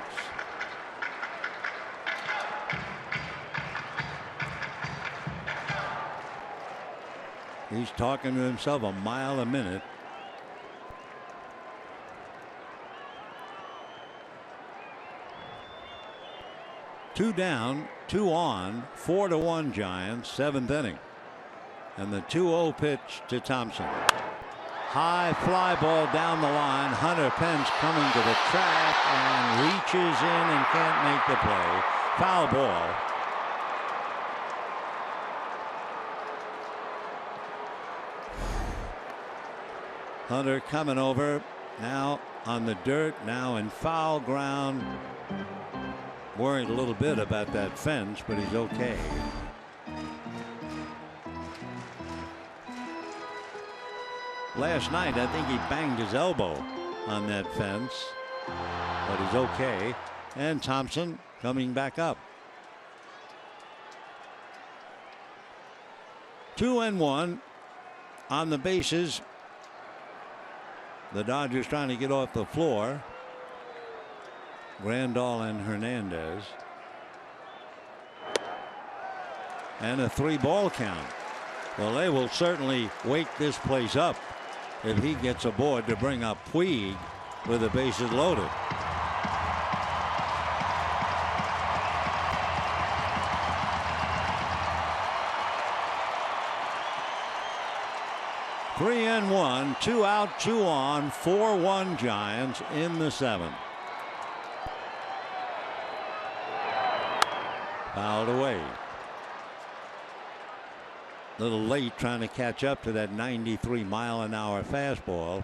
He's talking to himself a mile a minute. Two down, 2 on, 4-1 Giants, 7th inning. And the 2-0 pitch to Thompson. High fly ball down the line. Hunter Pence coming to the track and reaches in and can't make the play. Foul ball. Hunter coming over now on the dirt, now in foul ground. Worried a little bit about that fence, but he's okay. Last night, I think he banged his elbow on that fence, but he's okay. And Thompson coming back up. 2-1 on the bases. The Dodgers trying to get off the floor. Grandal and Hernandez. And a 3-ball count. Well, they will certainly wake this place up if he gets aboard to bring up Puig with the bases loaded. Three and one, 2 out, 2 on, 4-1 Giants in the 7th. Fouled away. A little late trying to catch up to that 93-mile-an-hour fastball.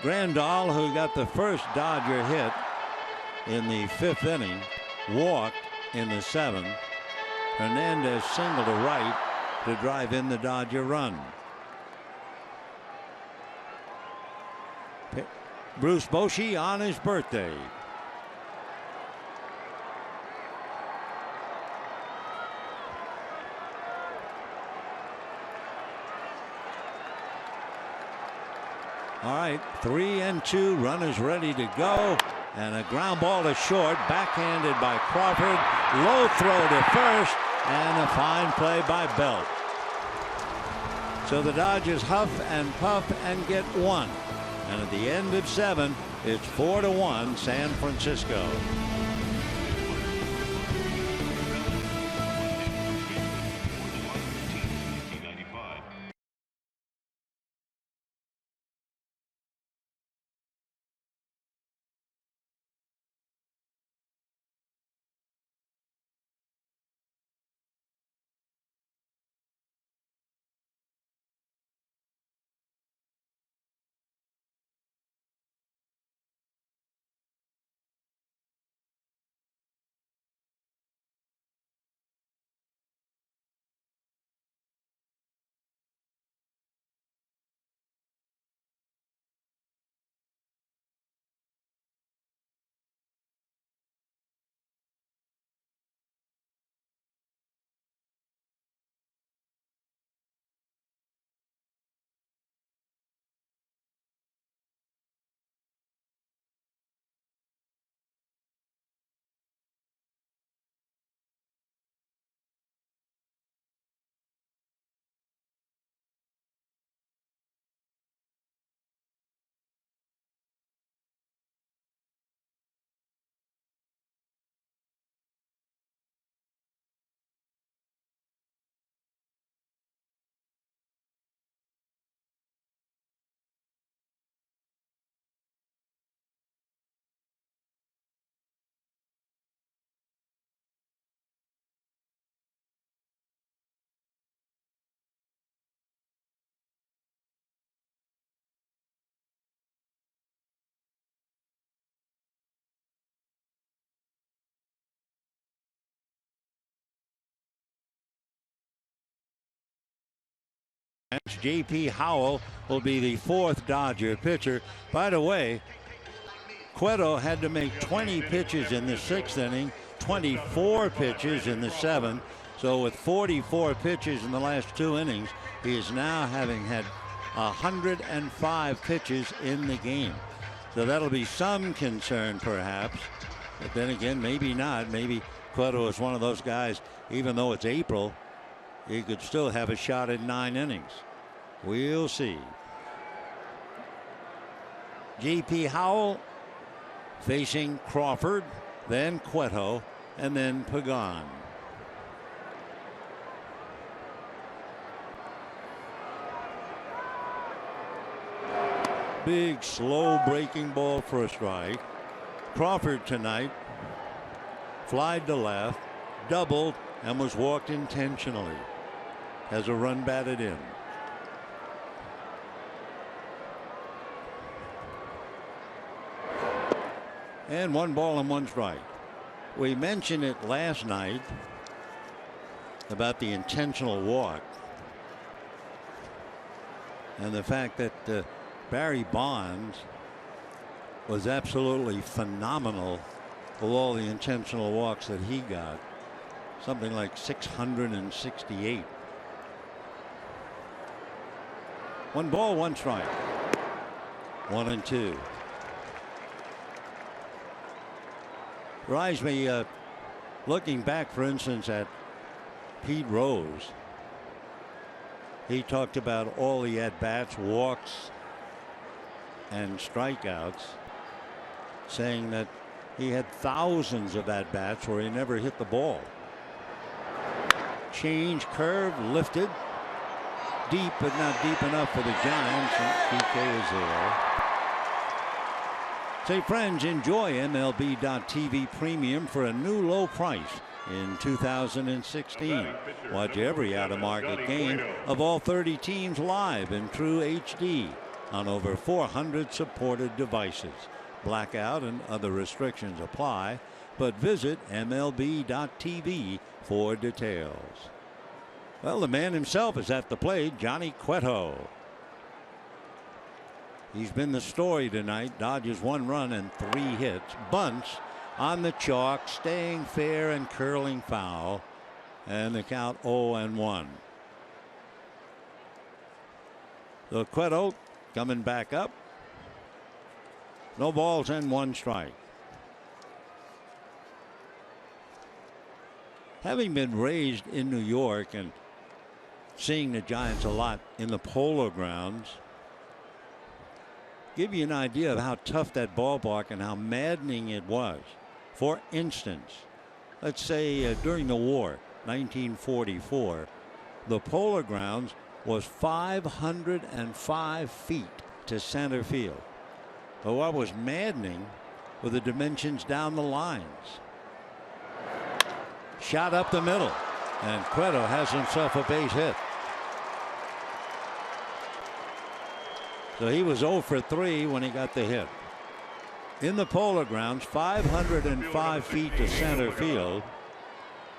Grandal, who got the first Dodger hit in the 5th inning, walked in the 7th. Hernandez singled to right to drive in the Dodger run. Bruce Bochy on his birthday. All right, 3-2, runners ready to go, and a ground ball to short, backhanded by Crawford. Low throw to first, and a fine play by Belt. So the Dodgers huff and puff and get one, and at the end of 7, it's 4-1 San Francisco. J.P. Howell will be the 4th Dodger pitcher. By the way, Cueto had to make 20 pitches in the 6th inning, 24 pitches in the 7th. So with 44 pitches in the last 2 innings, he is now having had 105 pitches in the game. So that'll be some concern perhaps. But then again, maybe not. Maybe Cueto is one of those guys, even though it's April, he could still have a shot at 9 innings. We'll see. J.P. Howell facing Crawford, then Cueto, and then Pagan. Big slow breaking ball for a strike. Crawford tonight flied to left, doubled, and was walked intentionally. has a run batted in. And 1 ball and 1 strike. We mentioned it last night about the intentional walk and the fact that Barry Bonds was absolutely phenomenal with all the intentional walks that he got. Something like 668. 1 ball, 1 strike. 1-2. Reminds me, looking back, for instance, at Pete Rose. He talked about all the at-bats, walks, and strikeouts, saying that he had thousands of at-bats where he never hit the ball. Change, curve, lifted. Deep, but not deep enough for the Giants. And PK is there. Say, friends, enjoy MLB.TV Premium for a new low price in 2016. Watch every out-of-market game of all 30 teams live in true HD on over 400 supported devices. Blackout and other restrictions apply, but visit MLB.TV for details. Well, the man himself is at the plate, Johnny Cueto. He's been the story tonight. Dodgers 1 run and 3 hits. Bunts on the chalk, staying fair and curling foul. And the count 0-1. So Cueto coming back up. No balls and 1 strike. Having been raised in New York and seeing the Giants a lot in the Polo Grounds, give you an idea of how tough that ballpark and how maddening it was. For instance, let's say during the war, 1944, the Polo Grounds was 505 feet to center field. But what was maddening were the dimensions down the lines. Shot up the middle, and Cueto has himself a base hit. So he was 0 for 3 when he got the hit. In the Polo Grounds, 505 feet to center field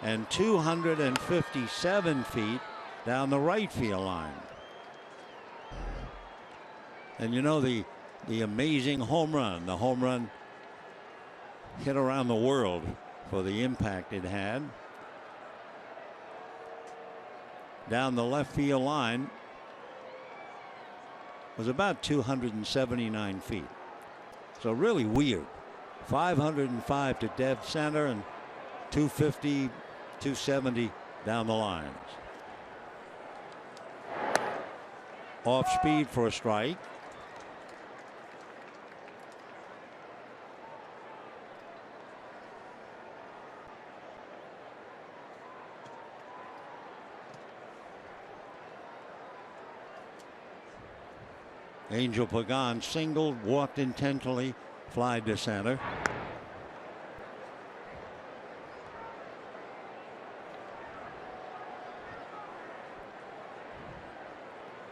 and 257 feet down the right field line. And you know the amazing home run, the home run hit around the world for the impact it had. Down the left field line was about 279 feet. So really weird. 505 to dead center and 250, 270 down the lines. Off speed for a strike. Angel Pagan singled, walked intentionally, fly to center.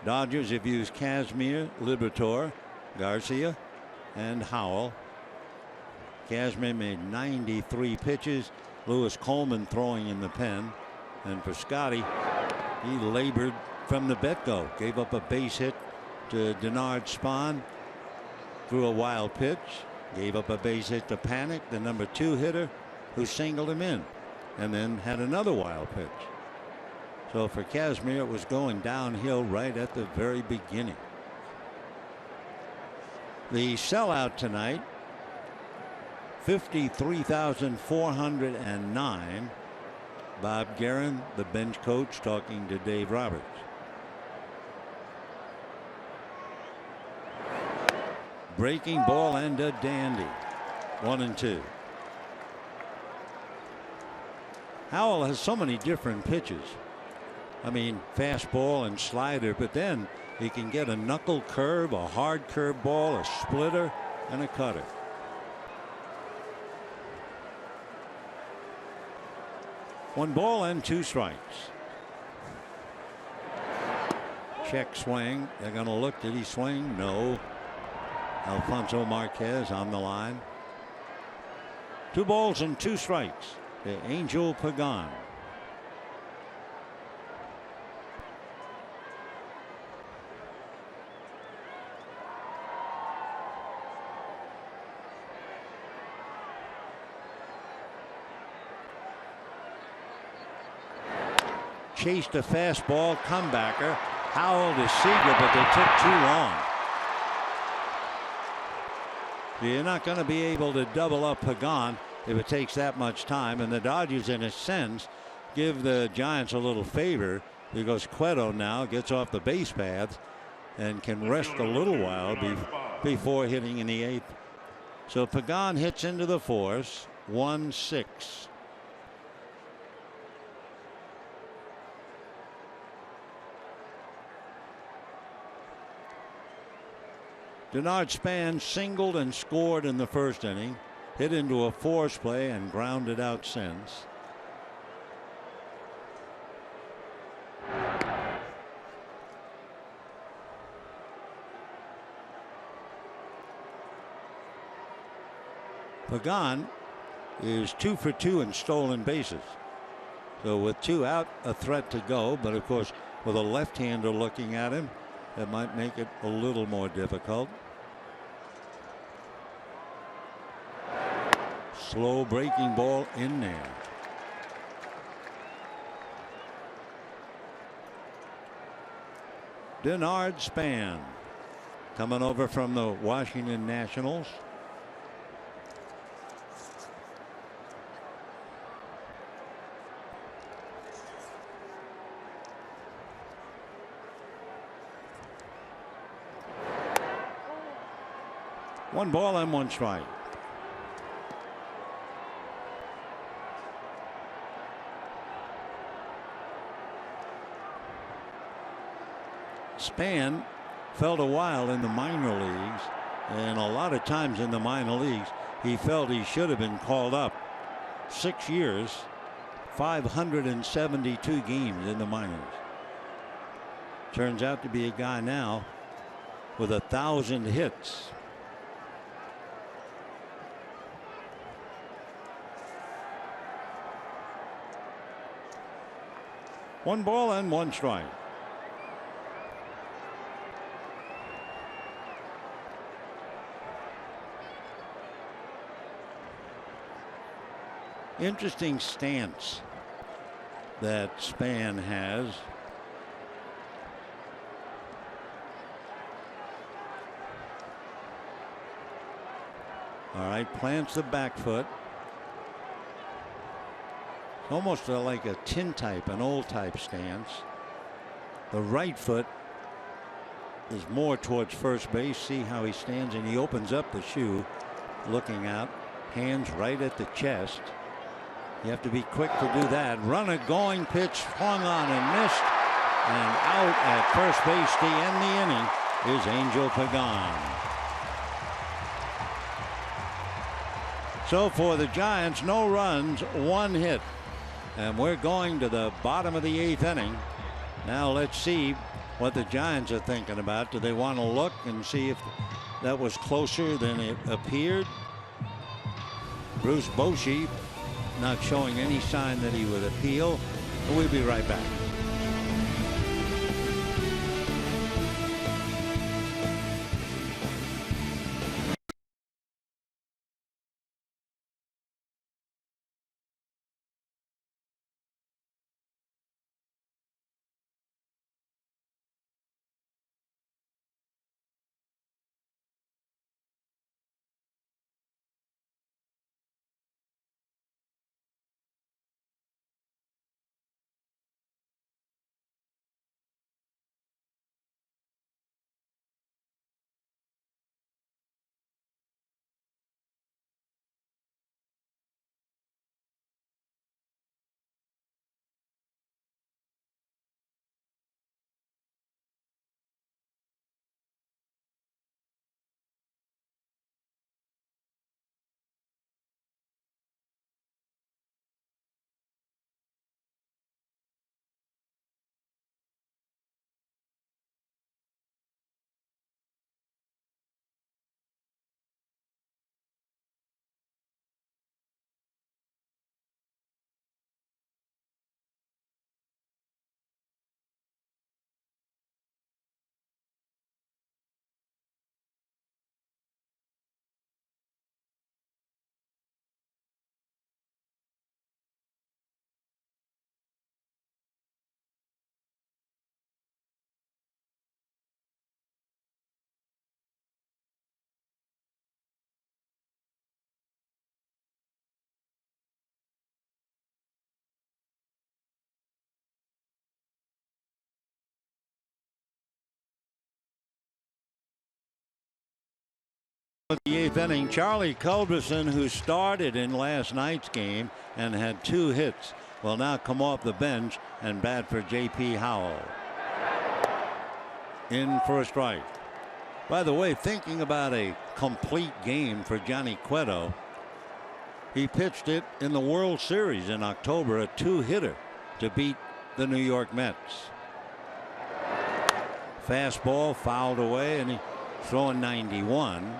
Dodgers have used Kazmir, Liberatore, Garcia, and Howell. Kazmir made 93 pitches. Lewis Coleman throwing in the pen. And for Scotty, he labored from the get-go. Gave up a base hit to Denard Spahn, threw a wild pitch, gave up a base hit to Panic, the number 2 hitter, who singled him in, and then had another wild pitch. So for Kazmir, it was going downhill right at the very beginning. The sellout tonight, 53,409. Bob Guerin, the bench coach, talking to Dave Roberts. Breaking ball and a dandy. 1-2. Howell has so many different pitches. I mean, fastball and slider, but then he can get a knuckle curve, a hard curve ball, a splitter, and a cutter. One ball and 2 strikes. Check swing. They're going to look. Did he swing? No. Alfonso Marquez on the line. 2 balls and 2 strikes to Angel Pagan. Chased a fastball, comebacker. Howell to Seager, but they took too long. You're not going to be able to double up Pagan if it takes that much time. And the Dodgers, in a sense, give the Giants a little favor because Cueto now gets off the base paths and can rest a little while before hitting in the 8th. So Pagan hits into the force. 1-6. Denard Span singled and scored in the first inning, hit into a force play and grounded out since. Pagan is 2 for 2 in stolen bases. So with 2 out, a threat to go, but of course with a left-hander looking at him, that might make it a little more difficult. Slow breaking ball in there. Denard Span coming over from the Washington Nationals. One ball and 1 strike. Span felt a while in the minor leagues, and a lot of times in the minor leagues he felt he should have been called up. 6 years, 572 games in the minors. Turns out to be a guy now with 1,000 hits. One ball and 1 strike. Interesting stance that Span has. All right, plants the back foot. Almost like a tintype, an old type stance. The right foot is more towards first base. See how he stands, and he opens up the shoe, looking out, hands right at the chest. You have to be quick to do that. Runner going, pitch swung on and missed, and out at first base to end the inning is Angel Pagan. So for the Giants, no runs, 1 hit. And we're going to the bottom of the 8th inning. Now let's see what the Giants are thinking about. Do they want to look and see if that was closer than it appeared? Bruce Bochy not showing any sign that he would appeal. We'll be right back. The eighth inning, Charlie Culberson, who started in last night's game and had 2 hits, will now come off the bench and bat for J.P. Howell. In for a strike. By the way, thinking about a complete game for Johnny Cueto, he pitched it in the World Series in October, a 2-hitter to beat the New York Mets. Fastball fouled away, and he's throwing 91.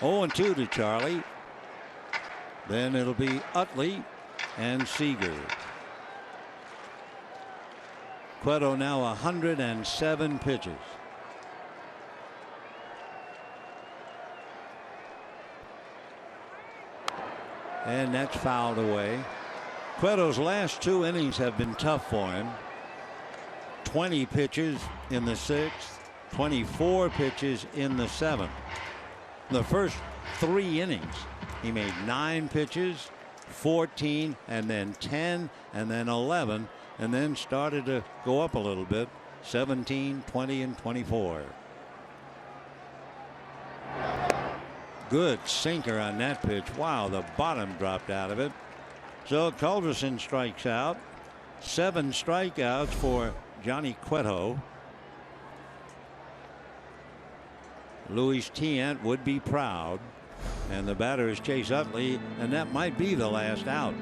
0-2 to Charlie. Then it'll be Utley and Seager. Cueto now 107 pitches. And that's fouled away. Cueto's last 2 innings have been tough for him. 20 pitches in the 6th, 24 pitches in the 7th. The first 3 innings, he made 9 pitches, 14, and then 10, and then 11, and then started to go up a little bit, 17, 20, and 24. Good sinker on that pitch. Wow, the bottom dropped out of it. So Culberson strikes out. 7 strikeouts for Johnny Cueto. Luis Tiant would be proud. And the batter is Chase Utley, and that might be the last out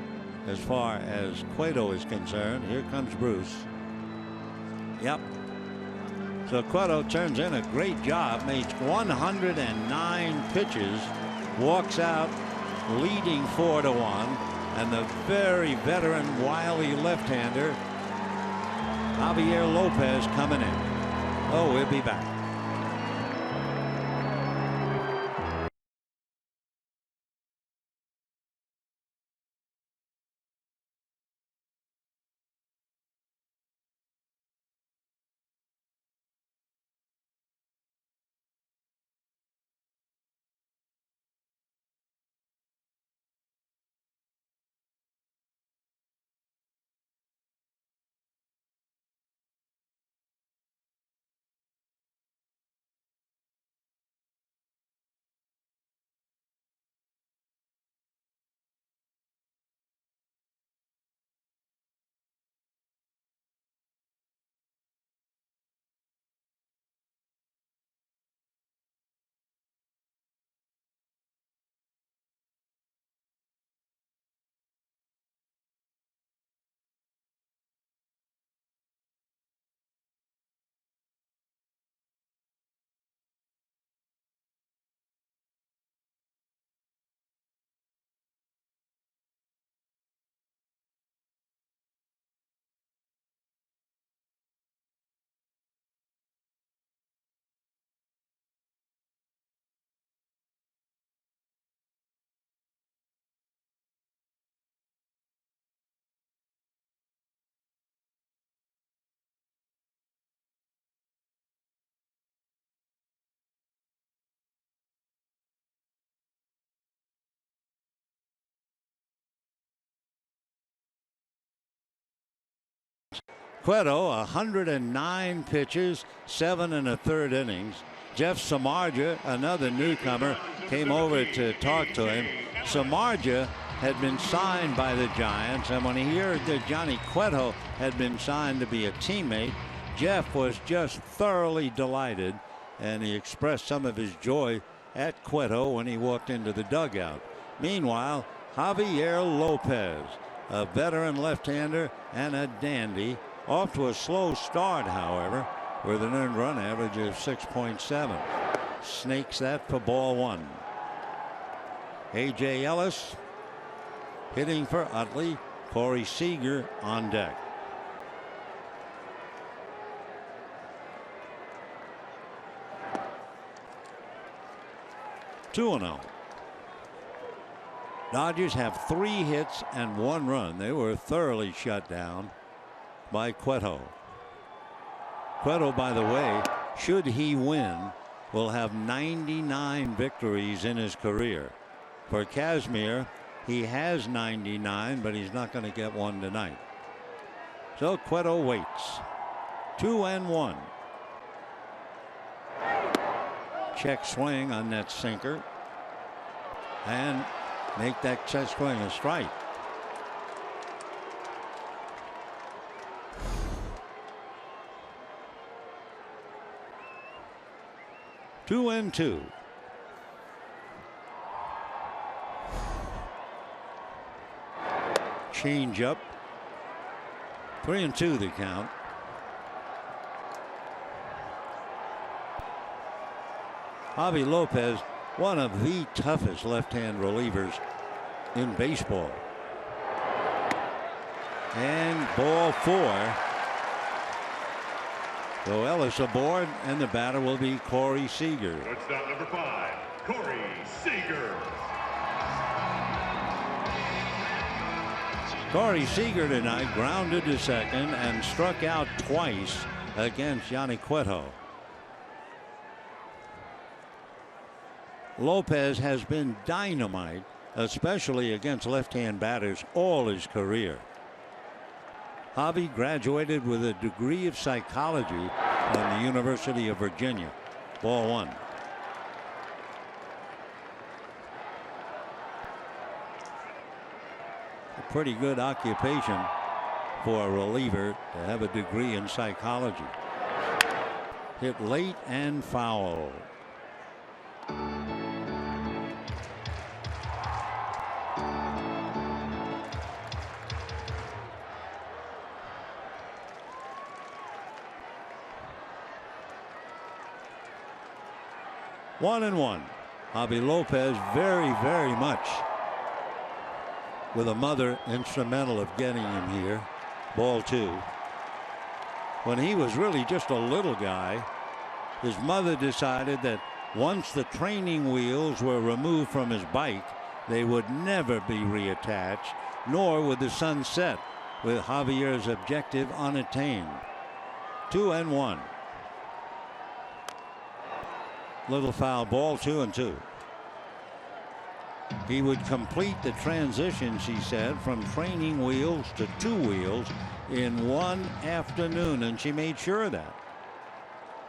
as far as Cueto is concerned. Here comes Bruce. Yep. So Cueto turns in a great job, makes 109 pitches, walks out leading 4-1, and the very veteran wily left-hander Javier Lopez coming in. Oh, we'll be back. Cueto 109 pitches, 7 1/3 innings. Jeff Samardzija, another newcomer, came over to talk to him. Samardzija had been signed by the Giants, and when he heard that Johnny Cueto had been signed to be a teammate, Jeff was just thoroughly delighted, and he expressed some of his joy at Cueto when he walked into the dugout. Meanwhile, Javier Lopez, a veteran left-hander and a dandy, off to a slow start, however, with an earned run average of 6.7. Snakes that for ball 1. A.J. Ellis hitting for Utley. Corey Seager on deck. Two 2-0. Dodgers have 3 hits and 1 run. They were thoroughly shut down by Cueto. Cueto, by the way, should he win, will have 99 victories in his career. For Kazmir, he has 99, but he's not going to get one tonight. So Cueto waits. 2-1. check swing on that sinker and make that check swing a strike. Two and two. Change up. 3-2 the count. Javi Lopez, one of the toughest left-hand relievers in baseball. And ball 4. So Ellis aboard, and the batter will be Corey Seager. Shortstop number 5, Corey Seager. Corey Seager tonight grounded to second and struck out twice against Yanni Cueto. Lopez has been dynamite, especially against left-hand batters, all his career. Javi graduated with a degree of psychology from the University of Virginia. Ball 1. A pretty good occupation for a reliever to have a degree in psychology. Hit late and foul. One and one. Javi Lopez very much with a mother instrumental of getting him here. Ball 2. When he was really just a little guy, his mother decided that once the training wheels were removed from his bike, they would never be reattached, nor would the sun set, with Javier's objective unattained. 2 and 1. Little foul ball. 2 and 2. He would complete the transition, she said, from training wheels to 2 wheels in one afternoon, and she made sure of that.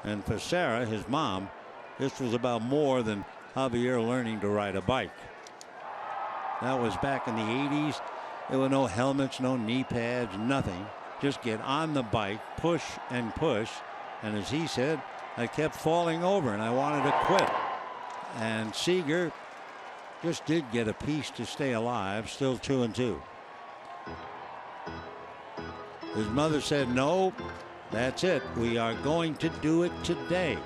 And for Sarah, his mom, this was about more than Javier learning to ride a bike. That was back in the 80s. There were no helmets, no knee pads, nothing. Just get on the bike, push and push, and as he said, I kept falling over and I wanted to quit. And Seager just did get a piece to stay alive. Still 2 and 2. His mother said, no, that's it. We are going to do it today.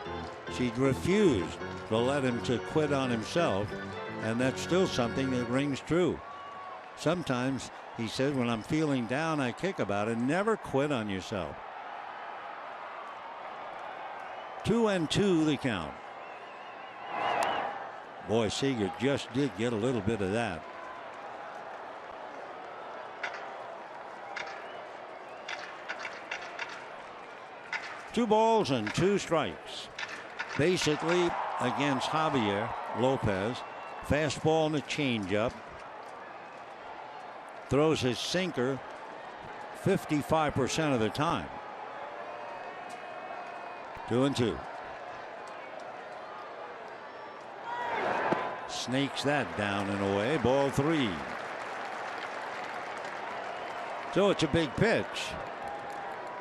She'd refused to let him to quit on himself. And that's still something that rings true. Sometimes, he said, when I'm feeling down, I kick about it. Never quit on yourself. 2 and 2 the count. Boy, Seager just did get a little bit of that. Two balls and 2 strikes. Basically against Javier Lopez. Fastball and a changeup. Throws his sinker 55% of the time. 2 and 2. Snakes that down and away. Ball 3. So it's a big pitch.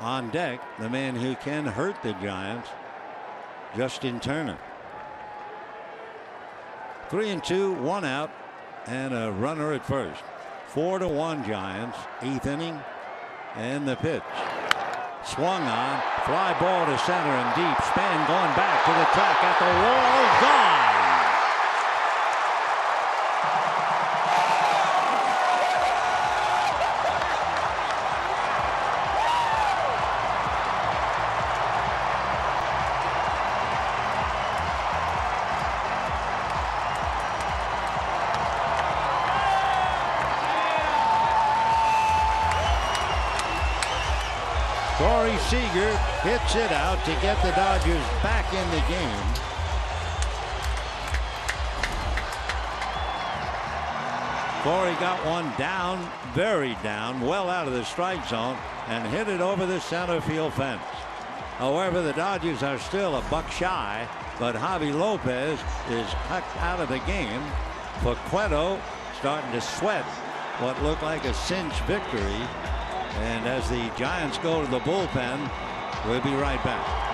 On deck, the man who can hurt the Giants, Justin Turner. 3 and 2, 1 out, and a runner at first. 4-1 Giants. 8th inning, and the pitch. Swung on, fly ball to center and deep. Span going back to the track at the wall. Gone. Corey Seager hits it out to get the Dodgers back in the game. Corey got one down, very down, well out of the strike zone, and hit it over the center field fence. However, the Dodgers are still a buck shy, but Javi Lopez is cut out of the game. For Cueto starting to sweat what looked like a cinch victory. And as the Giants go to the bullpen, we'll be right back.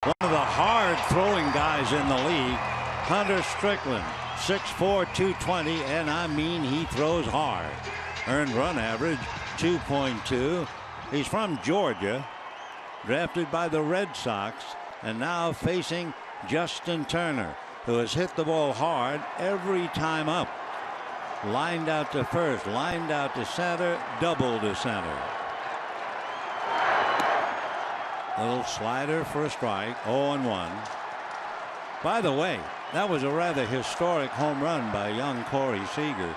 One of the hard throwing guys in the league, Hunter Strickland, 6'4", 220, and I mean he throws hard. Earned run average 2.2. He's from Georgia, drafted by the Red Sox, and now facing Justin Turner, who has hit the ball hard every time up. Lined out to first, lined out to center, double to center. Little slider for a strike, 0-1. By the way, that was a rather historic home run by young Corey Seager.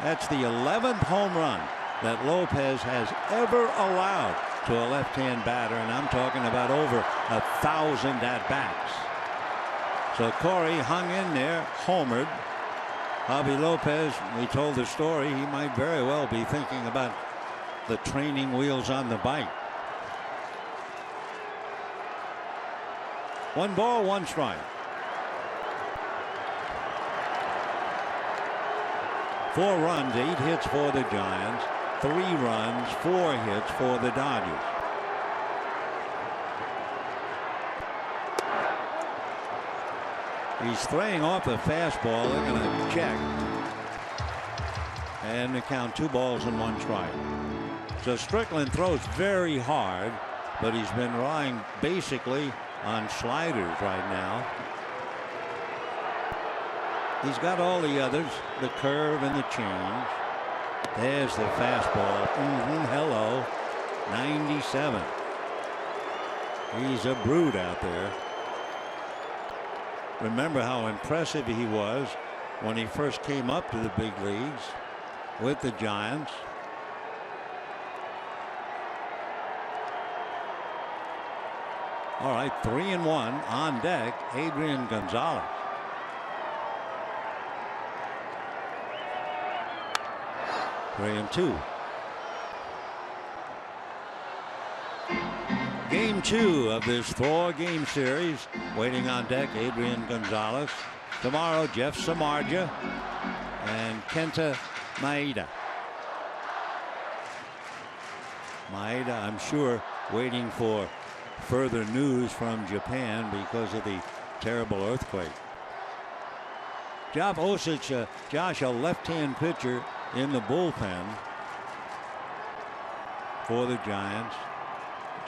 That's the 11th home run that Lopez has ever allowed to a left-hand batter, and I'm talking about over 1,000 at-bats. So Corey hung in there, homered. Javi Lopez, we told the story, he might very well be thinking about the training wheels on the bike. 1 ball, 1 strike. 4 runs, 8 hits for the Giants, 3 runs, 4 hits for the Dodgers. He's throwing off a fastball. They're going to check. And they count 2 balls and 1 strike. So Strickland throws very hard, but he's been relying basically on sliders right now. He's got all the others, the curve and the change. There's the fastball. Hello. 97. He's a brute out there. Remember how impressive he was when he first came up to the big leagues with the Giants. All right, 3-1 on deck, Adrian Gonzalez. Three and 2. Game 2 of this 4-game series. Waiting on deck, Adrian Gonzalez. Tomorrow, Jeff Samardzija and Kenta Maeda. Maeda, I'm sure, waiting for further news from Japan because of the terrible earthquake. Josh Osich, Josh, a left-hand pitcher in the bullpen for the Giants.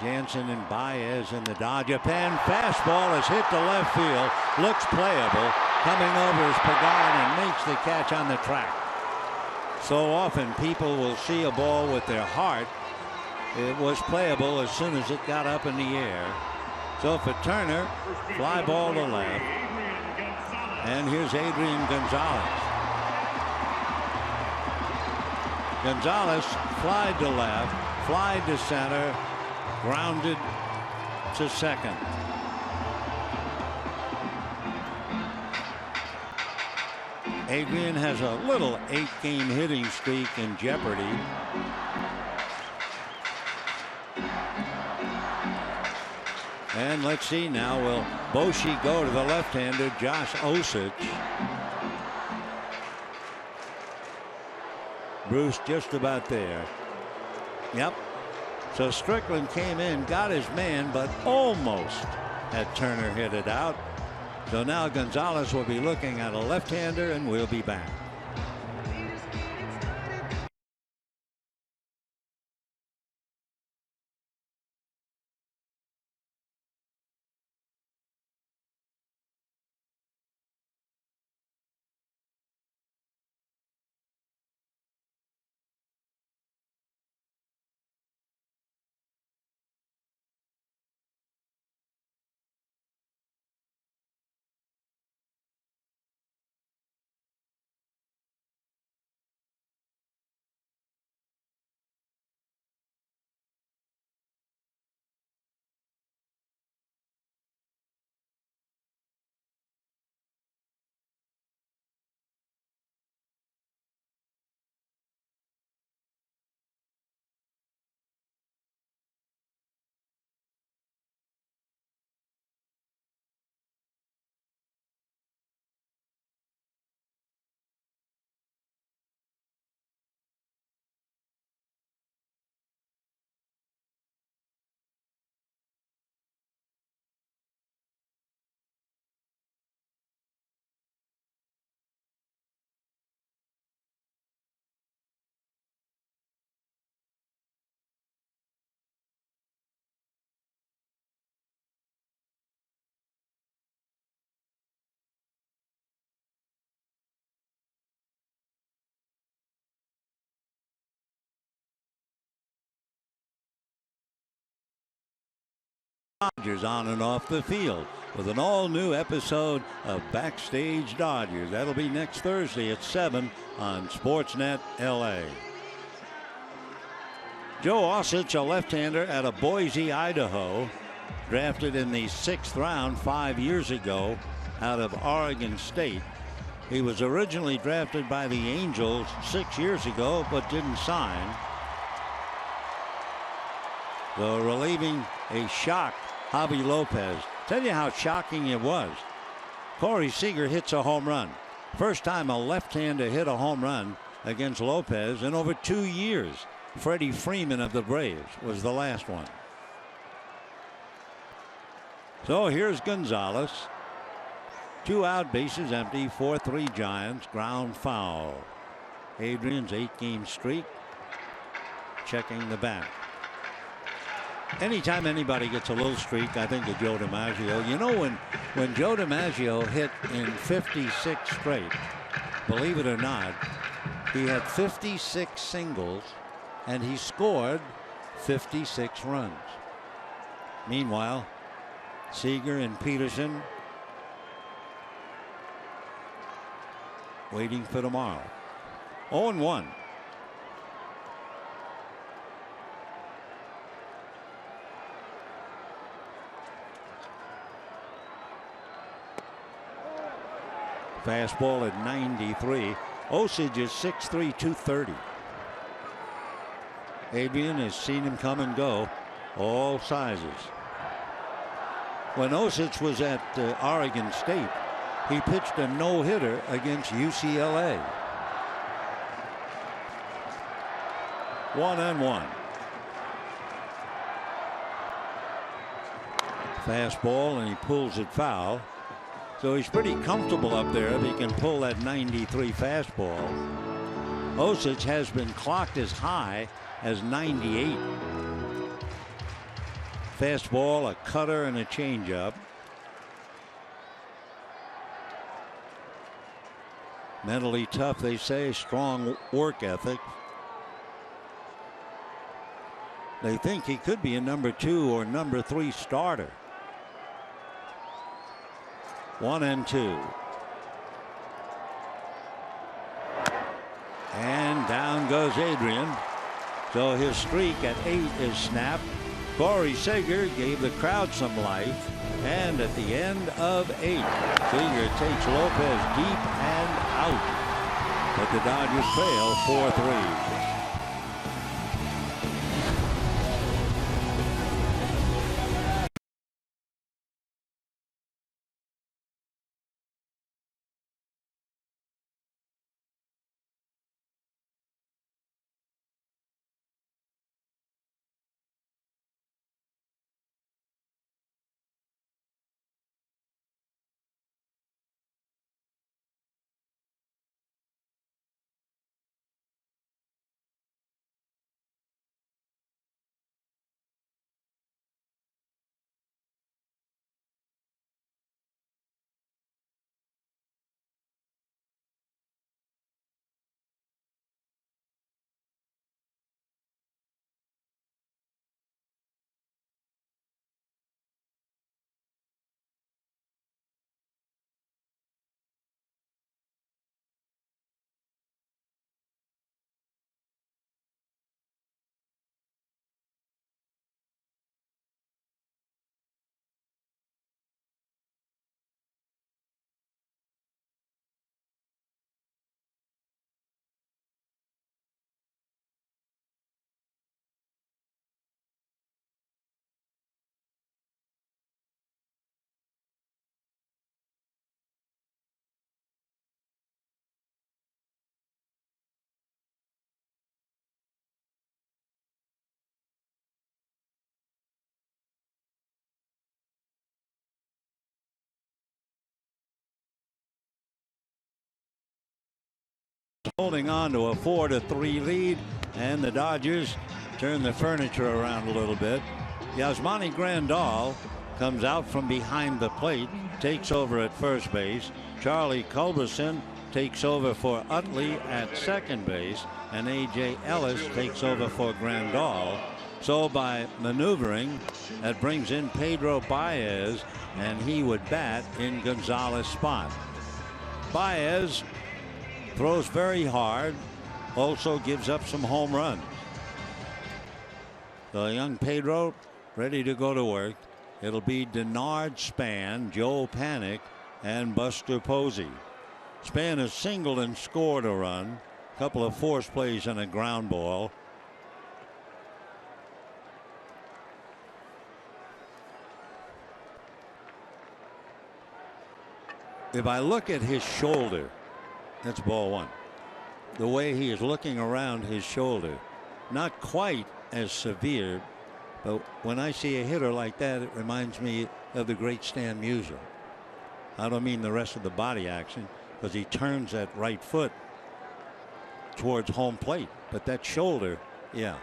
Jansen and Baez in the Dodger pen. Fastball is hit to left field. Looks playable. Coming over is Pagan and makes the catch on the track. So often people will see a ball with their heart. It was playable as soon as it got up in the air. So for Turner, fly ball to left. And here's Adrian Gonzalez. Gonzalez flied to left, flied to center, grounded to second. Adrian has a little 8-game hitting streak in jeopardy. And let's see now, will Boshi go to the left-hander Josh Osich? Bruce just about there. Yep. So Strickland came in, got his man, but almost had Turner hit it out. So now Gonzalez will be looking at a left-hander, and we'll be back. Dodgers on and off the field with an all-new episode of Backstage Dodgers. That'll be next Thursday at 7 on Sportsnet LA. Joe Osich, a left-hander out of Boise, Idaho, drafted in the 6th round 5 years ago out of Oregon State. He was originally drafted by the Angels 6 years ago but didn't sign. So relieving a shocked Javi Lopez. Tell you how shocking it was. Corey Seager hits a home run. First time a left-hander hit a home run against Lopez in over 2 years. Freddie Freeman of the Braves was the last one. So here's Gonzalez. 2 out, bases empty, 4-3 Giants, ground foul. Adrian's 8-game streak. Checking the bat. Anytime anybody gets a little streak, I think of Joe DiMaggio. You know, when Joe DiMaggio hit in 56 straight, believe it or not, he had 56 singles and he scored 56 runs. Meanwhile, Seager and Peterson waiting for tomorrow. 0-1. Fastball at 93. Osage is 6'3", 230. Adrian has seen him come and go, all sizes. When Osage was at Oregon State, he pitched a no-hitter against UCLA. 1-1. Fastball, and he pulls it foul. So he's pretty comfortable up there if he can pull that 93 fastball. Osich has been clocked as high as 98. Fastball, a cutter, and a changeup. Mentally tough, they say, strong work ethic. They think he could be a number 2 or number 3 starter. 1-2. And down goes Adrian. So his streak at 8 is snapped. Corey Seager gave the crowd some life. And at the end of 8, Seager takes Lopez deep and out. But the Dodgers trail 4-3. Holding on to a 4-3 lead, and the Dodgers turn the furniture around a little bit. Yasmani Grandal comes out from behind the plate, takes over at first base. Charlie Culberson takes over for Utley at second base, and A.J. Ellis takes over for Grandal. So by maneuvering, that brings in Pedro Baez, and he would bat in Gonzalez's spot. Baez throws very hard, also gives up some home runs. The young Pedro ready to go to work. It'll be Denard Span, Joe Panik, and Buster Posey. Span has singled and scored a run, a couple of force plays and a ground ball. If I look at his shoulder, that's ball one. The way he is looking around his shoulder, not quite as severe, but when I see a hitter like that, it reminds me of the great Stan Musial. I don't mean the rest of the body action, because he turns that right foot towards home plate, but that shoulder, yeah.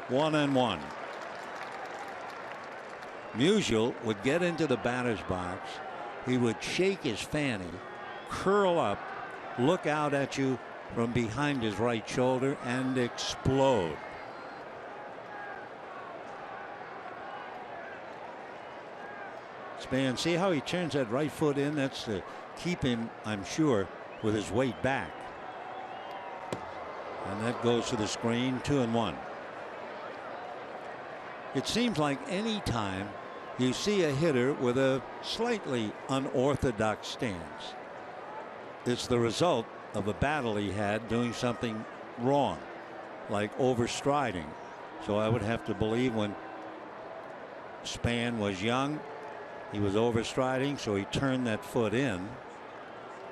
1-1. Musial would get into the batter's box. He would shake his fanny, curl up, look out at you from behind his right shoulder, and explode. Span, see how he turns that right foot in? That's to keep him, I'm sure, with his weight back. And that goes to the screen. 2-1. It seems like any time you see a hitter with a slightly unorthodox stance, it's the result of a battle he had doing something wrong, like overstriding. So I would have to believe when Span was young, he was overstriding, so he turned that foot in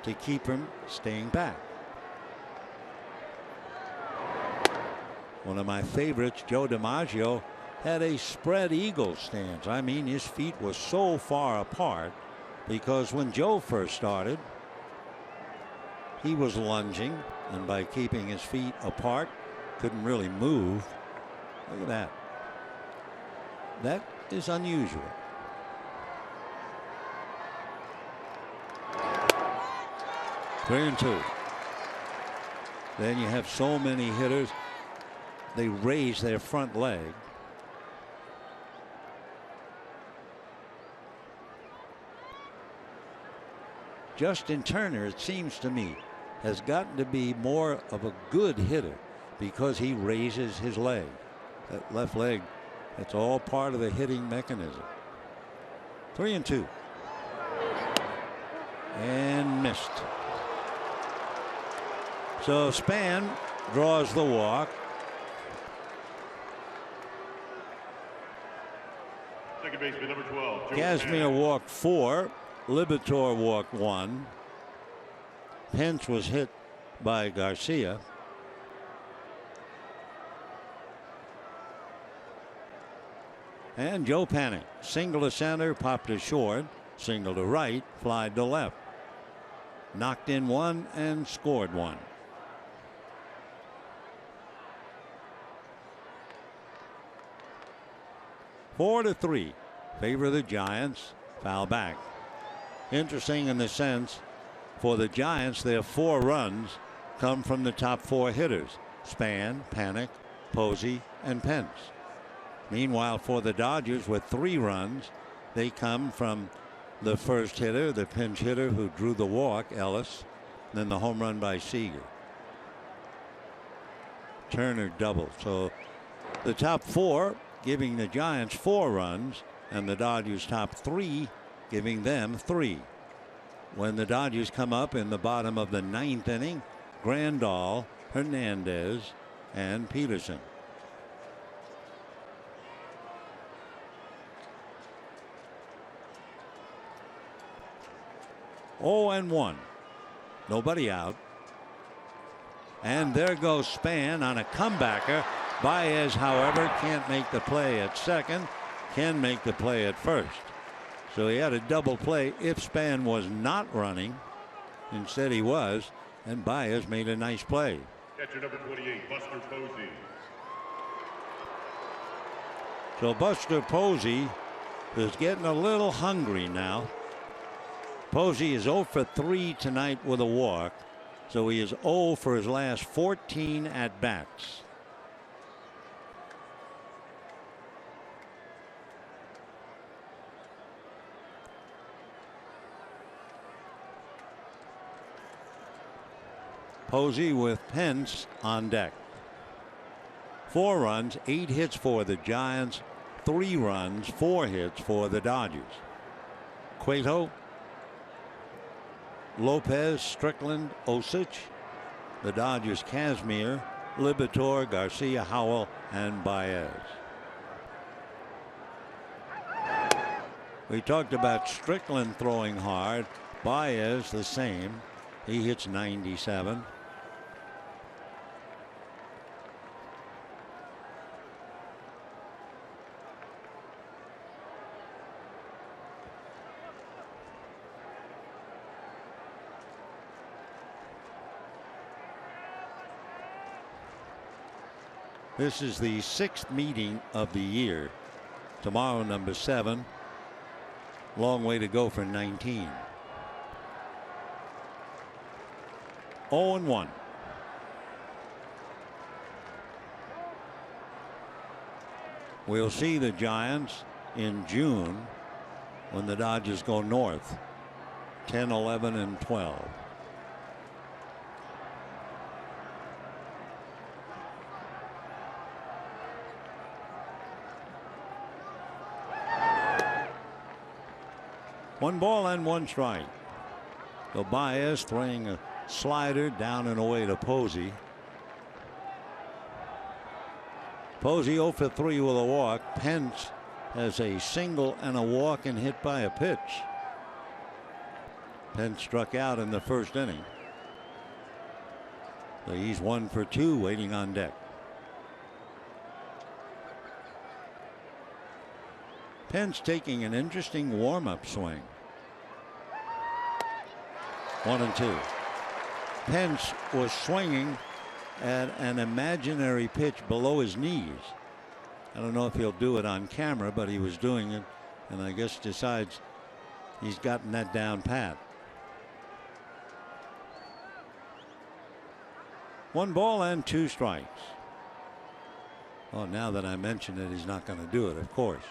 to keep him staying back. One of my favorites, Joe DiMaggio, had a spread eagle stance. I mean, his feet were so far apart because when Joe first started, he was lunging, and by keeping his feet apart, couldn't really move. Look at that. That is unusual. Three and two. Then you have so many hitters, they raise their front leg. Justin Turner, it seems to me, has gotten to be more of a good hitter because he raises his leg. That left leg, that's all part of the hitting mechanism. 3-2. And missed. So Span draws the walk. Second baseman number 12. Casimir walked 4. Libator walked 1. Pence was hit by Garcia. And Joe Panic, single to center, popped to short, single to right, fly to left. Knocked in 1 and scored 1. Four to 3, favor of the Giants. Foul back. Interesting in the sense, for the Giants, their 4 runs come from the top 4 hitters: Span, Panic, Posey, and Pence. Meanwhile, for the Dodgers, with 3 runs, they come from the first hitter, the pinch hitter who drew the walk, Ellis, and then the home run by Seager. Turner doubled. So the top 4 giving the Giants 4 runs, and the Dodgers top 3 giving them 3. When the Dodgers come up in the bottom of the 9th inning, Grandal, Hernandez, and Peterson. Oh, and 1. Nobody out. And there goes Span on a comebacker. Baez, however, can't make the play at second, can make the play at first. So he had a double play if Span was not running. Instead he was, and Baez made a nice play. Catcher number 28, Buster Posey. So Buster Posey is getting a little hungry now. Posey is 0 for 3 tonight with a walk, so he is 0 for his last 14 at bats. Posey with Pence on deck. 4 runs, 8 hits for the Giants, 3 runs, 4 hits for the Dodgers. Cueto, Lopez, Strickland, Osich. The Dodgers, Casimir, Libator, Garcia, Howell, and Baez. We talked about Strickland throwing hard. Baez the same. He hits 97. This is the 6th meeting of the year. Tomorrow, number 7. Long way to go for 19. 0-1. We'll see the Giants in June when the Dodgers go north. 10, 11, and 12. One ball and 1 strike. So Baez throwing a slider down and away to Posey. Posey 0 for 3 with a walk. Pence has a single and a walk and hit by a pitch. Pence struck out in the first inning. So he's 1 for 2 waiting on deck. Pence taking an interesting warm-up swing. 1-2. Pence was swinging at an imaginary pitch below his knees. I don't know if he'll do it on camera, but he was doing it, and I guess decides he's gotten that down pat. 1 ball and 2 strikes. Oh, now that I mention it, he's not going to do it, of course.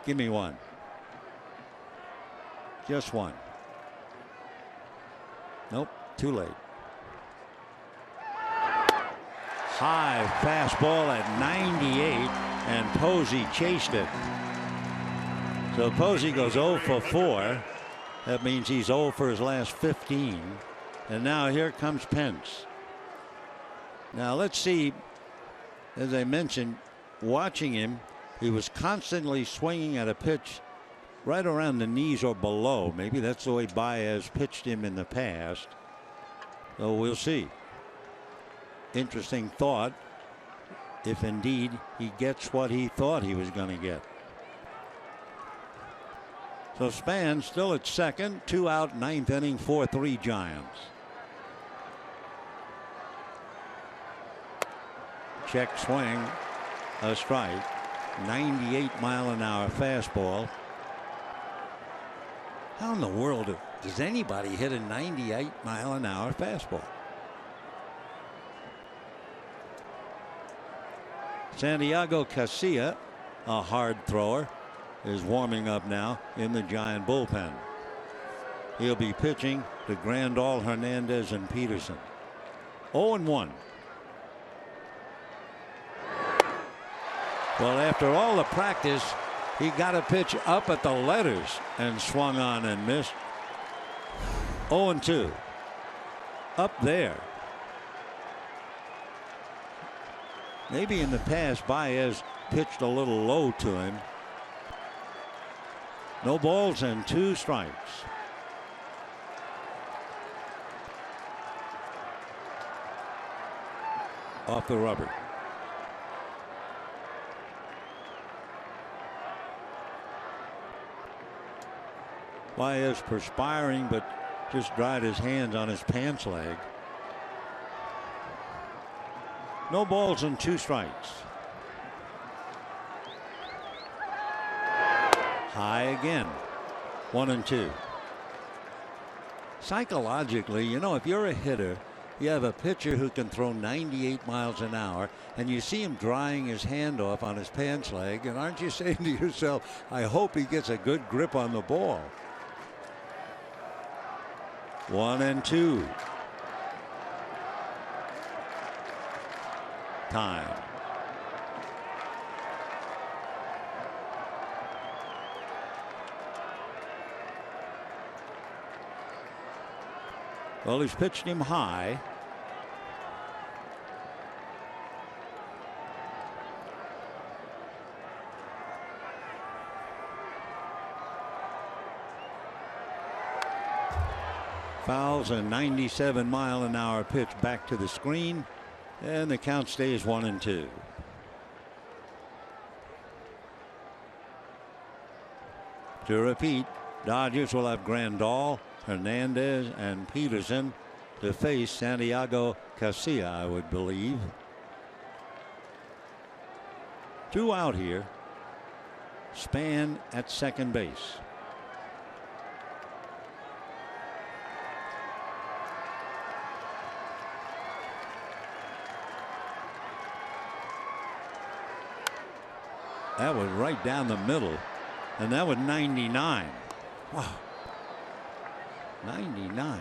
Give me one. Just one. Nope, too late. High fastball at 98, and Posey chased it. So Posey goes 0 for 4. That means he's 0 for his last 15. And now here comes Pence. Now let's see, as I mentioned, watching him, he was constantly swinging at a pitch right around the knees or below. Maybe that's the way Baez pitched him in the past. So we'll see. Interesting thought, if indeed he gets what he thought he was going to get. So Span still at second, 2 out, 9th inning, 4-3 Giants. Check swing, a strike, 98-mile-an-hour fastball. How in the world does anybody hit a 98-mile-an-hour fastball? Santiago Casilla, a hard thrower, is warming up now in the Giant bullpen. He'll be pitching to Grandal, Hernandez, and Peterson. 0-1. Well, after all the practice, he got a pitch up at the letters and swung on and missed. 0-2. Up there. Maybe in the past Baez pitched a little low to him. No balls and 2 strikes. Off the rubber. Baez perspiring, but just dried his hands on his pants leg. No balls and 2 strikes. High again. 1-2. Psychologically, you know, if you're a hitter, you have a pitcher who can throw 98 miles an hour, and you see him drying his hand off on his pants leg, and aren't you saying to yourself, I hope he gets a good grip on the ball? 1-2. Time. Well, he's pitched him high. Fouls a 97-mile-an-hour pitch back to the screen, and the count stays 1-2. To repeat, Dodgers will have Grandal, Hernandez, and Peterson to face Santiago Casilla, I would believe. 2 out here. Span at second base. That was right down the middle, and that was 99. Wow. 99.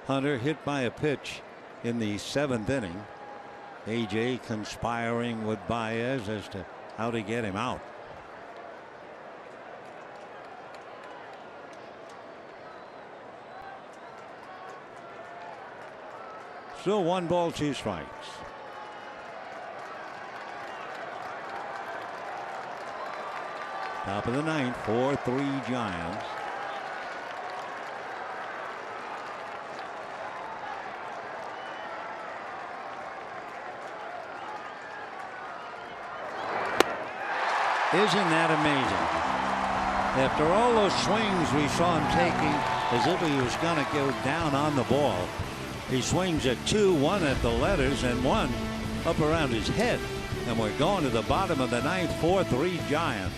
Hunter hit by a pitch in the 7th inning. AJ conspiring with Baez as to how to get him out. Still 1 ball, 2 strikes. Top of the 9th, 4-3 Giants. Isn't that amazing? After all those swings we saw him taking as if he was going to go down on the ball, he swings at 2, 1 at the letters and 1 up around his head. And we're going to the bottom of the 9th, 4-3 Giants.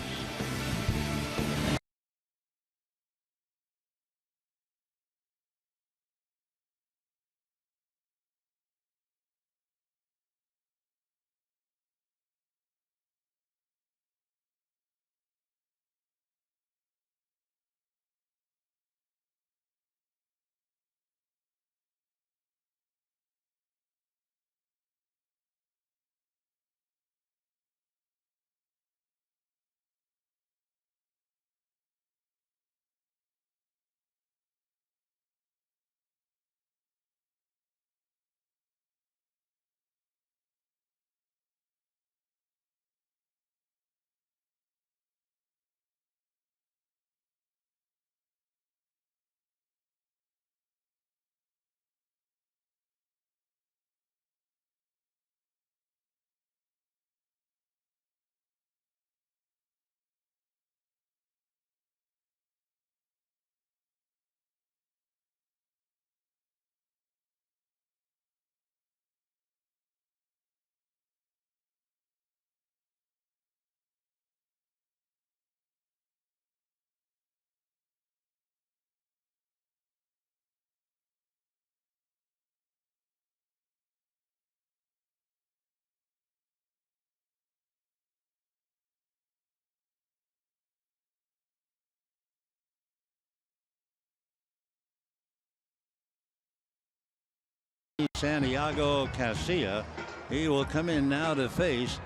Santiago Casilla. He will come in now to face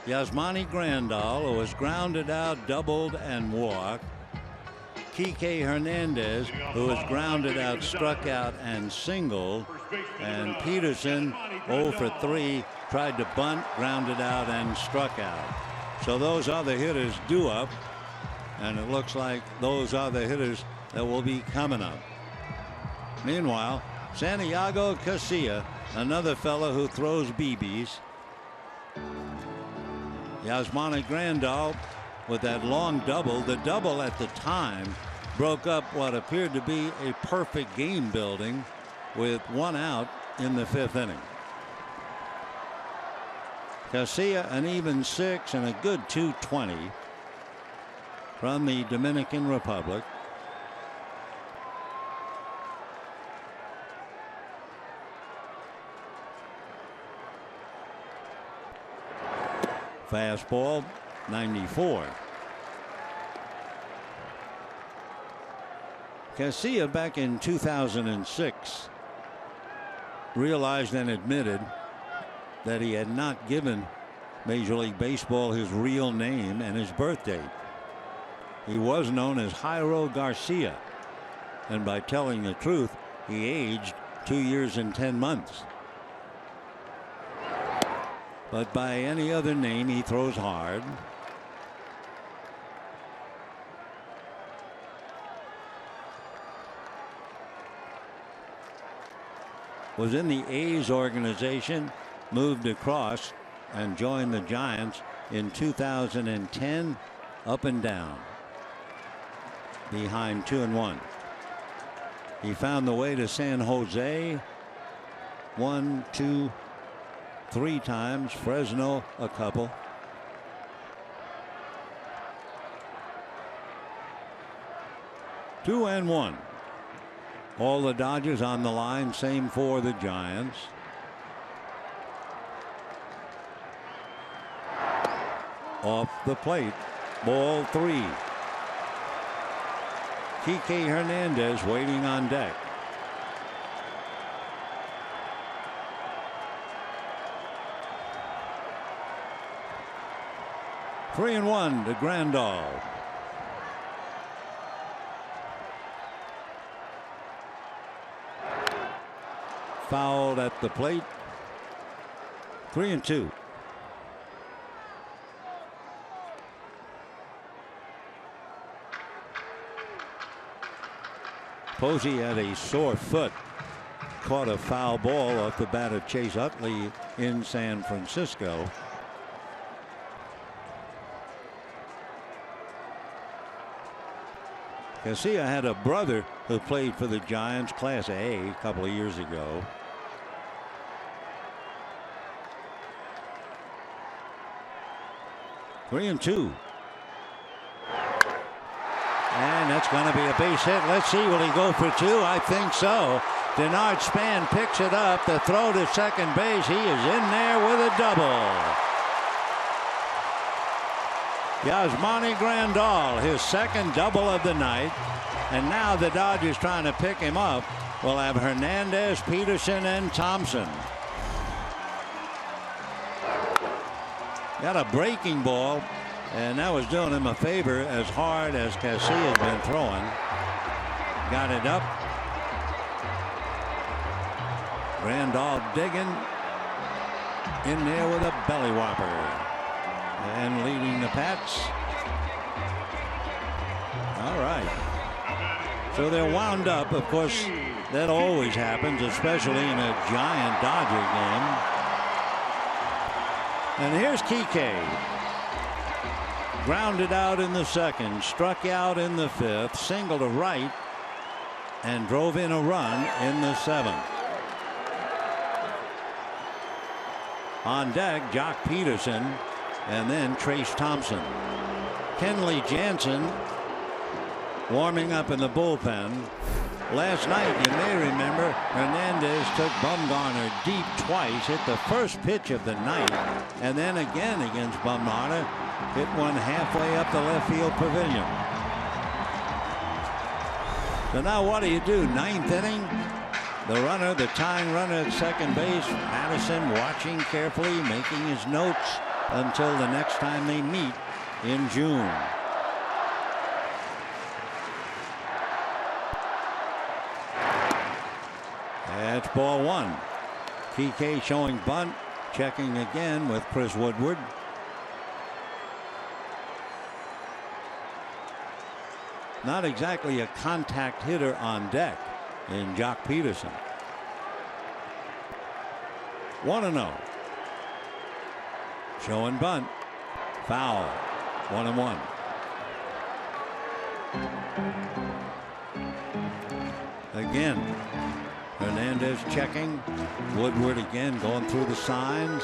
Yasmani Grandal, who was grounded out, doubled, and walked. Kike Hernandez, who was grounded out, struck out, and singled. And Peterson, 0 for 3, tried to bunt, grounded out, and struck out. So those are the hitters due up, and it looks like those are the hitters that will be coming up. Meanwhile, Santiago Casilla, another fellow who throws BBs. Yasmani Grandal with that long double. The double at the time broke up what appeared to be a perfect game building with 1 out in the 5th inning. Casilla an even 6 and a good 220 from the Dominican Republic. Fastball 94. Casilla back in 2006 realized and admitted that he had not given Major League Baseball his real name and his birth date. He was known as Jairo Garcia, and by telling the truth, he aged 2 years and 10 months. But by any other name, he throws hard. Was in the A's organization, moved across and joined the Giants in 2010, up and down, behind 2-1. He found the way to San Jose 1, 2, 3 times, Fresno a couple. Two and 1. All the Dodgers on the line, same for the Giants. Off the plate, ball 3. Kike Hernandez waiting on deck. Three and 1 to Grandal. Fouled at the plate. 3 and 2. Posey had a sore foot. Caught a foul ball off the bat of Chase Utley in San Francisco. Casilla had a brother who played for the Giants, Class A, a couple of years ago. Three and 2. And that's going to be a base hit. Let's see, will he go for 2? I think so. Denard Span picks it up. The throw to second base. He is in there with a double. Yasmani Grandal, his second double of the night. And now the Dodgers trying to pick him up. Will have Hernandez, Peterson, and Thompson. Got a breaking ball, and that was doing him a favor as hard as Casilla has been throwing. Got it up. Grandal digging in there with a belly whopper. And leading the Pats. All right. So they're wound up. Of course, that always happens, especially in a Giant Dodger game. And here's Kike. Grounded out in the 2nd, struck out in the 5th, singled to right, and drove in a run in the 7th. On deck, Jock Peterson. And then Trace Thompson. Kenley Jansen warming up in the bullpen. Last night, you may remember, Hernandez took Bumgarner deep twice, hit the first pitch of the night, and then again against Bumgarner, hit one halfway up the left field pavilion. So now what do you do? 9th inning? The runner, the tying runner at second base, Madison, watching carefully, making his notes until the next time they meet in June. That's ball one. PK showing bunt, checking again with Chris Woodward. Not exactly a contact hitter on deck in Jock Peterson. 1-0. Showing bunt. Foul. 1-1. Again, Hernandez checking. Woodward again going through the signs.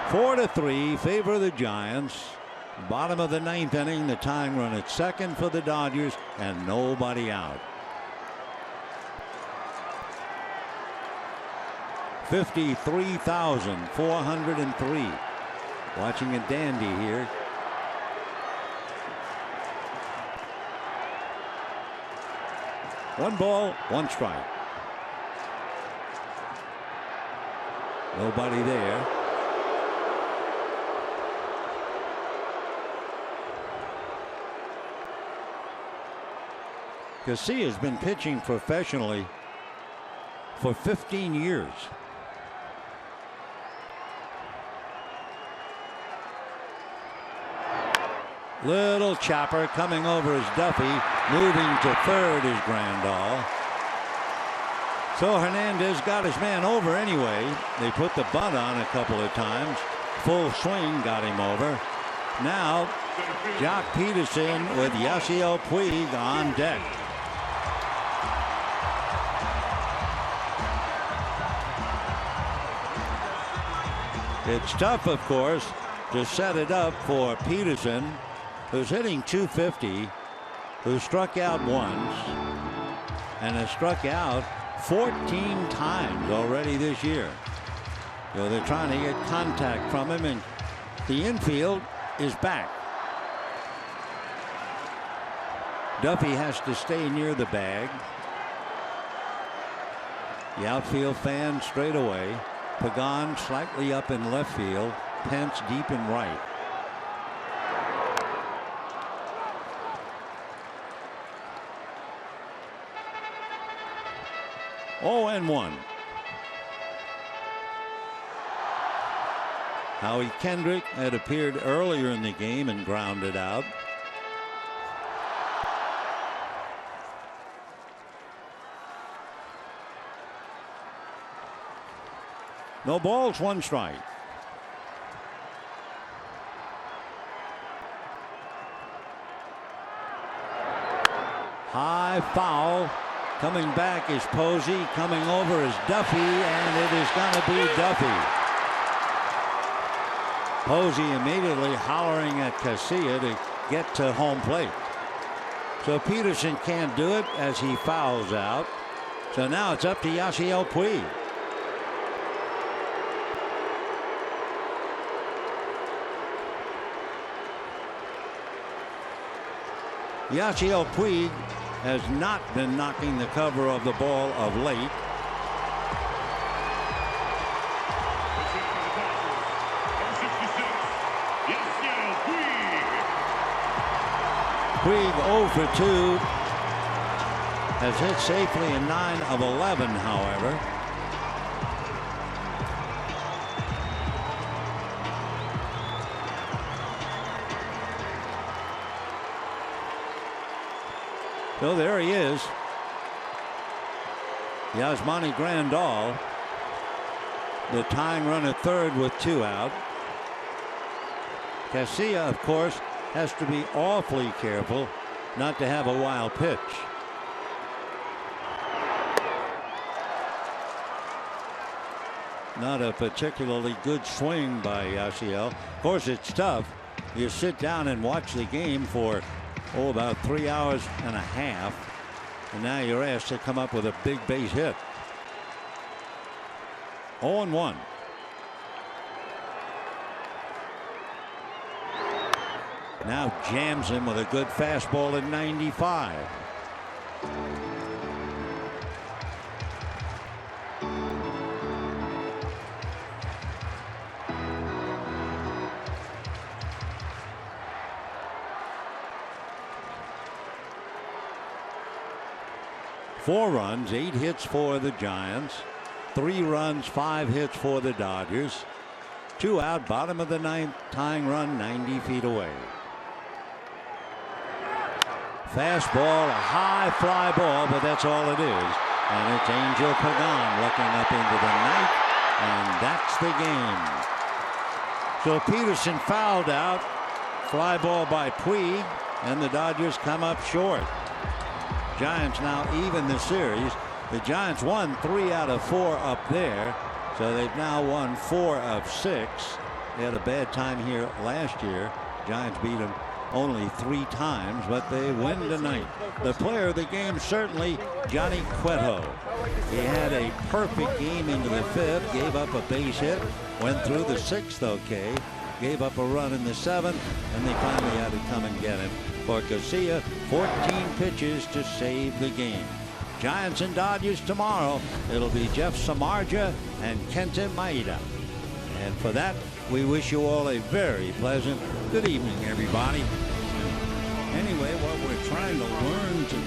4-3, favor of the Giants. Bottom of the ninth inning, the tying run at second for the Dodgers, and nobody out. 53,403. Watching a dandy here. One ball, one strike. Nobody there. Garcia's been pitching professionally for 15 years. Little chopper coming over is Duffy. Moving to third is Grandal. So Hernandez got his man over anyway. They put the bunt on a couple of times. Full swing got him over. Now Jock Peterson with Yasiel Puig on deck. It's tough, of course, to set it up for Peterson, who's hitting .250, who struck out once and has struck out 14 times already this year. So they're trying to get contact from him, and the infield is back. Duffy has to stay near the bag. The outfield fan straight away. Pagan slightly up in left field. Pence deep in right. Oh, and 1. Howie Kendrick had appeared earlier in the game and grounded out. No balls, one strike. High foul. Coming back is Posey. Coming over is Duffy, and it is going to be Duffy. Posey immediately hollering at Casilla to get to home plate. So Peterson can't do it as he fouls out. So now it's up to Yasiel Puig. Yasiel Puig has not been knocking the cover of the ball of late. Puig 0 for 2. Has hit safely in 9 of 11, however. So there he is. Yasmani Grandal, the tying run at third with 2 out. Casilla, of course, has to be awfully careful not to have a wild pitch. Not a particularly good swing by Yasiel. Of course, it's tough. You sit down and watch the game for about 3 hours and a half, and now you're asked to come up with a big base hit. 0-1. Now jams him with a good fastball at 95. 4 runs, 8 hits for the Giants, 3 runs, 5 hits for the Dodgers. 2 out, bottom of the 9th, tying run 90 feet away. Fastball, a high fly ball, but that's all it is. And it's Angel Pagan looking up into the night, and that's the game. So Peterson fouled out, fly ball by Puig, and the Dodgers come up short. Giants now even the series. The Giants won 3 out of 4 up there, so they've now won 4 of 6. They had a bad time here last year. Giants beat them only 3 times, but they win tonight. The player of the game, certainly Johnny Cueto. He had a perfect game into the 5th, gave up a base hit, went through the 6th okay, gave up a run in the 7th, and they finally had to come and get him. For Garcia, 14 pitches to save the game. Giants and Dodgers tomorrow. It'll be Jeff Samardzija and Kenta Maeda. And for that, we wish you all a very pleasant good evening, everybody. Anyway, what we're trying to learn to